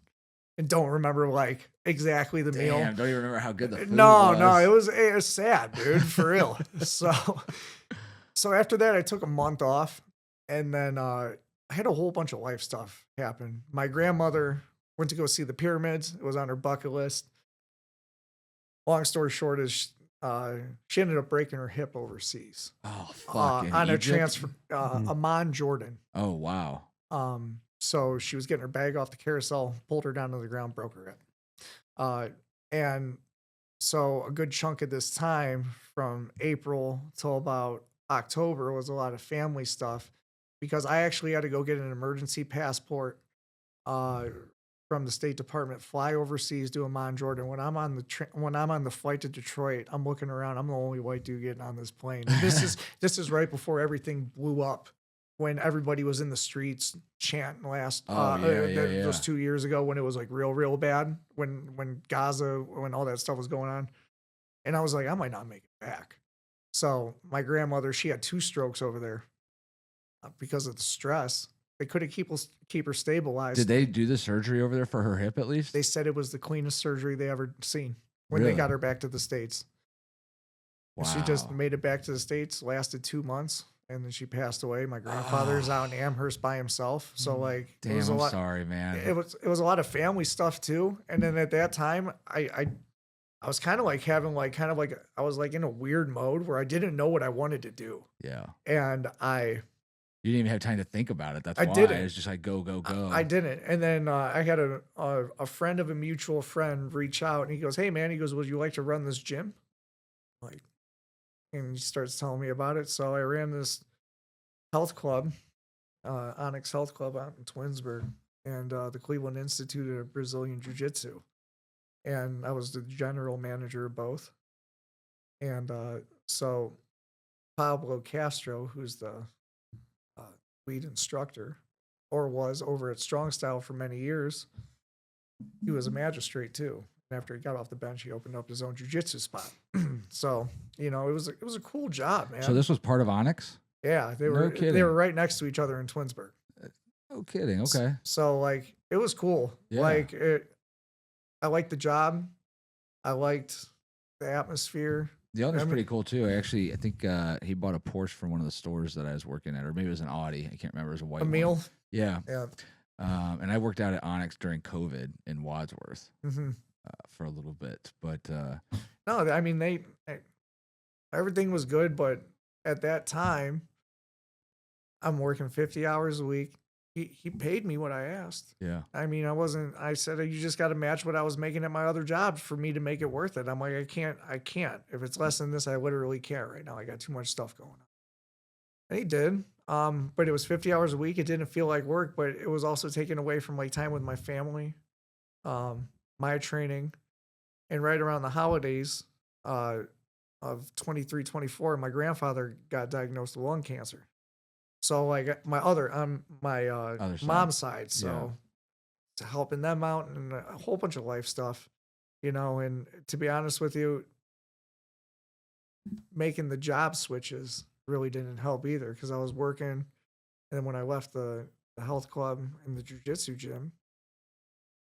and don't remember like exactly the meal. Damn, don't you remember how good the food No, was? it was sad, dude, for real. So after that, I took a month off, and then I had a whole bunch of life stuff happen. My grandmother went to go see the pyramids. It was on her bucket list. Long story short is she ended up breaking her hip overseas. Oh, fuck. On a Egypt? transfer, Amman, Jordan. Oh, wow. So she was getting her bag off the carousel, pulled her down to the ground, broke her hip. And so a good chunk of this time from April till about October was a lot of family stuff, because I actually had to go get an emergency passport from the State Department, fly overseas to Amman, Jordan. When I'm on the flight to Detroit, I'm looking around. I'm the only white dude getting on this plane. And this is right before everything blew up, when everybody was in the streets chanting those 2 years ago, when it was like real bad, when Gaza, when all that stuff was going on. And I was like, I might not make it back. So my grandmother, she had 2 strokes over there because of the stress. They couldn't keep her stabilized. Did they do the surgery over there for her hip at least? They said it was the cleanest surgery they ever seen when Really? they got her back to the States. Wow. She just made it back to the States, lasted 2 months, and then she passed away. My grandfather's out in Amherst by himself. So like, Damn, it was a I'm lot. sorry, man. It was a lot of family stuff too. And then at that time, I was kind of like I was like in a weird mode where I didn't know what I wanted to do. Yeah. And You didn't even have time to think about it. That's I why. didn't. It was just like, go, go, go. I didn't. And then I had a friend of a mutual friend reach out, and he goes, "Hey man," he goes, "Would you like to run this gym?" Like, and he starts telling me about it. So I ran this health club, Onyx Health Club out in Twinsburg, and the Cleveland Institute of Brazilian Jiu-Jitsu. And I was the general manager of both. And so Pablo Castro, who's the lead instructor, or was over at Strong Style for many years, he was a magistrate too. And after he got off the bench, he opened up his own jiu-jitsu spot. So, it was a cool job, man. So this was part of Onyx? Yeah, they No were kidding. right next to each other in Twinsburg. No kidding. Okay. So like, it was cool. Yeah. Like I liked the job. I liked the atmosphere. The owner's pretty cool too. I think he bought a Porsche from one of the stores that I was working at, or maybe it was an Audi. I can't remember. It was a white Emil. one. Yeah. Yeah. And I worked out at Onyx during COVID in Wadsworth Mm-hmm. for a little bit, but No, I mean everything was good, but at that time, I'm working 50 hours a week. He paid me what I asked. yeah. I mean, I said, you just got to match what I was making at my other job for me to make it worth it. I'm like, I can't. If it's less than this, I literally can't right now. I got too much stuff going on. And he did. But it was 50 hours a week. It didn't feel like work, but it was also taken away from like time with my family, my training. And right around the holidays of 23, 24, my grandfather got diagnosed with lung cancer. So like my Other side. mom's side, so to helping them out and a whole bunch of life stuff, and to be honest with you, making the job switches really didn't help either, because I was working, and then when I left the health club and the jiu-jitsu gym,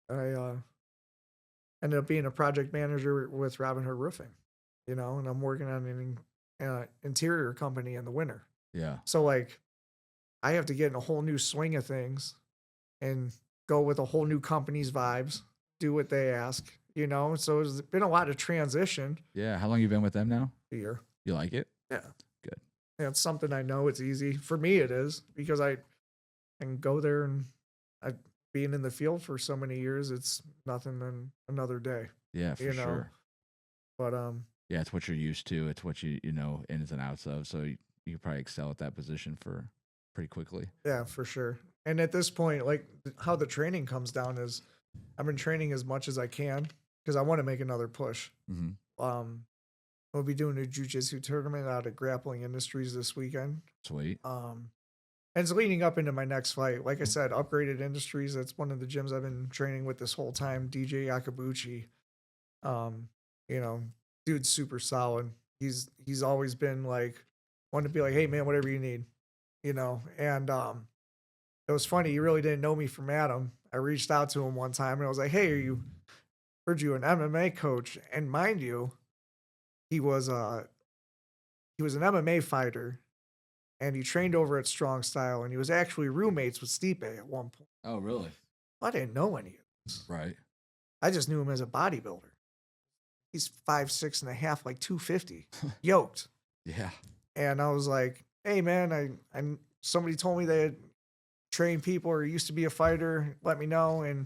I ended up being a project manager with Robin Hood Roofing, and I'm working on an interior company in the winter. Yeah. So like, I have to get in a whole new swing of things and go with a whole new company's vibes, do what they ask. So it's been a lot of transition Yeah. How long you been with them now? here. You like it? Yeah. Good. Yeah, it's something I know it's easy. For me, it is because I can go there and being in the field for so many years, it's nothing than another day, Yeah, for you know. sure. But Yeah, it's what you're used to. It's what you know ins and outs of. So you probably excel at that position for pretty quickly. yeah, for sure. And at this point, like how the training comes down is I've been training as much as I can because I want to make another push. Mm-hmm. We'll be doing a jiu-jitsu tournament out at Grappling Industries this weekend. Sweet. And it's leading up into my next fight. Like I said, Upgraded Industries, that's one of the gyms I've been training with this whole time. DJ Yakabuchi. You know, dude's super solid. He's always been like wanting to be like, hey man, whatever you need. And it was funny, he really didn't know me from Adam. I reached out to him one time and I was like, hey, heard you an MMA coach? And mind you, he was an MMA fighter and he trained over at Strong Style and he was actually roommates with Stipe at one point. Oh, really? I didn't know any of this. Right. I just knew him as a bodybuilder. He's 5'6.5", like 250, yoked. Yeah. And I was like, hey man, somebody told me they had trained people or used to be a fighter. Let me know. And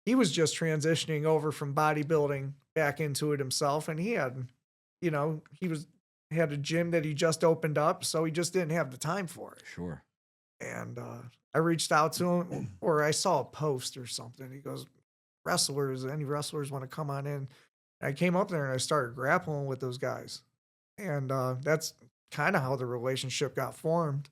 he was just transitioning over from bodybuilding back into it himself. And he had, had a gym that he just opened up. So he just didn't have the time for it. Sure. And I reached out to him or I saw a post or something. He goes, any wrestlers want to come on in? And I came up there and I started grappling with those guys. And that's kind of how the relationship got formed.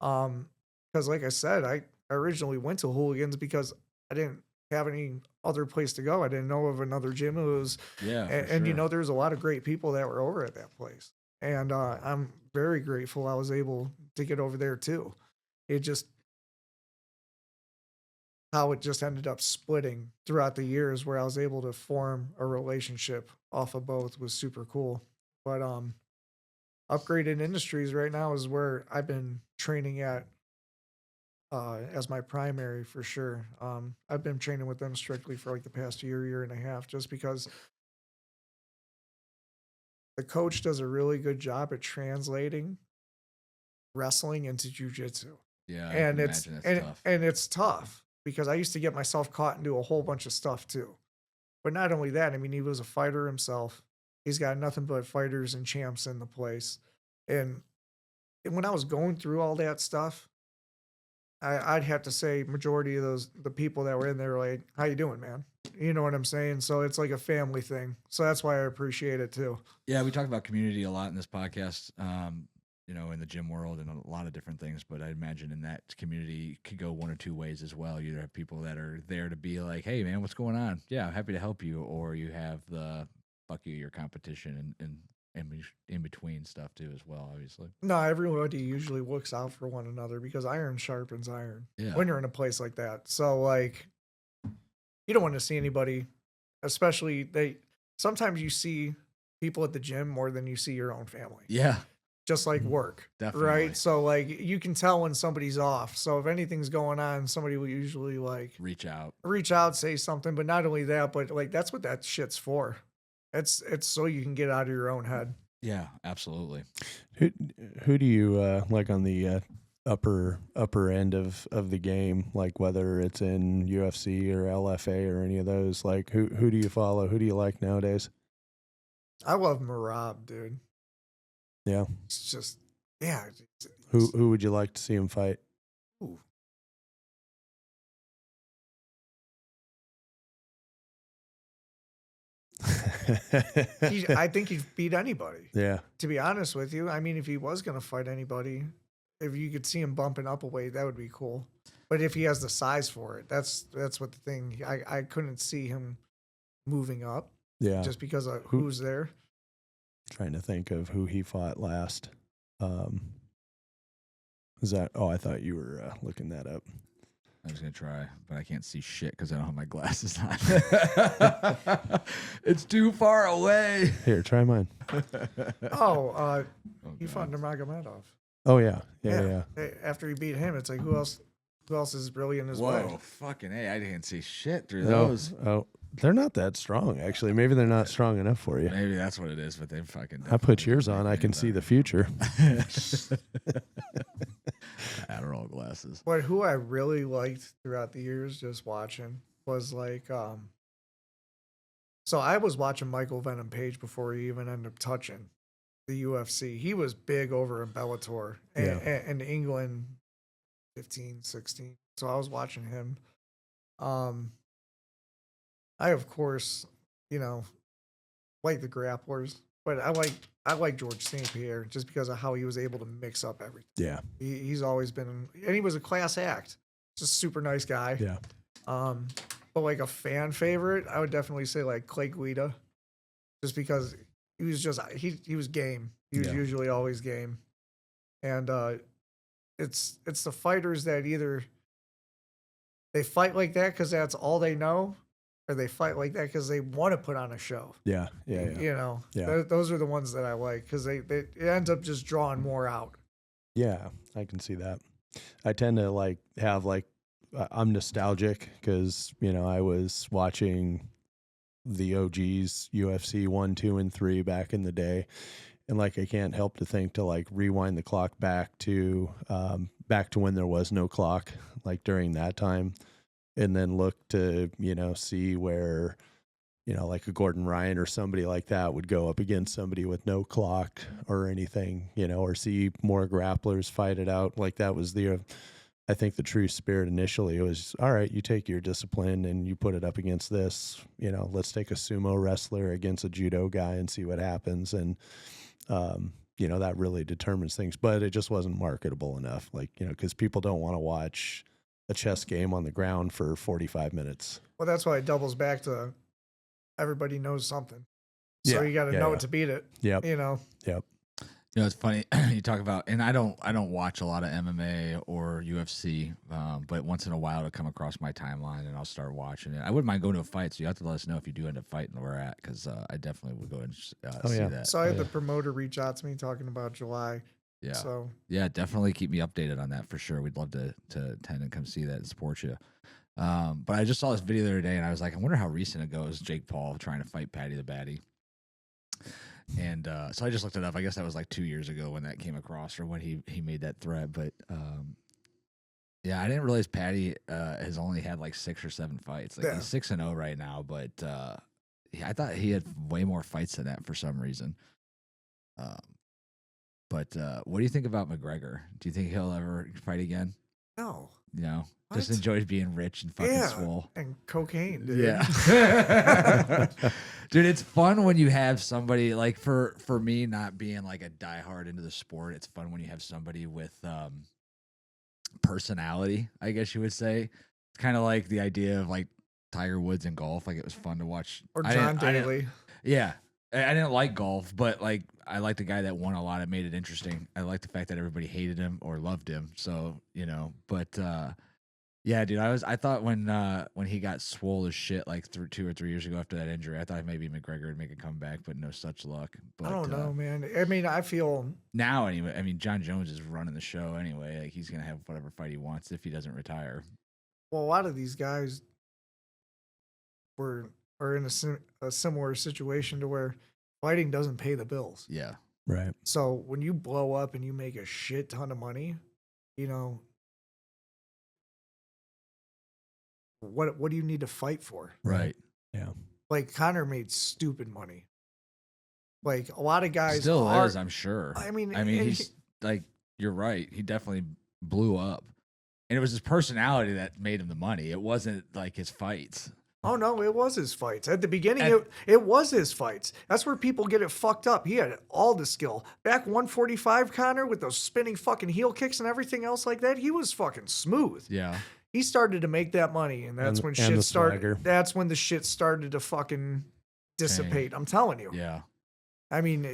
Because like I said, I originally went to Hooligans because I didn't have any other place to go. I didn't know of another gym. It was, and sure. there's a lot of great people that were over at that place. And I'm very grateful I was able to get over there too. It just, how it just ended up splitting throughout the years where I was able to form a relationship off of both was super cool. But Upgraded Industries right now is where I've been training at as my primary for sure. I've been training with them strictly for like the past year and a half, just because the coach does a really good job at translating wrestling into jiu-jitsu. Yeah. And it's tough. And it's tough because I used to get myself caught into a whole bunch of stuff too. But not only that, I mean, he was a fighter himself. He's got nothing but fighters and champs in the place. And when I was going through all that stuff, I'd have to say majority of the people that were in there were like, how you doing, man? You know what I'm saying? So it's like a family thing. So that's why I appreciate it too. Yeah, we talk about community a lot in this podcast, in the gym world and a lot of different things. But I imagine in that community could go one or two ways as well. You either have people that are there to be like, hey, man, what's going on? Yeah, I'm happy to help you. Or you have the fuck you, your competition and in between stuff too as well, obviously. No, everybody usually looks out for one another because iron sharpens iron when you're in a place like that. So like, you don't want to see anybody, especially sometimes you see people at the gym more than you see your own family. Yeah. Just like work. Definitely. Right. So like you can tell when somebody's off. So if anything's going on, somebody will usually like reach out, say something. But not only that, but like that's what that shit's for. It's so you can get out of your own head. Yeah, absolutely. Who do you like on the upper end of the game, like whether it's in UFC or LFA or any of those? Like who do you follow? Who do you like nowadays? I love Marab, dude. Yeah. It's just yeah. Who would you like to see him fight? Ooh. I think he'd beat anybody. Yeah. To be honest with you, I mean, if he was going to fight anybody, if you could see him bumping up a weight, that would be cool. But if he has the size for it, that's what the thing. I couldn't see him moving up. Yeah. Just because of who's there. Trying to think of who he fought last. Is that? Oh, I thought you were looking that up. I'm just gonna try, but I can't see shit because I don't have my glasses on. It's too far away. Here, try mine. Oh, Oh, he fought God. Nurmagomedov. Oh yeah. Hey, after he beat him, it's like who else is really in his Whoa, way? fucking A! I didn't see shit through No, those. oh, they're not that strong actually. Maybe they're not strong enough for you. Maybe that's what it is, but they fucking. I put definitely yours make on. me I can see the better. future. Adderall glasses. But who I really liked throughout the years, just watching, was like, so I was watching Michael Venom Page before he even ended up touching the UFC. He was big over in Bellator in England, 15, 16. So I was watching him. I of course, like the grapplers, but I like George St. Pierre just because of how he was able to mix up everything. Yeah. He's always been, and he was a class act. Just a super nice guy. Yeah. But like a fan favorite, I would definitely say like Clay Guida, just because he was just he was game. He was usually always game, and it's the fighters that either they fight like that because that's all they know, or they fight like that because they want to put on a show. Yeah. Those are the ones that I like because it ends up just drawing more out. Yeah, I can see that. I tend to have I'm nostalgic because, I was watching the OGs UFC 1, 2, and 3 back in the day. And I can't help to think to rewind the clock back to when there was no clock, during that time, and then look to, see where, like a Gordon Ryan or somebody like that would go up against somebody with no clock or anything, or see more grapplers fight it out. That was I think the true spirit initially. It was, all right, you take your discipline and you put it up against this, let's take a sumo wrestler against a judo guy and see what happens. And, that really determines things, but it just wasn't marketable enough. Cause people don't want to watch a chess game on the ground for 45 minutes. Well, that's why it doubles back to everybody knows something. So you got to know it to beat it. Yep. Yep. It's funny you talk about, and I don't watch a lot of MMA or UFC, but once in a while it'll come across my timeline and I'll start watching it. I wouldn't mind going to a fight, so you have to let us know if you do end up fighting where we're at, because I definitely would go and see that. So I had the promoter reach out to me talking about July. Yeah. So yeah, definitely keep me updated on that for sure. We'd love to attend and come see that and support you. But I just saw this video the other day and I was like, I wonder how recent it goes. Jake Paul trying to fight Patty the Batty. And so I just looked it up. I guess that was 2 years ago when that came across, or when he made that threat. But yeah, I didn't realize Patty has only had 6 or 7 fights. He's 6-0 right now, but I thought he had way more fights than that for some reason. But what do you think about McGregor? Do you think he'll ever fight again? no. No, What? just enjoys being rich and fucking swole. And cocaine, dude. Yeah. Dude, it's fun when you have somebody for me, not being a diehard into the sport. It's fun when you have somebody with personality, I guess you would say. It's kind of like the idea of Tiger Woods in golf. It was fun to watch. Or John Daly. Yeah. I didn't like golf, but I liked the guy that won a lot. It made it interesting. I liked the fact that everybody hated him or loved him. So, but yeah, dude, I thought when he got swole as shit 2 or 3 years ago after that injury, I thought maybe McGregor would make a comeback, but no such luck. But I don't know, man. I mean, I feel now anyway. I mean, John Jones is running the show anyway. He's gonna have whatever fight he wants if he doesn't retire. well, a lot of these guys are in a similar situation to where fighting doesn't pay the bills. Yeah. Right. So when you blow up and you make a shit ton of money, what do you need to fight for? Right. Yeah. Conor made stupid money. A lot of guys Still is, I'm sure. I mean, he's you're right. He definitely blew up, and it was his personality that made him the money. It wasn't his fights. Oh no, it was his fights. At the beginning, it was his fights. That's where people get it fucked up. He had all the skill. Back 145, Connor, with those spinning fucking heel kicks and everything else like that, he was fucking smooth. Yeah. He started to make that money, and that's when shit started. Swagger. That's when the shit started to fucking dissipate. I'm telling you. Yeah. I mean,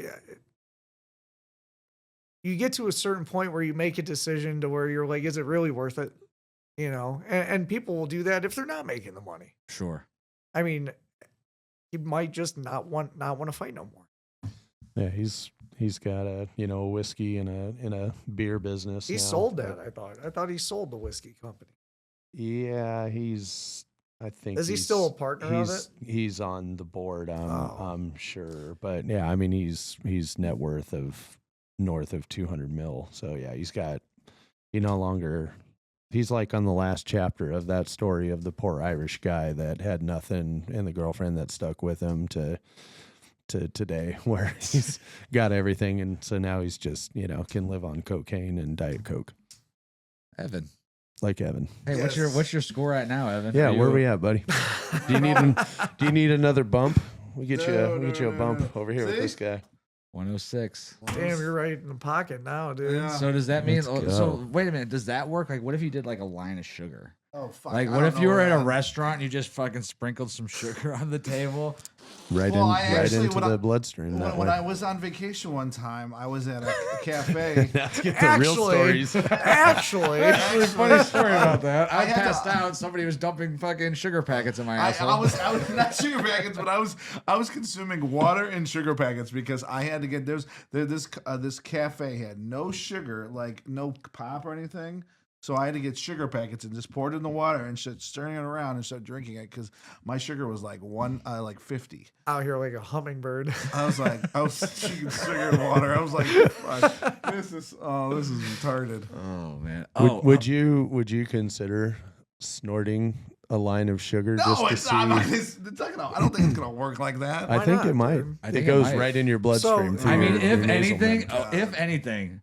you get to a certain point where you make a decision to where you're like, is it really worth it? you know, and people will do that if they're not making the money. Sure. I mean, he might just not want to fight no more. Yeah, he's got a whiskey and a beer business. He now. sold that. I thought he sold the whiskey company. Yeah, I think Is he still a partner of it? He's on the board. Oh. I'm sure, but yeah, I mean he's net worth of north of 200 mil. So yeah, he's like on the last chapter of that story of the poor Irish guy that had nothing and the girlfriend that stuck with him to today, where he's got everything, and so now he's just can live on cocaine and Diet Coke. Evan. Like Evan. Hey, Yes. what's your score at now, Evan? Yeah, Are where you- we at, buddy? Do you need another bump? We get you a bump over here with See? this guy. 106. Damn, you're right in the pocket now, dude. Yeah. So does that mean? Let's So go. wait a minute. Does that work? Like, what if you did like a line of sugar? Oh fuck! Like, I what don't if know you were where at a I'm- restaurant and you just fucking sprinkled some sugar on the table? Right Well, I actually- into when the I- bloodstream. that When way. I was on vacation one time, I was at a cafe. Let's get the real stories. Actually, Actually, funny story about that. I I had to- passed out. Somebody was dumping fucking sugar packets in my I asshole. was not sugar packets, but I was consuming water and sugar packets because I had to get this cafe had no sugar, like no pop or anything. So I had to get sugar packets and just pour it in the water and stirring it around and start drinking it because my sugar was like 50. out here like a hummingbird. I was drinking sugar and water. I was like, fuck, this is retarded. Oh man. Would you consider snorting a line of sugar No, just to it's see? not. It's not gonna. I don't think it's gonna work like that. I Why think not, it might. dude? I think It it goes might. right in your bloodstream. So, through I mean, your if nasal anything, membrane. if anything,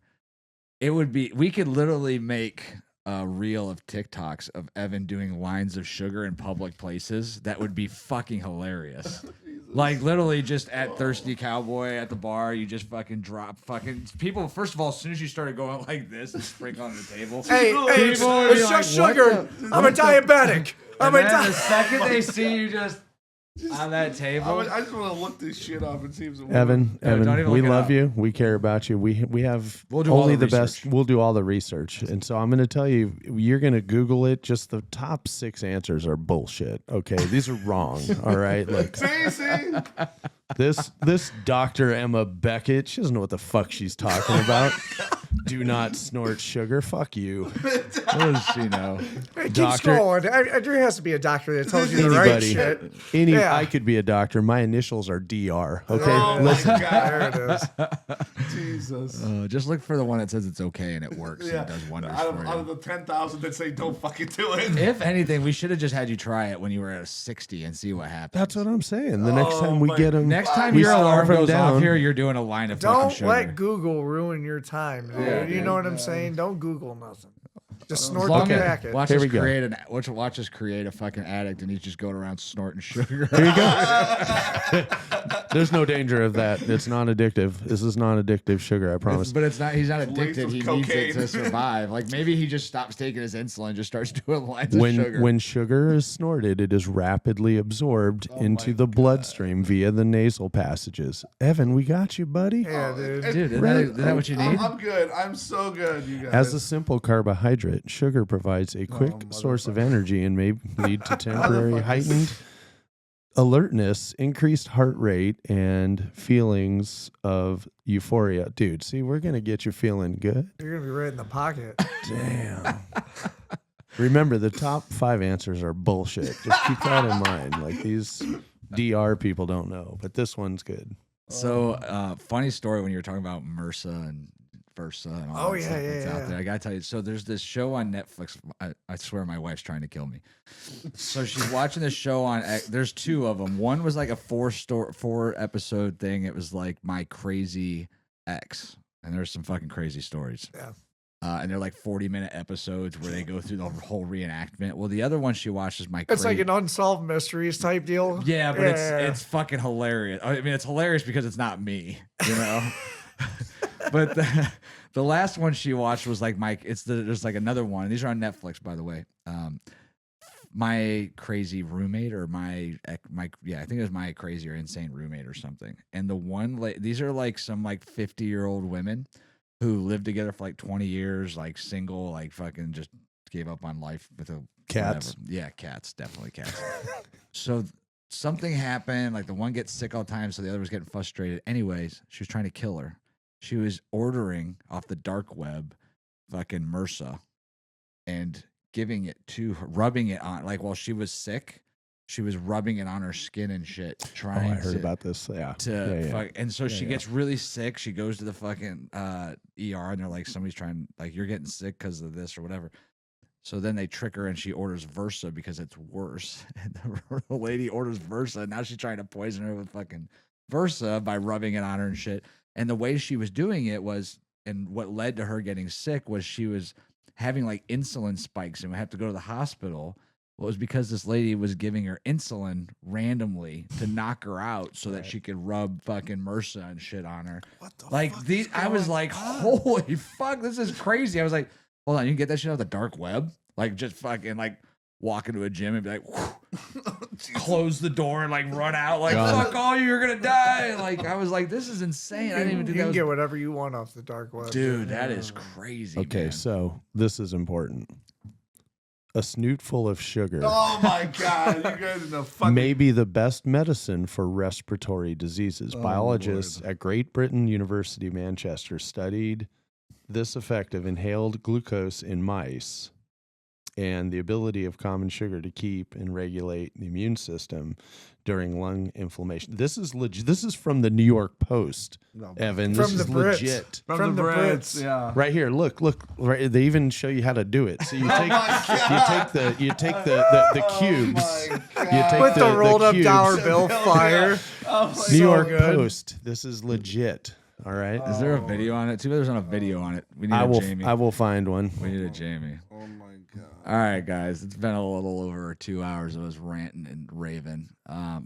it would be. We could literally make a reel of TikToks of Evan doing lines of sugar in public places. That would be fucking hilarious. Like literally just at Thirsty Cowboy at the bar, you just fucking drop fucking people. First of all, as soon as you started going like this and sprinkle on the table, Hey, People it's would be just like, sugar. what I'm a diabetic. I'm and a then the diabetic. second they see you just on that table, I just want to look this shit up and see if it Evan, No, don't even we look it love up. you. We care about you. We have We'll do all only the the best. research. We'll do all the research. And so I'm going to tell you, you're going to Google it. Just the top 6 answers are bullshit. Okay, these are wrong. All right, like see. this Dr. Emma Beckett, she doesn't know what the fuck she's talking about. Do not snort sugar. Fuck you. what does she know? Hey, keep Doctor- scrolling. There has to be a doctor that tells you the right Anybody, shit. Yeah. I could be a doctor. My initials are DR. Okay, Oh my listen. god, There it is. Jesus. Just look for the one that says it's okay and it works Yeah. and it does wonders Out for of you. the 10,000 that say don't fucking do it. If anything, we should have just had you try it when you were at a 60 and see what happens. That's what I'm saying. The next Oh time we my- get them, Next time we your alarm starve 'em goes off down. here, you're doing a line of fucking Don't sugar. let Google ruin your time, dude. Yeah, You dude. know what I'm saying? Don't Google nothing. Just As snort long the as- packet. Watch Here us we go. create watch us create a fucking addict and he's just going around snorting sugar. Here you go. There's no danger of that. It's non-addictive. This is non-addictive sugar. I promise. But it's not. He's not laced addicted. with He needs it to cocaine. survive. Like maybe he just stops taking his insulin, and just starts doing lines of sugar. When sugar is snorted, it is rapidly absorbed Oh into the bloodstream via the nasal passages. Evan, we got you, buddy. Yeah, dude. Dude, Right. is that what you need? I'm good. I'm so good, you guys. As a simple carbohydrate, sugar provides a quick source of energy and may lead to temporary Motherfuckers. heightened alertness, increased heart rate, and feelings of euphoria. Dude, see, we're going to get you feeling good. You're gonna be right in the pocket. Damn. Remember, the top 5 answers are bullshit. Just keep that in mind. Like these DR people don't know, but this one's good. So, funny story when you were talking about MRSA and Versa and all Oh, that yeah, stuff yeah, that's out yeah. there. I gotta tell you, so there's this show on Netflix. I swear my wife's trying to kill me. So she's watching this show on. There's 2 of them. One was like a 4 episode thing. It was like My Crazy Ex, and there's some fucking crazy stories. Yeah. And they're like 40-minute episodes where they go through the whole reenactment. Well, the other one she watched is My It's like Crazy. an unsolved mysteries type deal. Yeah, but Yeah. it's fucking hilarious. I mean, it's hilarious because it's not me, you know. But the last one she watched was like there's like another one. These are on Netflix, by the way. My Crazy Roommate or my I think it was My Crazy or Insane Roommate or something. And the one these are like some like 50-year-old women who lived together for like 20 years, like single, like fucking just gave up on life with a Cats? whatever. Yeah, cats, definitely cats. So something happened. Like the one gets sick all the time, so the other was getting frustrated. Anyways, she was trying to kill her. She was ordering off the dark web, fucking MRSA, and giving it to her, rubbing it on. Like while she was sick, she was rubbing it on her skin and shit. Oh, Trying I heard to, about this. Yeah. to fuck, and so she yeah. gets really sick. She goes to the fucking ER, and they're like, somebody's trying, like, you're getting sick because of this or whatever. So then they trick her and she orders Versa because it's worse. And the lady orders Versa. And now she's trying to poison her with fucking Versa by rubbing it on her and shit. And the way she was doing it was, and what led to her getting sick was she was having like insulin spikes and would have to go to the hospital. Well, it was because this lady was giving her insulin randomly to knock her out so that she could rub fucking MRSA and shit on her. What the Like fuck these, is I was going like, on? holy fuck, this is crazy. I was like, hold on, you can get that shit off the dark web? Like just fucking like walk into a gym and be like, close the door and like run out, like God. fuck all you, you're gonna die. Like I was like, this is insane. I didn't even do You that. can Was, get whatever you want off the dark web. dude, that is crazy. Okay, man. so this is important. A snootful of sugar Oh my god, you guys are the fucking. may be the best medicine for respiratory diseases. Oh, Biologists Lord. at Great Britain University, Manchester, studied this effect of inhaled glucose in mice and the ability of common sugar to keep and regulate the immune system during lung inflammation. This is legit. This is from the New York Post, No, Evan. From This the is Brits. legit. from the Brits, yeah. Right here, look. Right, they even show you how to do it. So you take, you take the cubes. my God. You take With the rolled up cubes. dollar bill fire. Oh my New York good. Post. This is legit. All right. Is there a video on it? Too bad there's not a video on it. We need I a will. Jamie. I will find one. We need a Jamie. Oh my god. All right, guys. It's been a little over 2 hours of us ranting and raving.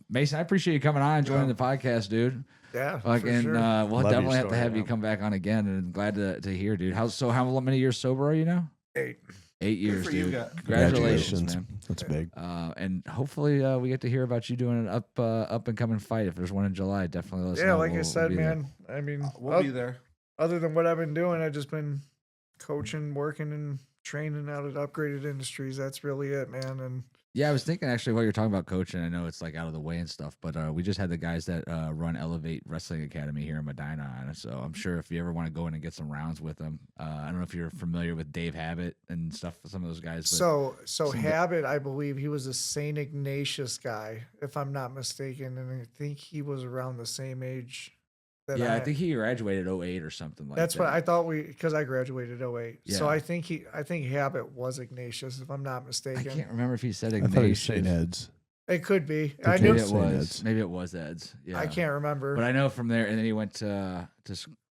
Mason, I appreciate you coming on and joining the podcast, dude. Yeah, for Fucking, sure. we'll Love your definitely have to story, have you man. come back on again, and glad to hear, dude. How many years sober are you now? 8. 8 years, for you dude. guys. Congratulations, man. That's big. And hopefully we get to hear about you doing an up and coming fight. If there's one in July, definitely let us know. Yeah, like I We'll said, be there. man. I mean, We'll be there. other than what I've been doing, I've just been coaching, working, and training out at Upgraded Industries. That's really it, man. And Yeah, I was thinking actually while you're talking about coaching, I know it's like out of the way and stuff, but we just had the guys that run Elevate Wrestling Academy here in Medina on it. So I'm sure if you ever want to go in and get some rounds with them, I don't know if you're familiar with Dave Habit and stuff, some of those guys. But so some- Habit, I believe he was a St. Ignatius guy, if I'm not mistaken, and I think he was around the same age. That yeah, I think he graduated 08 or something like that's that. what I thought because I graduated 08. So Yeah. I think Habit was Ignatius, if I'm not I mistaken. can't remember if he said I thought he was Ignatius. St. Ed's. It could be. I I think knew. Maybe it St. was. Ed's. Maybe it was Ed's. Yeah, I can't remember. But I know from there, and then he went to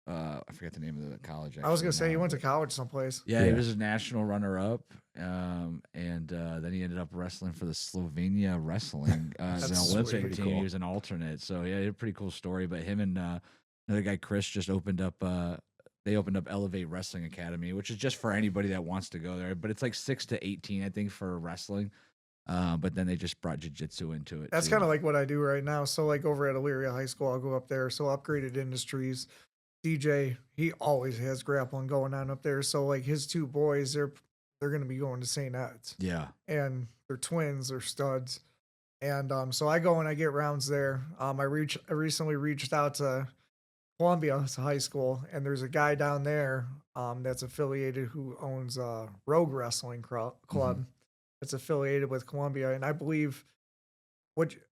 I forget the name of the college. I was gonna actually say he now, went to but- college someplace. Yeah, he Yeah. was a national runner-up, and then he ended up wrestling for the Slovenia wrestling as That's an Olympic sweet. team. Cool. He was an alternate, so yeah, he had a pretty cool story. But him and another guy, Chris, just opened up. They opened up Elevate Wrestling Academy, which is just for anybody that wants to go there. But it's like 6 to 18, I think, for wrestling. But then they just brought jiu-jitsu into it. That's too. kind of like what I do right now. So like over at Elyria High School, I'll go up there. So Upgraded Industries, DJ, he always has grappling going on up there. So like his two boys, they're gonna be going to St. Ed's, Yeah. and they're twins, they're studs. And so I go and I get rounds there. I recently reached out to Columbia High School, and there's a guy down there that's affiliated who owns Rogue Wrestling Club. That's affiliated with Columbia, and I believe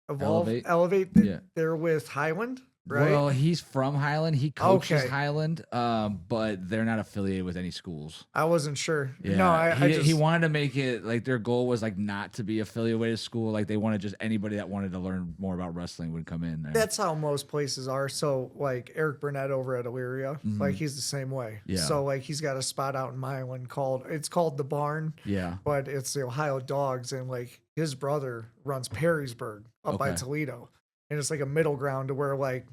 Elevate Yeah. they're with Highland, right? Well, he's from Highland. He coaches Okay. Highland, but they're not affiliated with any schools. I wasn't sure. Yeah, No, I just he wanted to make it like their goal was like not to be affiliated with a school. Like they wanted just anybody that wanted to learn more about wrestling would come in there. that's how most places are. So like Eric Burnett over at Elyria, like he's the same way. Yeah. So like he's got a spot out in Milan called the Barn, yeah. but it's the Ohio Dogs, and like his brother runs Perrysburg up by Okay. Toledo, and it's like a middle ground to where like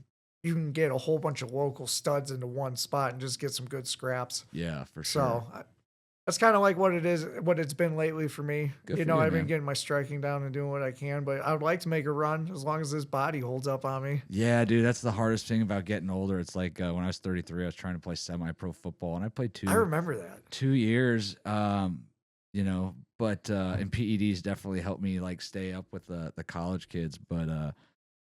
you can get a whole bunch of local studs into one spot and just get some good scraps. Yeah, for sure. So that's kind of like what it's been lately for me. Good You for know, you, I've man. been getting my striking down and doing what I can, but I would like to make a run as long as this body holds up on me. Yeah, dude, that's the hardest thing about getting older. It's like when I was 33, I was trying to play semi-pro football, and I played I remember that. 2 years. you know, but and PEDs definitely helped me like stay up with the college kids, but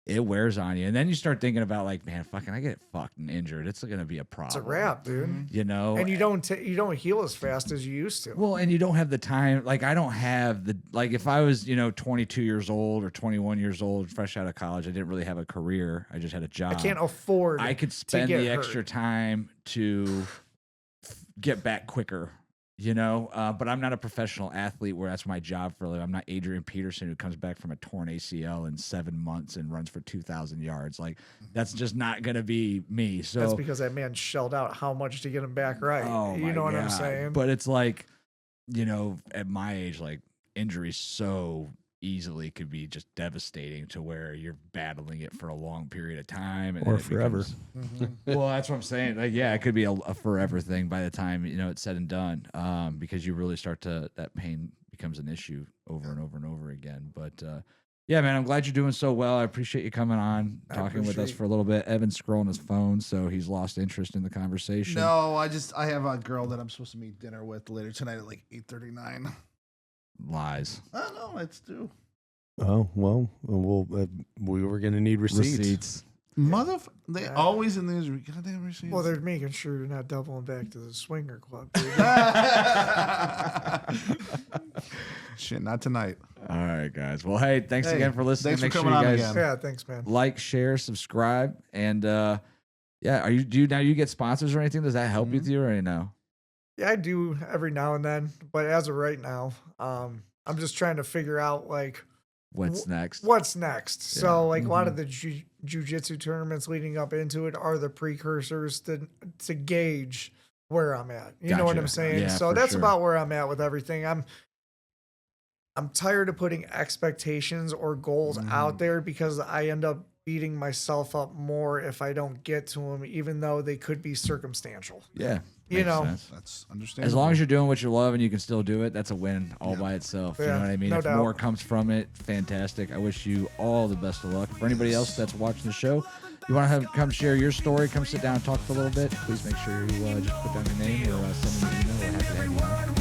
it wears on you. And then you start thinking about like, man, fucking I get fucking injured. It's going to be a problem. It's a wrap, dude. You know, And you don't heal as fast as you used to. well, and you don't have the time. Like I don't have the, like if I was, 22 years old or 21 years old, fresh out of college, I didn't really have a career. I just had a job. I can't afford. I could spend get the hurt. extra time to get back quicker, but I'm not a professional athlete where that's my job for a living. I'm not Adrian Peterson who comes back from a torn ACL in 7 months and runs for 2,000 yards. Like that's just not going to be me. So That's because that man shelled out how much to get him back right. oh You my know what I'm God. saying? But it's like, at my age, like injuries so easily could be just devastating to where you're battling it for a long period of time and Or then it forever. becomes- well, that's what I'm saying. Like, yeah, it could be a forever thing by the time it's said and done, because you really start to that pain becomes an issue over and over and over again. But yeah, man, I'm glad you're doing so well. I appreciate you coming on, talking with us for a little bit. Evan's scrolling his phone, so he's lost interest in the conversation. No, I have a girl that I'm supposed to meet dinner with later tonight at like 8:39. Lies. Oh no, it's due. Oh well, we were gonna need receipts. They always in these goddamn receipts. Well, they're making sure you're not doubling back to the swinger club. Dude. Shit, not tonight. All right, guys. Well, hey, thanks again for listening. Thanks for Make sure coming you on guys again. Yeah, thanks, man. like, share, subscribe, and yeah. Do you get sponsors or anything? Does that help with you or no? Yeah, I do every now and then, but as of right now, I'm just trying to figure out like What's next? what's next. So like a lot of the jiu-jitsu tournaments leading up into it are the precursors to gauge where I'm at. You know what I'm Gotcha. saying? Yeah, So for that's sure. about where I'm at with everything. I'm tired of putting expectations or goals out there because I end up beating myself up more if I don't get to them, even though they could be circumstantial. Yeah. You makes know. sense. That's understandable. As long as you're doing what you love and you can still do it, that's a win all by itself. You Yeah, know what I mean? no If doubt. more comes from it, fantastic. I wish you all the best of luck. For anybody else that's watching the show, you want to come share your story, come sit down and talk for a little bit, please make sure you just put down your name or send me an email. We're happy to have you on.